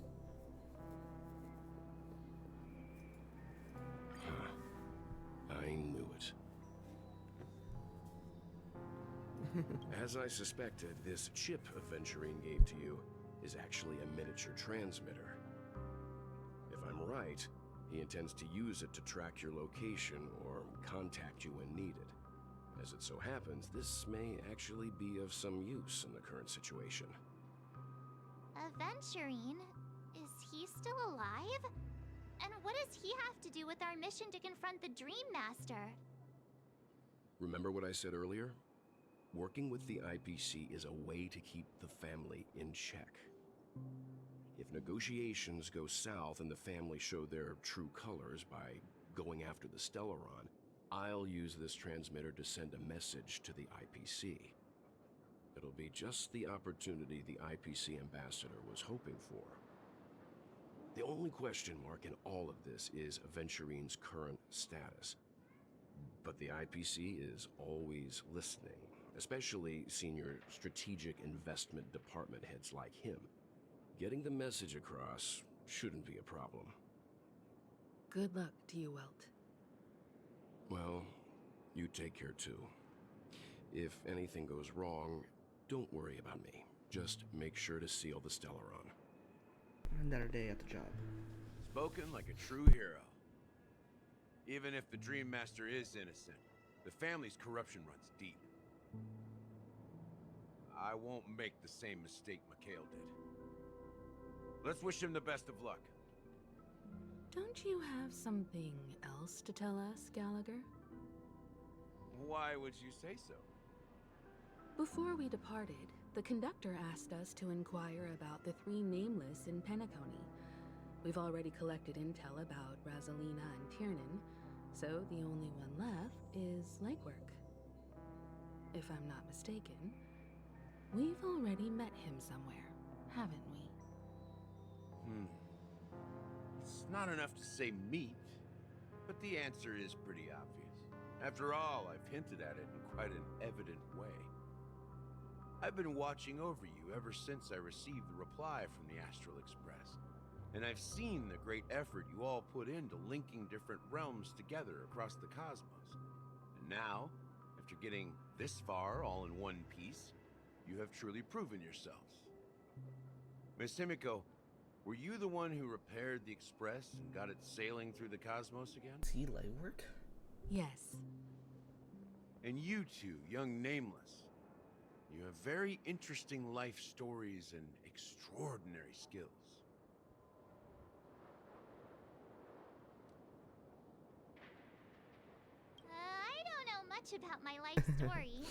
I knew it. As I suspected, this chip Aventurine gave to you is actually a miniature transmitter. If I'm right, he intends to use it to track your location or contact you when needed. As it so happens, this may actually be of some use in the current situation. Aventurine? Is he still alive? And what does he have to do with our mission to confront the Dream Master? Remember what I said earlier? Working with the IPC is a way to keep the family in check. If negotiations go south and the family show their true colors by going after the Stellaron, I'll use this transmitter to send a message to the IPC. It'll be just the opportunity the IPC ambassador was hoping for. The only question mark in all of this is Aventurine's current status. But the IPC is always listening, especially senior strategic investment department heads like him. Getting the message across shouldn't be a problem. Good luck to you, Welt. Well, you take care too. If anything goes wrong, don't worry about me. Just make sure to seal the Stellaron. Another day at the job. Spoken like a true hero. Even if the Dream Master is innocent, the family's corruption runs deep. I won't make the same mistake Mikhail did. Let's wish him the best of luck. Don't you have something else to tell us, Gallagher? Why would you say so? Before we departed, the conductor asked us to inquire about the three nameless in Penacony. We've already collected intel about Razelina and Tiernan, so the only one left is legwork. If I'm not mistaken, we've already met him somewhere, haven't we? It's not enough to say meet, but the answer is pretty obvious. After all, I've hinted at it in quite an evident way. I've been watching over you ever since I received the reply from the Astral Express, and I've seen the great effort you all put into linking different realms together across the cosmos. And now, after getting this far all in one piece, you have truly proven yourselves. Miss Himiko, were you the one who repaired the Express and got it sailing through the cosmos again? Is he legwork? Yes. And you two, young Nameless, you have very interesting life stories and extraordinary skills. I don't know much about my life story,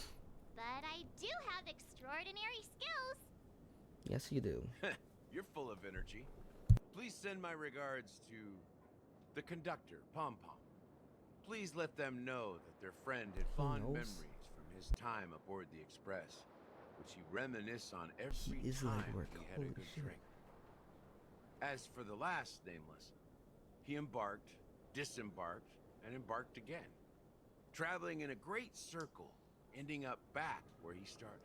but I do have extraordinary skills. Yes, you do. You're full of energy. Please send my regards to the conductor, Pom Pom. Please let them know that their friend had fond memories from his time aboard the Express, which he reminisce on every time he had a good drink. As for the last Nameless, he embarked, disembarked, and embarked again, traveling in a great circle, ending up back where he started.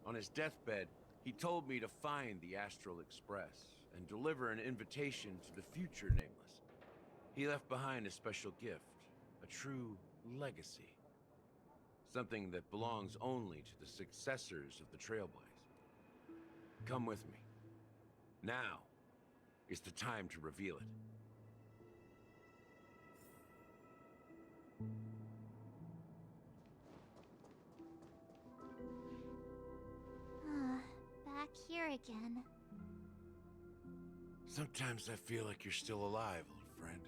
On his deathbed, he told me to find the Astral Express and deliver an invitation to the future Nameless. He left behind a special gift, a true legacy. Something that belongs only to the successors of the Trailblaze. Come with me. Now is the time to reveal it. Back here again. Sometimes I feel like you're still alive, old friend.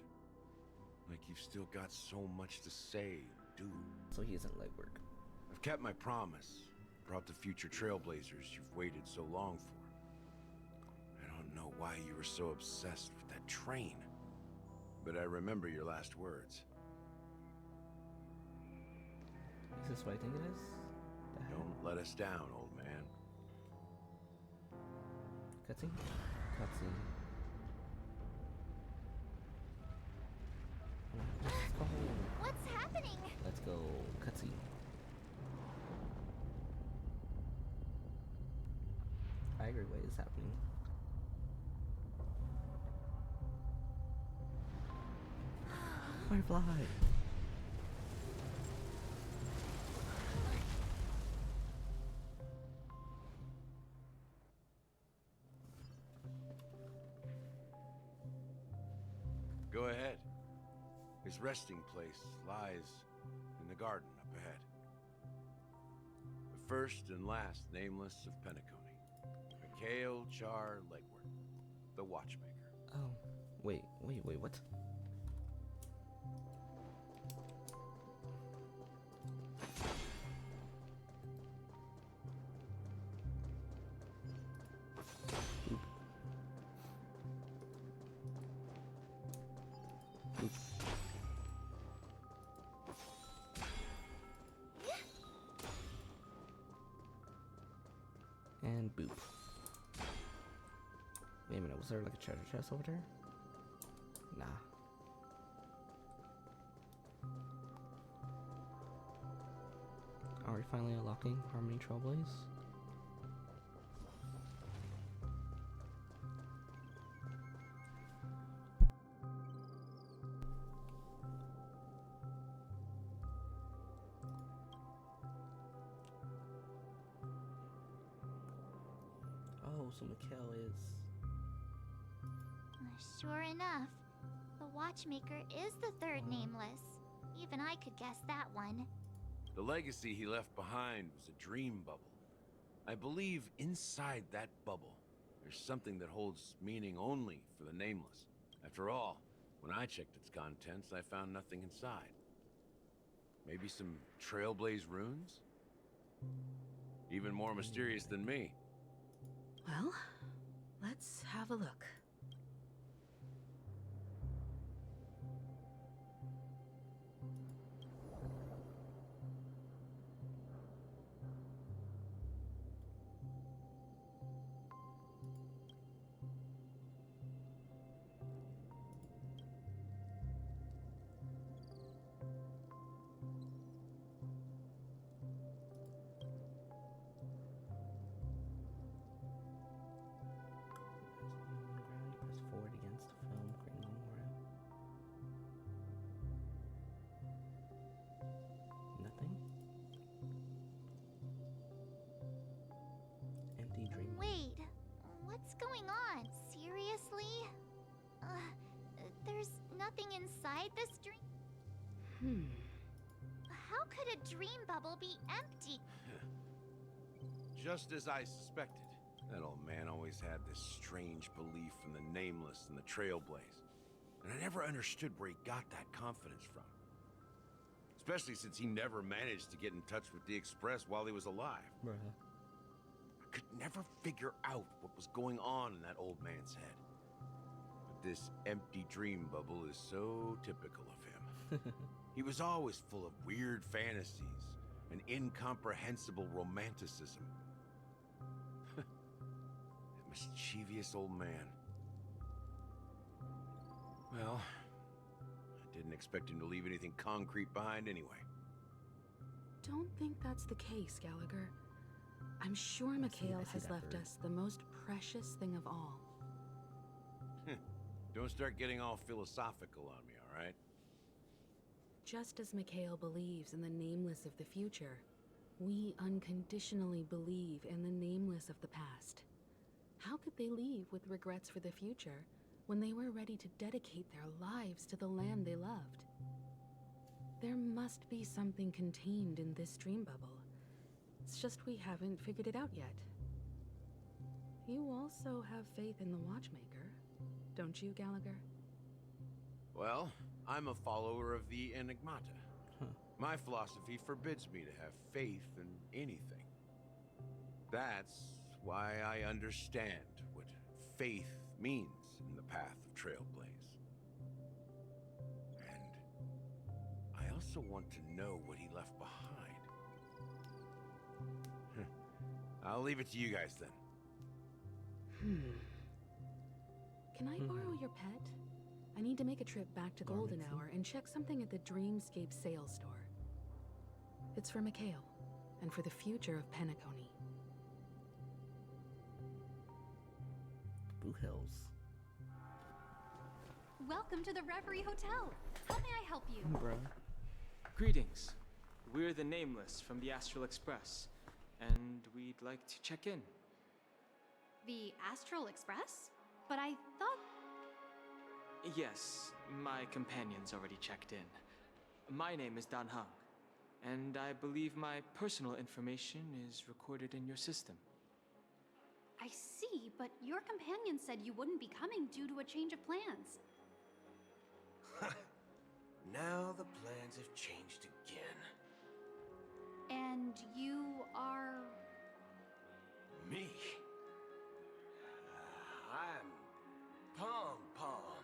Like you've still got so much to say and do. So he isn't legwork. I've kept my promise. Brought the future Trailblazers you've waited so long for. I don't know why you were so obsessed with that train. But I remember your last words. Is this what I think it is? Don't let us down, old man. Cutscene? Cutscene. Let's go. What's happening? Let's go. Cutscene. I agree what is happening. Firefly! Go ahead. His resting place lies in the garden up ahead. The first and last Nameless of Penacony. Mikhail Char Legwork, the Watchmaker. Oh, wait, what? And boop. Wait a minute, was there like a treasure chest over there? Nah. Are we finally unlocking Harmony Trailblaze? Oh, so Mikhail is... Sure enough, the Watchmaker is the third Nameless. Even I could guess that one. The legacy he left behind was a dream bubble. I believe inside that bubble, there's something that holds meaning only for the Nameless. After all, when I checked its contents, I found nothing inside. Maybe some Trailblaze runes? Even more mysterious than me. Well, let's have a look. dream. Wait, what's going on? Seriously? There's nothing inside this dream? How could a dream bubble be empty? Just as I suspected. That old man always had this strange belief in the Nameless and the Trailblaze. And I never understood where he got that confidence from. Especially since he never managed to get in touch with the Express while he was alive. Bruh. I could never figure out what was going on in that old man's head. But this empty dream bubble is so typical of him. He was always full of weird fantasies and incomprehensible romanticism. That mischievous old man. Well, I didn't expect him to leave anything concrete behind anyway. Don't think that's the case, Gallagher. I'm sure Mikhail has left us the most precious thing of all. Don't start getting all philosophical on me, all right? Just as Mikhail believes in the nameless of the future, we unconditionally believe in the nameless of the past. How could they leave with regrets for the future when they were ready to dedicate their lives to the land they loved? There must be something contained in this dream bubble. It's just we haven't figured it out yet. You also have faith in the Watchmaker, don't you, Gallagher? Well, I'm a follower of the Enigmata. My philosophy forbids me to have faith in anything. That's why I understand what faith means in the path of Trailblaze. And I also want to know what he left behind. I'll leave it to you guys then. Can I borrow your pet? I need to make a trip back to Golden Hour and check something at the Dreamscape sales store. It's for Mikhail, and for the future of Penacony. Blue Hills. Welcome to the Reverie Hotel. How may I help you? Bro. Greetings. We're the Nameless from the Astral Express, and we'd like to check in. The Astral Express? But I thought... Yes, my companion's already checked in. My name is Dan Hung, and I believe my personal information is recorded in your system. I see, but your companion said you wouldn't be coming due to a change of plans. Now the plans have changed again. And you are... Me? I'm Pom Pom,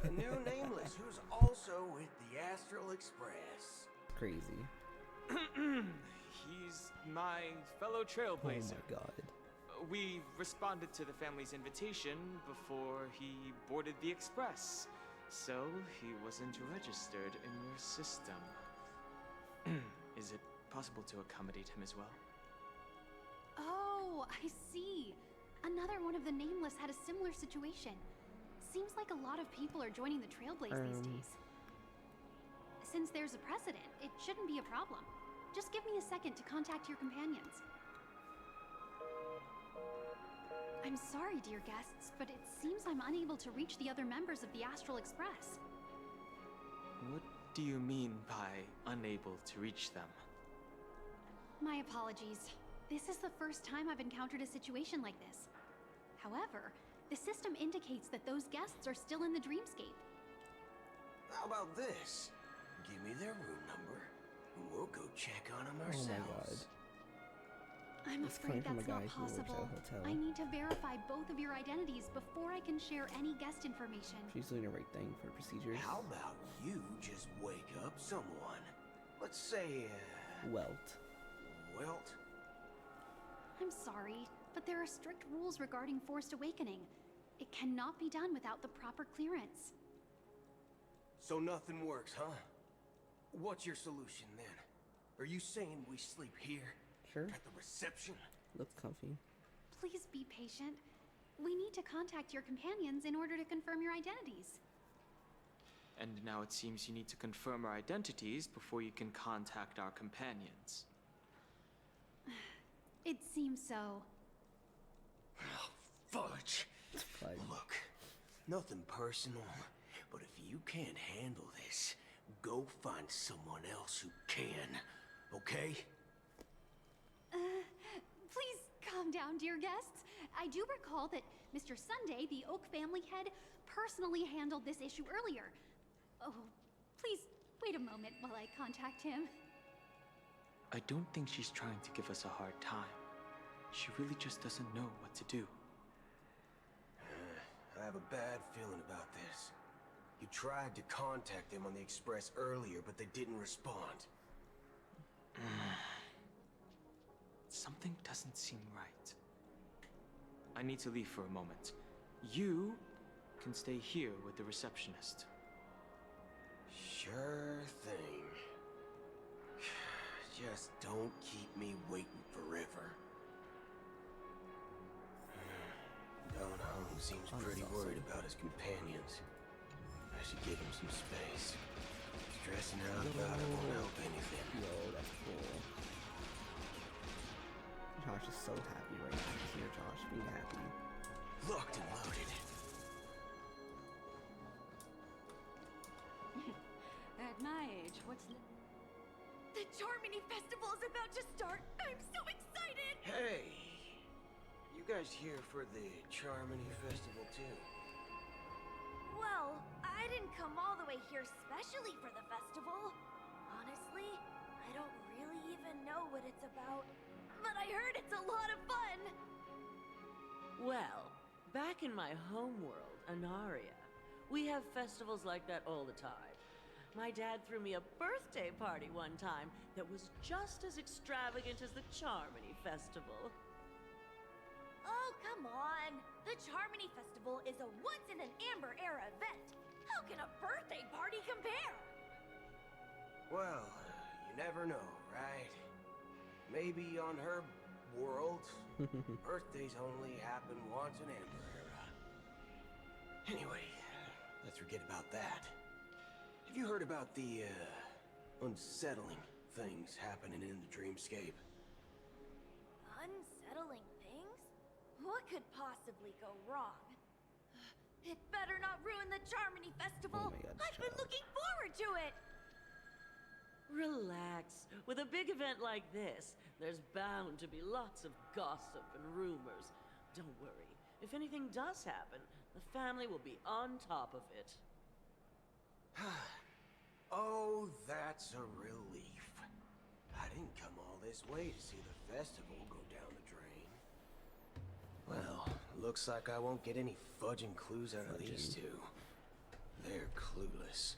a new Nameless who's also with the Astral Express. Crazy. He's my fellow trailblazer. Oh my god. We responded to the family's invitation before he boarded the express, so he wasn't registered in your system. Is it possible to accommodate him as well? Oh, I see. Another one of the Nameless had a similar situation. Seems like a lot of people are joining the Trailblaze these days. Since there's a precedent, it shouldn't be a problem. Just give me a second to contact your companions. I'm sorry, dear guests, but it seems I'm unable to reach the other members of the Astral Express. What do you mean by unable to reach them? My apologies. This is the first time I've encountered a situation like this. However, the system indicates that those guests are still in the dreamscape. How about this? Give me their room number, and we'll go check on them ourselves. Oh my god. I'm afraid that's not possible. I need to verify both of your identities before I can share any guest information. She's doing the right thing for procedures. How about you just wake up someone? Let's say, Welt. Welt? I'm sorry, but there are strict rules regarding forced awakening. It cannot be done without the proper clearance. So nothing works, huh? What's your solution then? Are you saying we sleep here? Sure. At the reception? Looks comfy. Please be patient. We need to contact your companions in order to confirm your identities. And now it seems you need to confirm our identities before you can contact our companions. It seems so. Fudge. Fudge. Look, nothing personal, but if you can't handle this, go find someone else who can, okay? Please calm down, dear guests. I do recall that Mr. Sunday, the Oak family head, personally handled this issue earlier. Oh, please wait a moment while I contact him. I don't think she's trying to give us a hard time. She really just doesn't know what to do. I have a bad feeling about this. You tried to contact them on the Express earlier, but they didn't respond. Something doesn't seem right. I need to leave for a moment. You can stay here with the receptionist. Sure thing. Just don't keep me waiting forever. Don Hung seems pretty worried about his companions. I should give him some space. Stressing out about it won't help anything. Yo, that's cool. Josh is so happy right now. Just hear Josh being happy. Locked and loaded. At my age, what's The Charmony Festival is about to start! I'm so excited! Hey! You guys here for the Charmony Festival too? Well, I didn't come all the way here specially for the festival. Honestly, I don't really even know what it's about. But I heard it's a lot of fun! Well, back in my homeworld, Anaria, we have festivals like that all the time. My dad threw me a birthday party one time that was just as extravagant as the Charmony Festival. Oh, come on! The Charmony Festival is a once-in-an-amber era event. How can a birthday party compare? Well, you never know, right? Maybe on her world, birthdays only happen once in amber era. Anyway, let's forget about that. Have you heard about the, unsettling things happening in the dreamscape? Unsettling things? What could possibly go wrong? It better not ruin the Charmony Festival! Oh my God, I've been looking forward to it! Relax. With a big event like this, there's bound to be lots of gossip and rumors. Don't worry. If anything does happen, the family will be on top of it. Oh, that's a relief. I didn't come all this way to see the festival go down the drain. Well, looks like I won't get any fudging clues out of these two. They're clueless.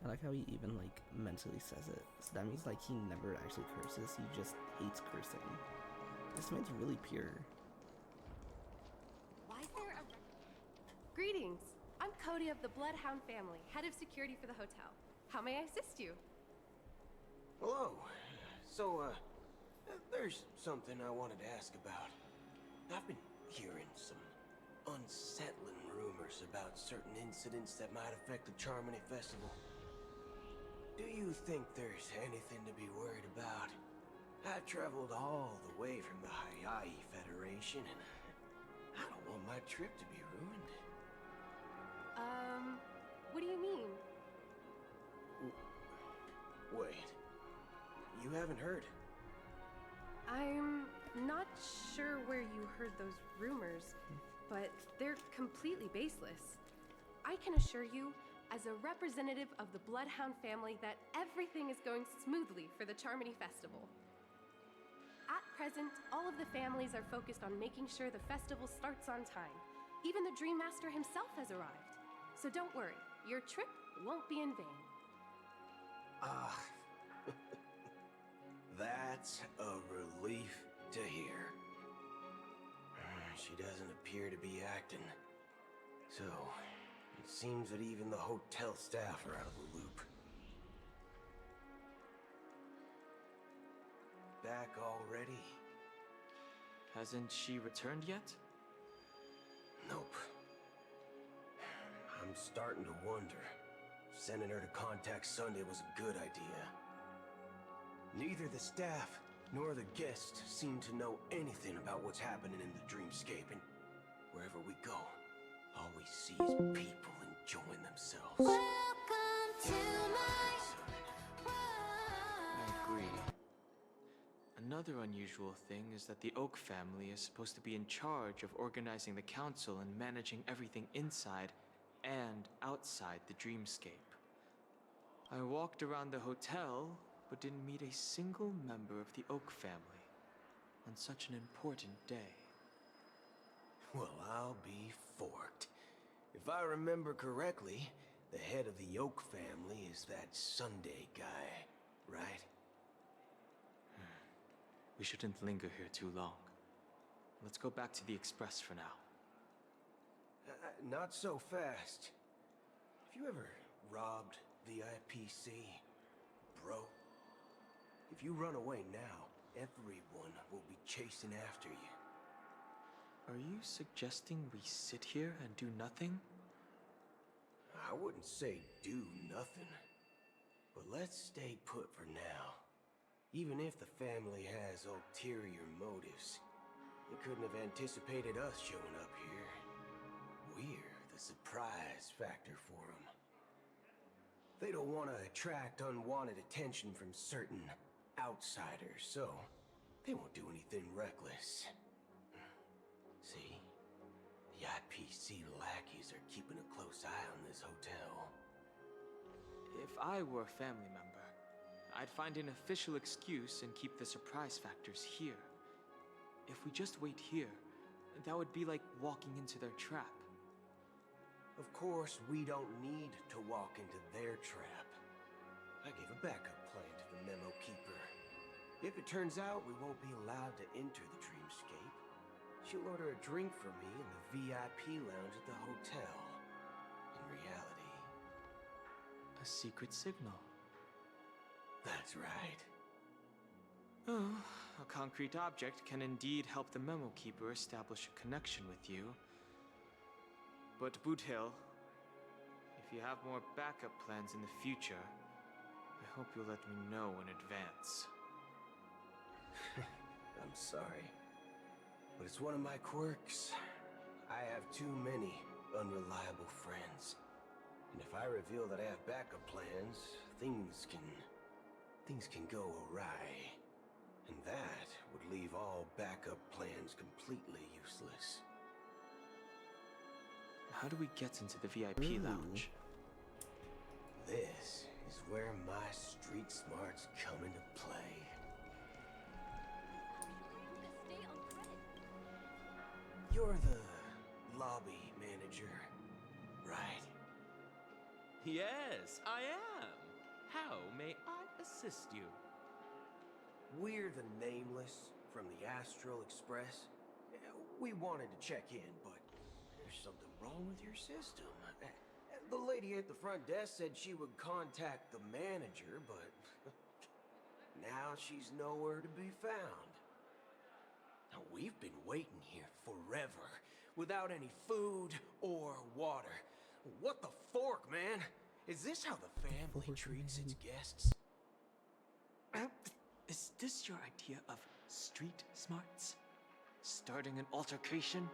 I like how he even like mentally says it. So that means like he never actually curses. He just hates cursing. This man's really pure. Why is there a... Greetings. I'm Cody of the Bloodhound family, head of security for the hotel. How may I assist you? Hello. So, there's something I wanted to ask about. I've been hearing some unsettling rumors about certain incidents that might affect the Charmony Festival. Do you think there's anything to be worried about? I've traveled all the way from the Hayai Federation, and I don't want my trip to be ruined. What do you mean? Wait. You haven't heard? I'm not sure where you heard those rumors, but they're completely baseless. I can assure you, as a representative of the Bloodhound family, that everything is going smoothly for the Charmony Festival. At present, all of the families are focused on making sure the festival starts on time. Even the Dream Master himself has arrived. So don't worry, your trip won't be in vain. Ah, that's a relief to hear. She doesn't appear to be acting. So, it seems that even the hotel staff are out of the loop. Back already? Hasn't she returned yet? Nope. I'm starting to wonder. Sending her to contact Sunday was a good idea. Neither the staff nor the guests seem to know anything about what's happening in the dreamscape, and wherever we go, all we see is people enjoying themselves. Welcome to my I agree. Another unusual thing is that the Oak family is supposed to be in charge of organizing the council and managing everything inside and outside the dreamscape. I walked around the hotel, but didn't meet a single member of the Oak family on such an important day. Well, I'll be forked. If I remember correctly, the head of the Oak family is that Sunday guy, right? We shouldn't linger here too long. Let's go back to the Express for now. Not so fast. Have you ever robbed VIPC, bro? If you run away now, everyone will be chasing after you. Are you suggesting we sit here and do nothing? I wouldn't say do nothing, but let's stay put for now. Even if the family has ulterior motives, they couldn't have anticipated us showing up here. We're the surprise factor for them. They don't want to attract unwanted attention from certain outsiders, so they won't do anything reckless. See, the IPC lackeys are keeping a close eye on this hotel. If I were a family member, I'd find an official excuse and keep the surprise factors here. If we just wait here, that would be like walking into their trap. Of course, we don't need to walk into their trap. I gave a backup plan to the memo keeper. If it turns out we won't be allowed to enter the dreamscape, she'll order a drink for me in the VIP lounge at the hotel. In reality, a secret signal. That's right. Oh, a concrete object can indeed help the memo keeper establish a connection with you. But Boot Hill, if you have more backup plans in the future, I hope you'll let me know in advance. I'm sorry, but it's one of my quirks. I have too many unreliable friends. And if I reveal that I have backup plans, things can go awry. And that would leave all backup plans completely useless. How do we get into the VIP lounge? This is where my street smarts come into play. You're the lobby manager, right? Yes, I am. How may I assist you? We're the Nameless from the Astral Express. We wanted to check in, but there's something wrong with your system. The lady at the front desk said she would contact the manager, but now she's nowhere to be found. Now, we've been waiting here forever, without any food or water. What the fork, man? Is this how the family treats its guests? Is this your idea of street smarts? Starting an altercation?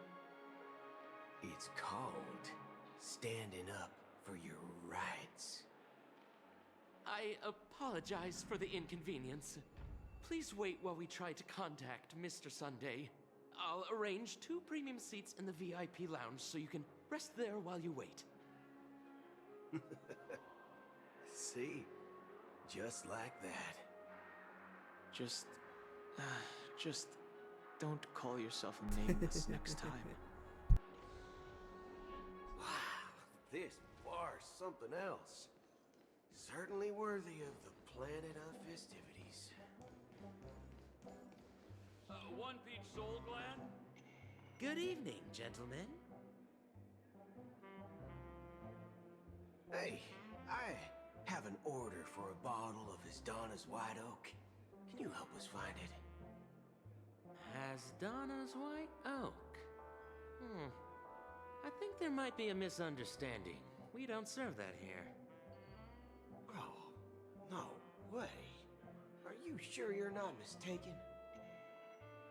It's called standing up for your rights. I apologize for the inconvenience. Please wait while we try to contact Mr. Sunday. I'll arrange 2 premium seats in the VIP lounge so you can rest there while you wait. See? Just like that. Just don't call yourself Nameless next time. Wow, this bar's something else. Certainly worthy of the planet of festivities. 1 peach soul gland? Good evening, gentlemen. Hey, I have an order for a bottle of Donna's White Oak. Can you help us find it? Donna's White Oak? I think there might be a misunderstanding. We don't serve that here. Oh, no way. Are you sure you're not mistaken?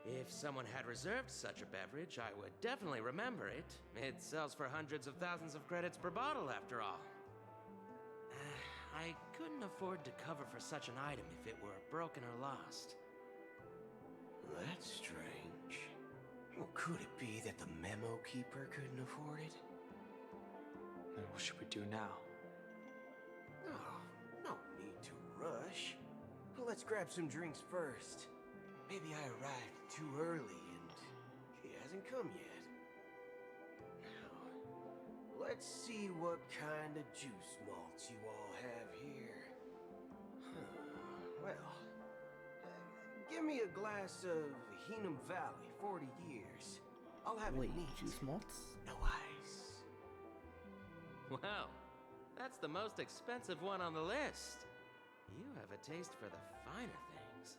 If someone had reserved such a beverage, I would definitely remember it. It sells for hundreds of thousands of credits per bottle, after all. I couldn't afford to cover for such an item if it were broken or lost. That's strange. Well, could it be that the memo keeper couldn't afford it? Then what should we do now? Oh, no need to rush. Well, let's grab some drinks first. Maybe I arrived too early and he hasn't come yet. Now, let's see what kind of juice malts you all have here. Well, give me a glass of Heenum Valley, 40 years. I'll have Wait, it neat. juice malts? No ice. Wow, that's the most expensive one on the list. You have a taste for the finer things.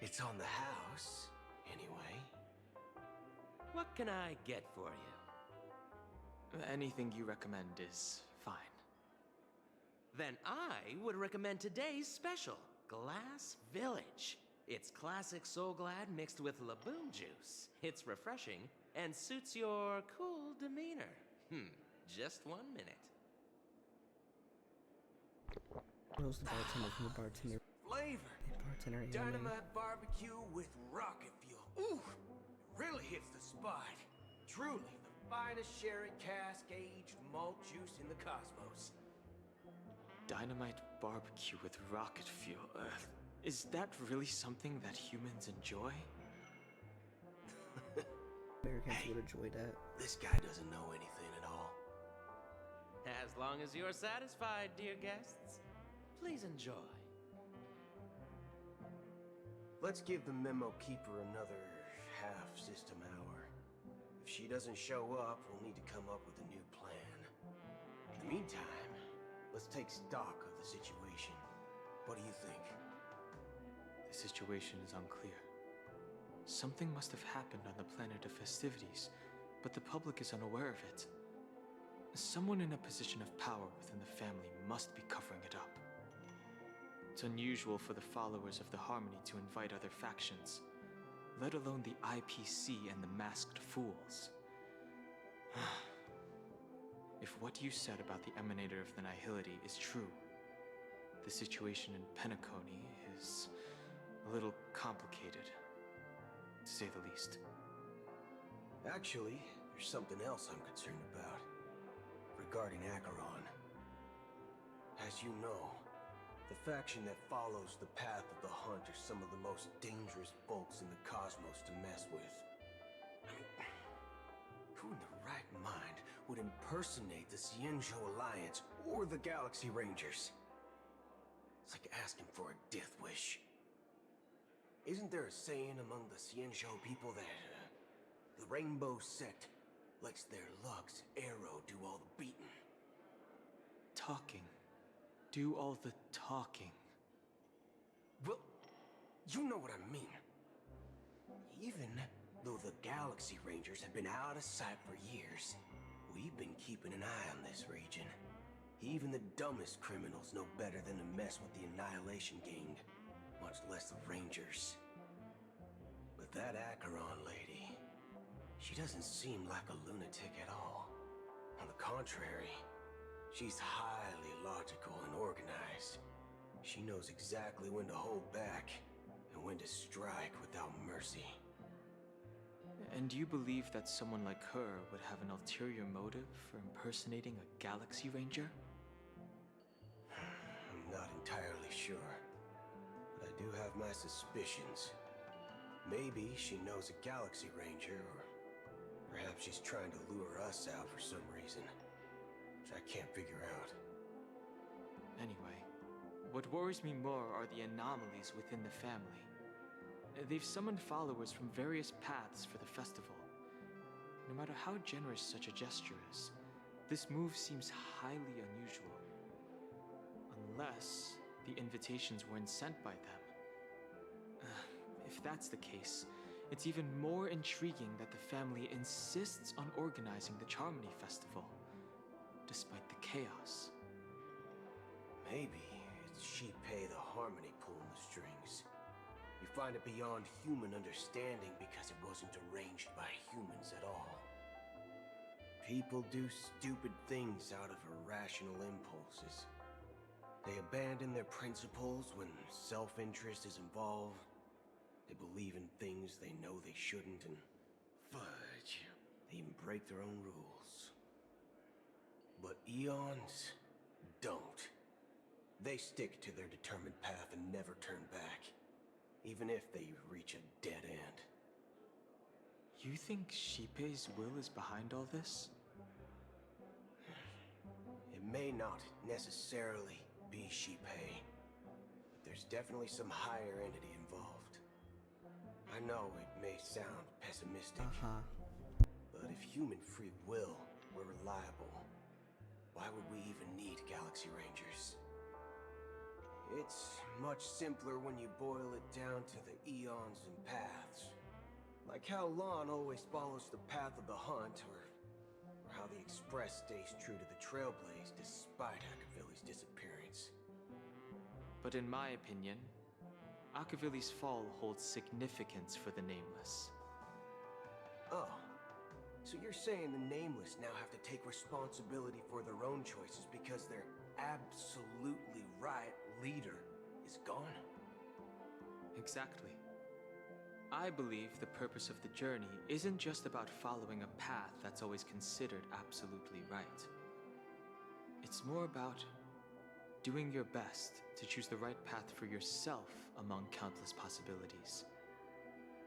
It's on the house, anyway. What can I get for you? Anything you recommend is fine. Then I would recommend today's special, Glass Village. It's classic Soul Glad mixed with Laboon juice. It's refreshing and suits your cool demeanor. Just 1 minute. Rose the bartender from the bartender. Flavor. Bartender anime. Dynamite barbecue with rocket fuel. Ooh, really hits the spot. Truly the finest sherry cask aged malt juice in the cosmos. Dynamite barbecue with rocket fuel. Is that really something that humans enjoy? Americans would enjoy that. This guy doesn't know anything at all. As long as you're satisfied, dear guests, please enjoy. Let's give the memo keeper another half-system hour. If she doesn't show up, we'll need to come up with a new plan. In the meantime, let's take stock of the situation. What do you think? The situation is unclear. Something must have happened on the planet of festivities, but the public is unaware of it. Someone in a position of power within the family must be covering it up. It's unusual for the followers of the Harmony to invite other factions, let alone the IPC and the Masked Fools. If what you said about the Emanator of the Nihility is true, the situation in Penacony is a little complicated, to say the least. Actually, there's something else I'm concerned about. Regarding Acheron. As you know, the faction that follows the path of the Hunt are some of the most dangerous folks in the cosmos to mess with. I mean, who in their right mind would impersonate the Xianzhou Alliance or the Galaxy Rangers? It's like asking for a death wish. Isn't there a saying among the Xianzhou people that the Rainbow Sect lets their lugs arrow do all the beating? Talking. Do all the talking. Well, you know what I mean. Even though the Galaxy Rangers have been out of sight for years, we've been keeping an eye on this region. Even the dumbest criminals know better than to mess with the Annihilation Gang, much less the Rangers. But that Acheron lady, she doesn't seem like a lunatic at all. On the contrary, she's highly logical and organized. She knows exactly when to hold back and when to strike without mercy. And do you believe that someone like her would have an ulterior motive for impersonating a Galaxy Ranger? I'm not entirely sure, but I do have my suspicions. Maybe she knows a Galaxy Ranger, or perhaps she's trying to lure us out for some reason, which I can't figure out. Anyway, what worries me more are the anomalies within the family. They've summoned followers from various paths for the festival. No matter how generous such a gesture is, this move seems highly unusual. Unless the invitations weren't sent by them. If that's the case, it's even more intriguing that the family insists on organizing the Charmony Festival, despite the chaos. Maybe it's Shipei the Harmony pulling the strings. You find it beyond human understanding because it wasn't arranged by humans at all. People do stupid things out of irrational impulses. They abandon their principles when self-interest is involved. They believe in things they know they shouldn't, and fudge, they even break their own rules. But Eons don't. They stick to their determined path and never turn back, even if they reach a dead end. You think Shipei's will is behind all this? It may not necessarily be Shipei, but there's definitely some higher entity involved. I know it may sound pessimistic, but if human free will were reliable, why would we even need Galaxy Rangers? It's much simpler when you boil it down to the eons and paths. Like how Lon always follows the path of the hunt, or how the Express stays true to the Trailblaze despite Akavilli's disappearance. But in my opinion, Akavilli's fall holds significance for the Nameless. Oh, so you're saying the Nameless now have to take responsibility for their own choices because their absolutely right leader is gone? Exactly. I believe the purpose of the journey isn't just about following a path that's always considered absolutely right. It's more about doing your best to choose the right path for yourself among countless possibilities,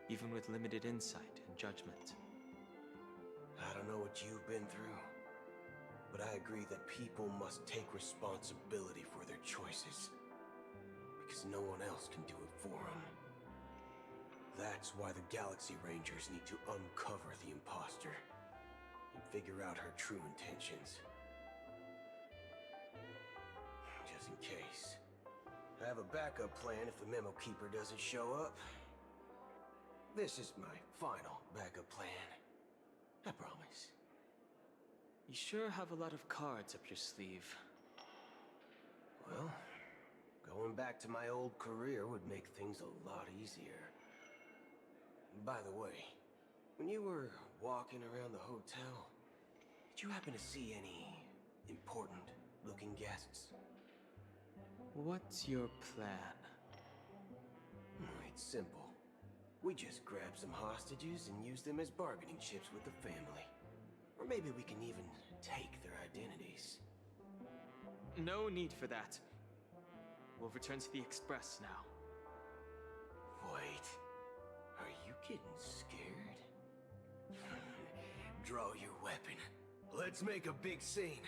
even with limited insight and judgment. I don't know what you've been through, but I agree that people must take responsibility for their choices, because no one else can do it for them. That's why the Galaxy Rangers need to uncover the imposter and figure out her true intentions. Just in case. I have a backup plan if the Memo Keeper doesn't show up. This is my final backup plan. I promise. You sure have a lot of cards up your sleeve. Well, going back to my old career would make things a lot easier. By the way, when you were walking around the hotel, did you happen to see any important-looking guests? What's your plan? It's simple. We just grab some hostages and use them as bargaining chips with the family. Or maybe we can even take their identities. No need for that. We'll return to the Express now. Wait. Are you getting scared? Draw your weapon. Let's make a big scene.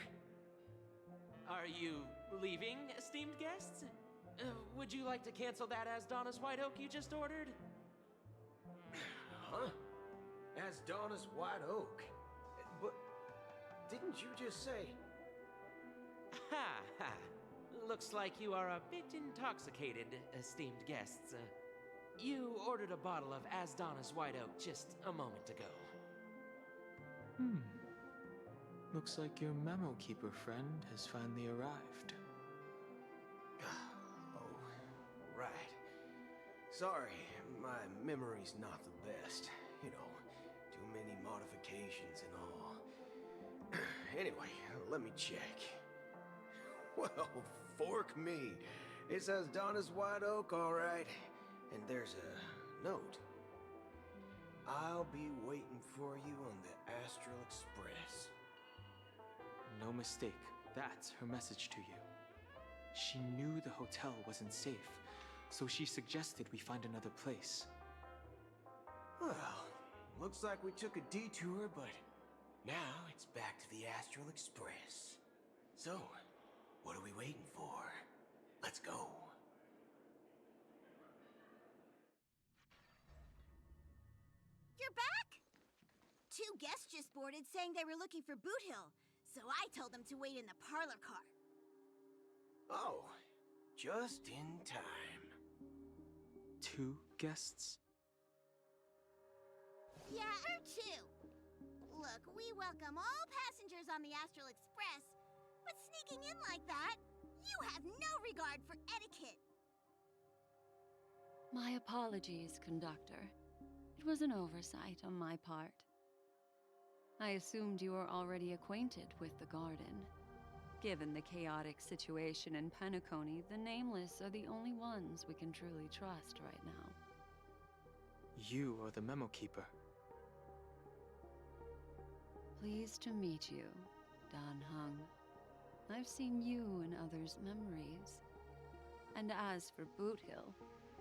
Are you leaving, esteemed guests? Would you like to cancel that Asdonis White Oak you just ordered? Huh? As Donna's White Oak? But didn't you just say... Ha ha. Looks like you are a bit intoxicated, esteemed guests. You ordered a bottle of Asdonis White Oak just a moment ago. Looks like your Memo Keeper friend has finally arrived. Oh, right. Sorry, my memory's not the best. You know, too many modifications and all. Anyway, let me check. Well, fork me. It says Donna's White Oak, all right. And there's a note. I'll be waiting for you on the Astral Express. No mistake. That's her message to you. She knew the hotel wasn't safe, so she suggested we find another place. Well, looks like we took a detour, but now it's back to the Astral Express. So, what are we waiting for? Let's go. You're back? Two guests just boarded saying they were looking for Boot Hill, so I told them to wait in the parlor car. Oh, just in time. 2 guests? Yeah, or 2. Look, we welcome all passengers on the Astral Express, but sneaking in like that, You have no regard for etiquette. My apologies, Conductor. It was an oversight on my part. I assumed you were already acquainted with the garden. Given the chaotic situation in Penacony, the Nameless are the only ones we can truly trust right now. You are the Memo Keeper. Pleased to meet you, Dan Hung. I've seen you in others' memories. And as for Boot Hill,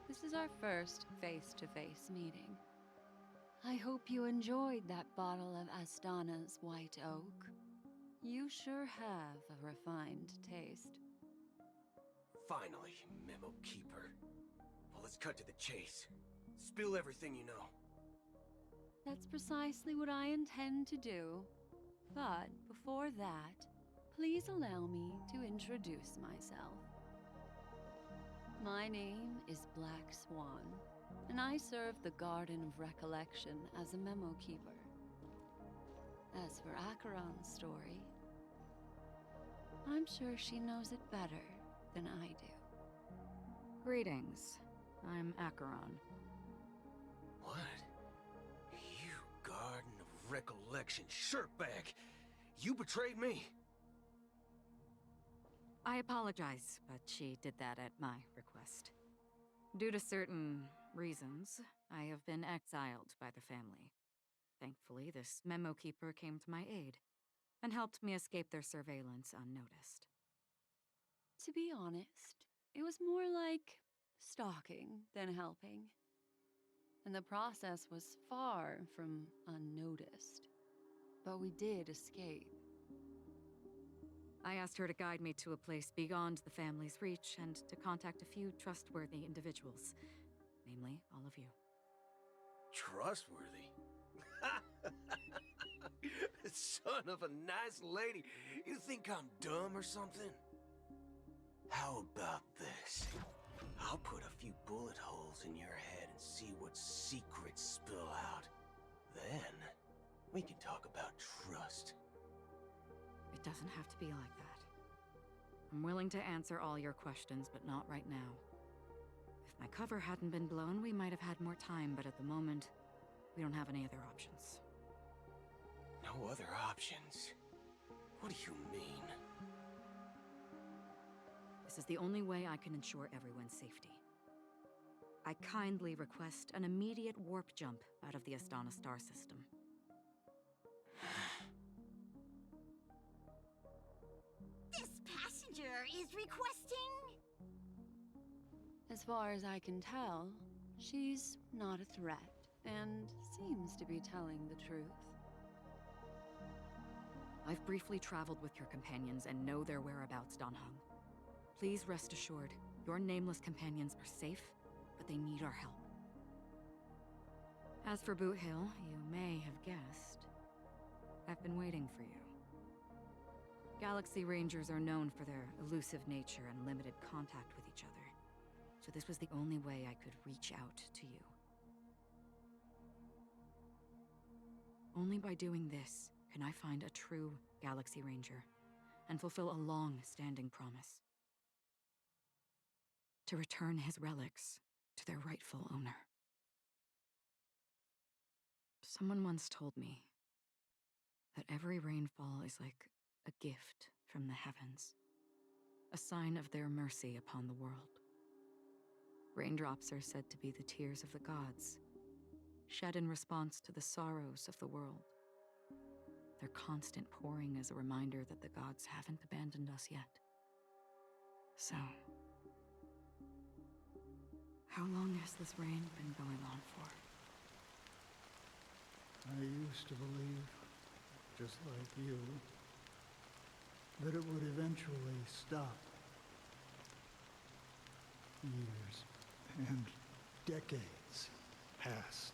this is our first face-to-face meeting. I hope you enjoyed that bottle of Astana's White Oak. You sure have a refined taste. Finally, Memo Keeper. Well, let's cut to the chase. Spill everything you know. That's precisely what I intend to do. But before that, please allow me to introduce myself. My name is Black Swan, and I serve the Garden of Recollection as a Memo Keeper. As for Acheron's story, I'm sure she knows it better than I do. Greetings. I'm Acheron. What? You Garden of Recollection shirtbag! You betrayed me! I apologize, but she did that at my request. Due to certain reasons, I have been exiled by the family. Thankfully, this Memo Keeper came to my aid and helped me escape their surveillance unnoticed. To be honest, it was more like stalking than helping. And the process was far from unnoticed. But we did escape. I asked her to guide me to a place beyond the family's reach and to contact a few trustworthy individuals, namely all of you. Trustworthy? Son of a nice lady, you think I'm dumb or something? How about this? I'll put a few bullet holes in your head and see what secrets spill out. Then, we can talk about trust. It doesn't have to be like that. I'm willing to answer all your questions, but not right now. If my cover hadn't been blown, we might have had more time, but at the moment, we don't have any other options. No other options? What do you mean? This is the only way I can ensure everyone's safety. I kindly request an immediate warp jump out of the Astana star system. This passenger is requesting... As far as I can tell, she's not a threat and seems to be telling the truth. I've briefly traveled with your companions and know their whereabouts, Dan Hung. Please rest assured, your nameless companions are safe, but they need our help. As for Boot Hill, you may have guessed. I've been waiting for you. Galaxy Rangers are known for their elusive nature and limited contact with each other, so this was the only way I could reach out to you. Only by doing this can I find a true Galaxy Ranger and fulfill a long-standing promise. To return his relics to their rightful owner. Someone once told me that every rainfall is like a gift from the heavens, a sign of their mercy upon the world. Raindrops are said to be the tears of the gods, shed in response to the sorrows of the world. Their constant pouring is a reminder that the gods haven't abandoned us yet. So, how long has this rain been going on for? I used to believe, just like you, that it would eventually stop. Years and decades passed.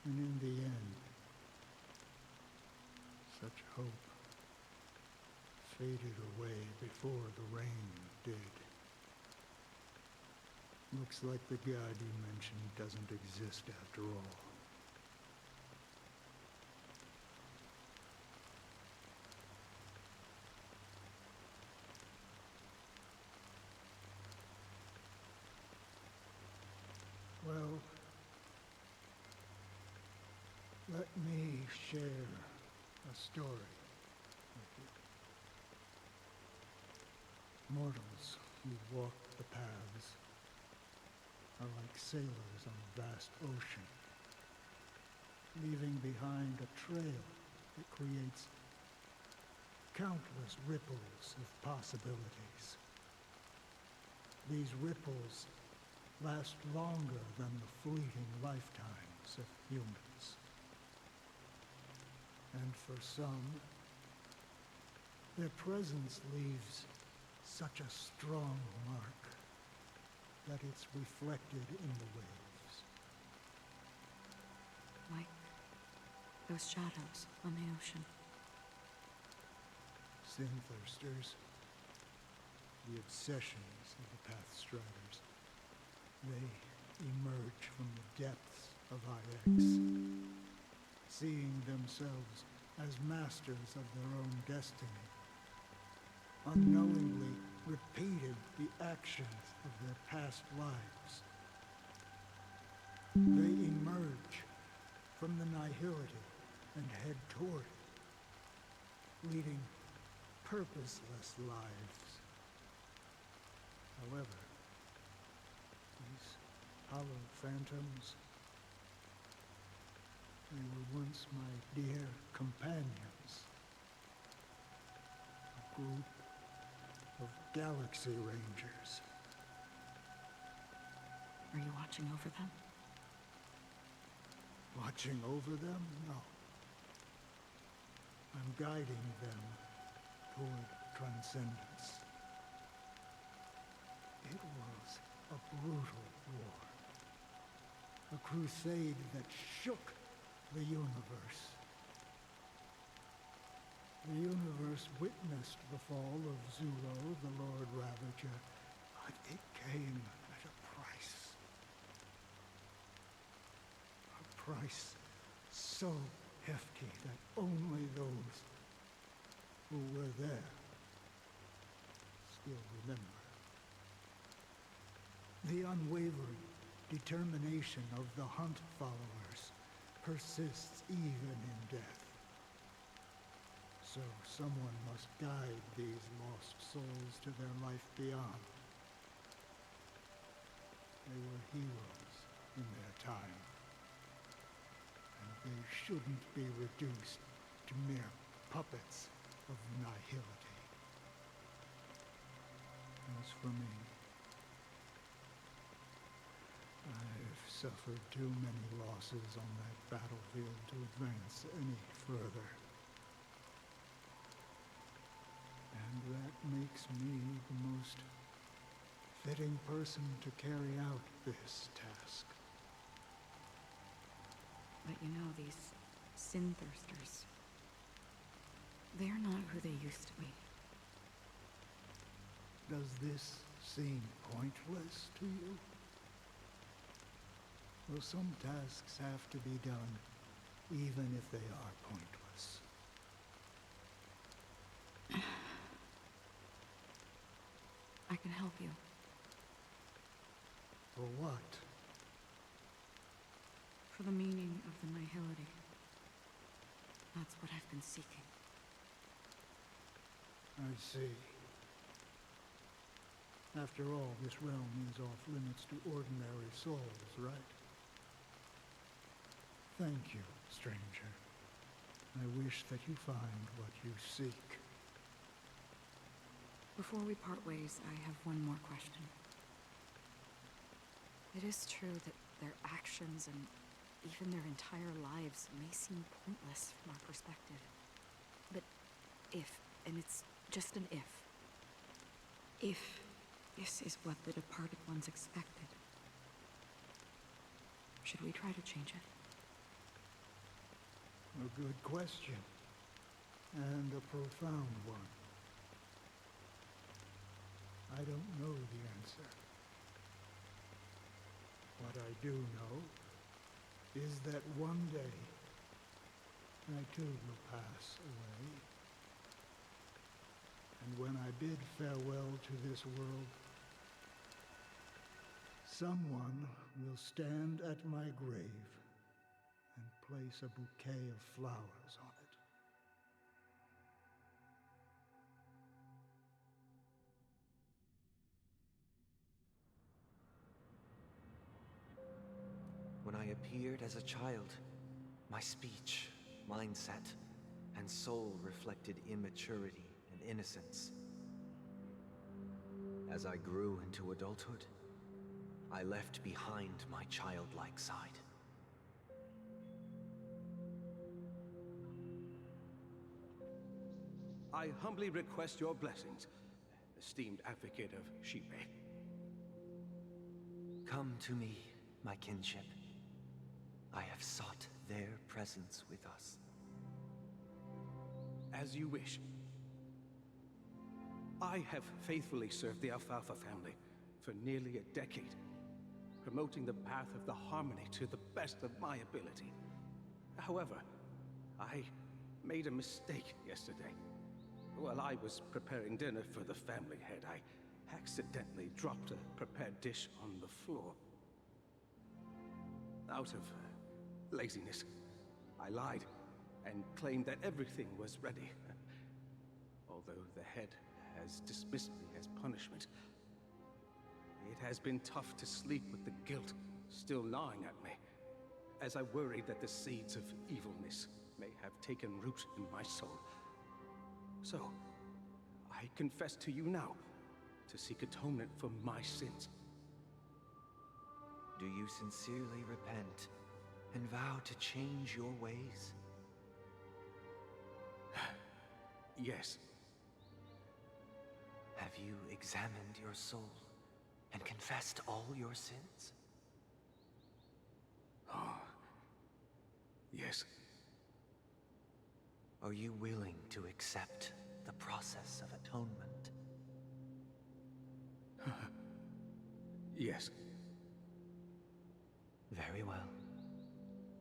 And in the end, such hope faded away before the rain did. Looks like the god you mentioned doesn't exist after all. share a story with you. Mortals who walk the paths are like sailors on a vast ocean, leaving behind a trail that creates countless ripples of possibilities. These ripples last longer than the fleeting lifetimes of humans. And for some, their presence leaves such a strong mark that it's reflected in the waves. Like those shadows on the ocean. Sin-thirsters, the obsessions of the Pathstriders, they emerge from the depths of IX, seeing themselves as masters of their own destiny, unknowingly repeating the actions of their past lives. They emerge from the nihility and head toward it, leading purposeless lives. However, these hollow phantoms, they were once my dear companions. A group of Galaxy Rangers. Are you watching over them? Watching over them? No. I'm guiding them toward transcendence. It was a brutal war. A crusade that shook the universe. The universe witnessed the fall of Zulo, the Lord Ravager, but it came at a price. A price so hefty that only those who were there still remember. The unwavering determination of the Hunt followers persists even in death. So someone must guide these lost souls to their life beyond. They were heroes in their time, and they shouldn't be reduced to mere puppets of nihility. As for me, I've suffered too many losses on that battlefield to advance any further. And that makes me the most fitting person to carry out this task. But you know, these sin-thirsters, they're not who they used to be. Does this seem pointless to you? Well, some tasks have to be done, even if they are pointless. I can help you. For what? For the meaning of the nihility. That's what I've been seeking. I see. After all, this realm is off limits to ordinary souls, right? Thank you, stranger. I wish that you find what you seek. Before we part ways, I have one more question. It is true that their actions and even their entire lives may seem pointless from our perspective. But if, and it's just an if this is what the departed ones expected, should we try to change it? A good question, and a profound one. I don't know the answer. What I do know is that one day, I too will pass away. And when I bid farewell to this world, someone will stand at my grave and place a bouquet of flowers on it. When I appeared as a child, my speech, mindset, and soul reflected immaturity and innocence. As I grew into adulthood, I left behind my childlike side. I humbly request your blessings, esteemed advocate of Shipe. Come to me, my kinship. I have sought their presence with us. As you wish. I have faithfully served the Alfalfa family for nearly a decade, promoting the path of the harmony to the best of my ability. However, I made a mistake yesterday. While I was preparing dinner for the family head, I accidentally dropped a prepared dish on the floor. Out of laziness, I lied and claimed that everything was ready. Although the head has dismissed me as punishment, it has been tough to sleep with the guilt still gnawing at me, as I worried that the seeds of evilness may have taken root in my soul. So, I confess to you now to seek atonement for my sins. Do you sincerely repent and vow to change your ways? Yes. Have you examined your soul and confessed all your sins? Oh, yes. Are you willing to accept the process of atonement? Yes. Very well.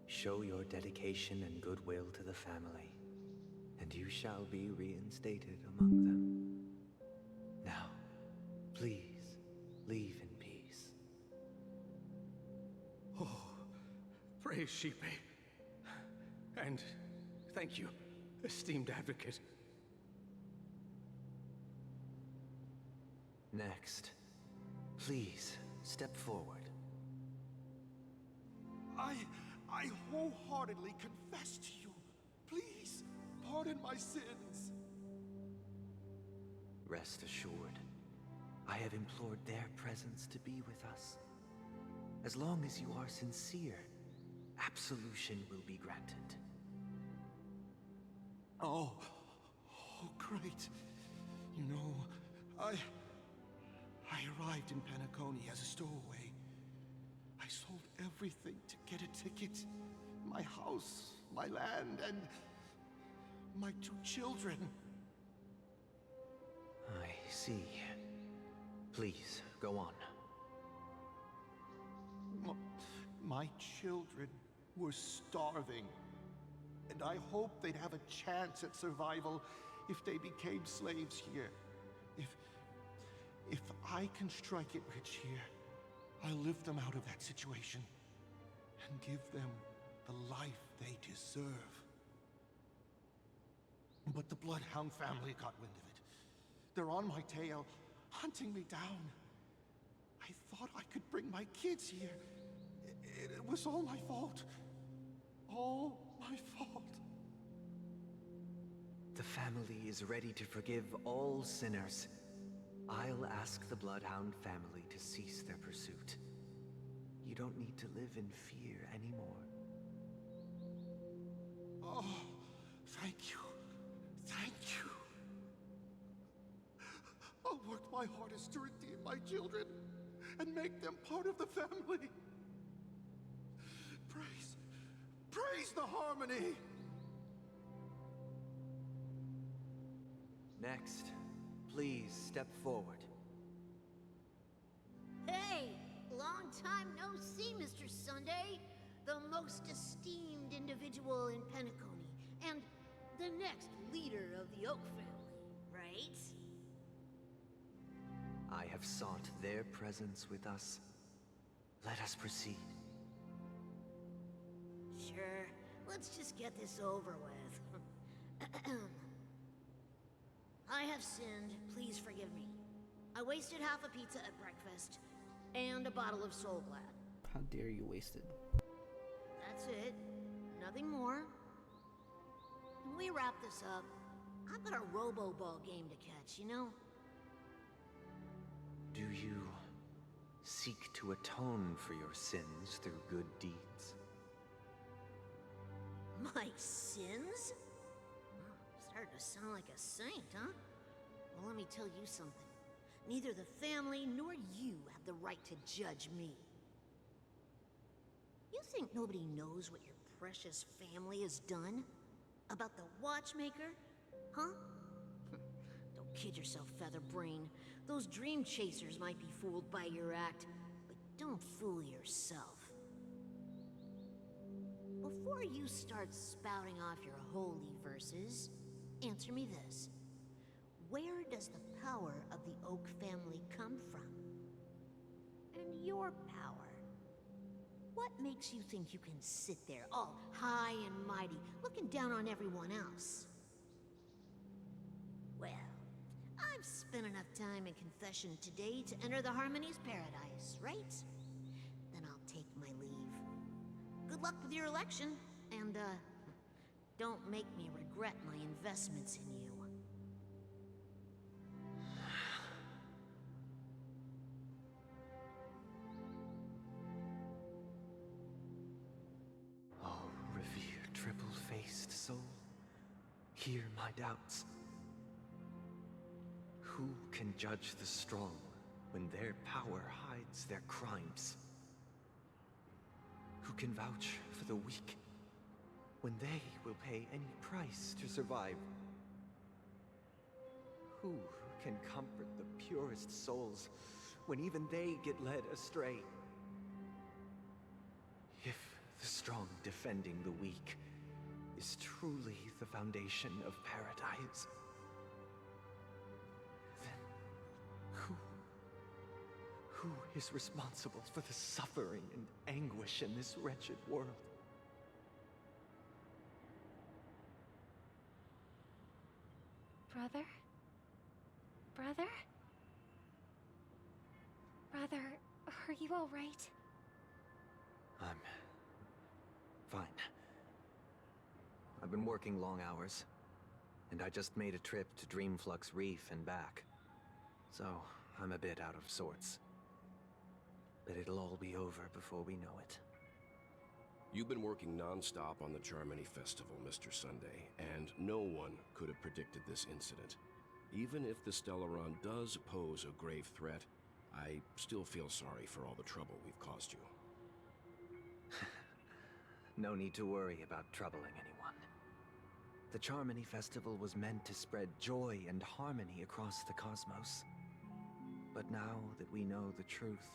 Show your dedication and goodwill to the family, and you shall be reinstated among them. Now, please, leave in peace. Oh, praise Shipe. And thank you, esteemed advocate. Next, please step forward. I wholeheartedly confess to you. Please, pardon my sins. Rest assured, I have implored their presence to be with us. As long as you are sincere, absolution will be granted. Oh, great. You know, I arrived in Penacony as a stowaway. I sold everything to get a ticket. My house, my land, and my 2 children. I see. Please, go on. My children were starving, and I hoped they'd have a chance at survival if they became slaves here. If I can strike it rich here, I'll lift them out of that situation and give them the life they deserve. But the Bloodhound family got wind of it. They're on my tail, hunting me down. I thought I could bring my kids here. It was all my fault. All my fault. The family is ready to forgive all sinners. I'll ask the Bloodhound family to cease their pursuit. You don't need to live in fear anymore. Oh, thank you. Thank you. I'll work my hardest to redeem my children and make them part of the family. Praise the harmony! Next, please step forward. Hey! Long time no see, Mr. Sunday. The most esteemed individual in Penacony, and the next leader of the Oak family, right? I have sought their presence with us. Let us proceed. Sure. let's just get this over with. I have sinned, please forgive me. I wasted half a pizza at breakfast, and a bottle of Soul Glad. How dare you waste it? That's it. Nothing more. When we wrap this up, I've got a robo-ball game to catch, you know? Do you seek to atone for your sins through good deeds? My sins? Oh, starting to sound like a saint, huh? Well, let me tell you something. Neither the family nor you have the right to judge me. You think nobody knows what your precious family has done? About the watchmaker? Huh? Don't kid yourself, Featherbrain. Those dream chasers might be fooled by your act, but don't fool yourself. Before you start spouting off your holy verses, answer me this. Where does the power of the Oak family come from? And your power? What makes you think you can sit there, all high and mighty, looking down on everyone else? Well, I've spent enough time in confession today to enter the Harmony's paradise, right? Then I'll take my leave. Good luck with your election, and, don't make me regret my investments in you. Oh, revered triple-faced soul, hear my doubts. Who can judge the strong when their power hides their crimes? Who can vouch for the weak when they will pay any price to survive? Who can comfort the purest souls when even they get led astray? If the strong defending the weak is truly the foundation of paradise, who is responsible for the suffering and anguish in this wretched world? Brother? Brother? Brother, are you all right? I'm fine. I've been working long hours, and I just made a trip to Dreamflux Reef and back. So, I'm a bit out of sorts. But it'll all be over before we know it. You've been working non-stop on the Charmony Festival, Mr. Sunday, and no one could have predicted this incident. Even if the Stellaron does pose a grave threat, I still feel sorry for all the trouble we've caused you. No need to worry about troubling anyone. The Charmony Festival was meant to spread joy and harmony across the cosmos. But now that we know the truth,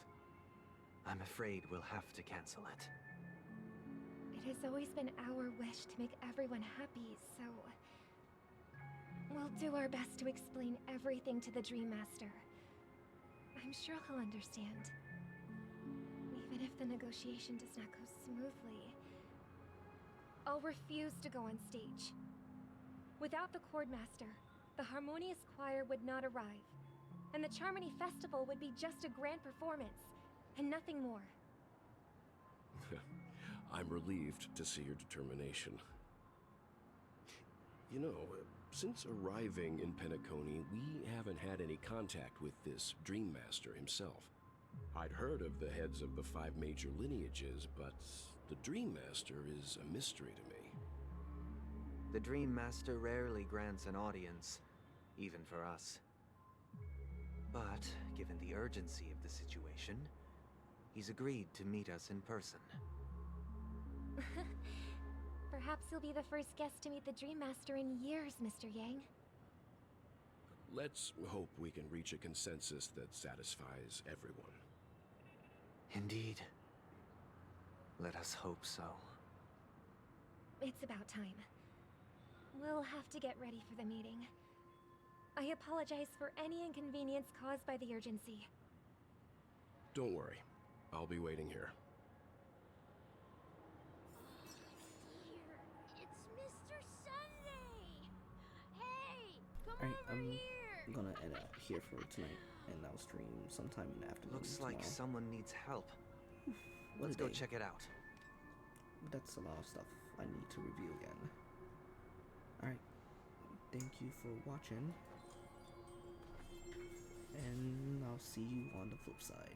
I'm afraid we'll have to cancel it. It has always been our wish to make everyone happy, so... we'll do our best to explain everything to the Dream Master. I'm sure he'll understand. Even if the negotiation does not go smoothly, I'll refuse to go on stage. Without the Chord Master, the Harmonious Choir would not arrive, and the Charmony Festival would be just a grand performance, and nothing more. I'm relieved to see your determination. You know, since arriving in Penacony, we haven't had any contact with this Dream Master himself. I'd heard of the heads of the 5 major lineages, but the Dream Master is a mystery to me. The Dream Master rarely grants an audience, even for us. But, given the urgency of the situation, he's agreed to meet us in person. Perhaps you'll be the first guest to meet the Dream Master in years, Mr. Yang. Let's hope we can reach a consensus that satisfies everyone. Indeed. Let us hope so. It's about time. We'll have to get ready for the meeting. I apologize for any inconvenience caused by the urgency. Don't worry. I'll be waiting here. I'm gonna end out here for tonight, and I'll stream sometime in the afternoon. Looks like tomorrow. someone needs help. What Let's a go day. check it out. That's a lot of stuff I need to review again. Alright, thank you for watching, and I'll see you on the flip side.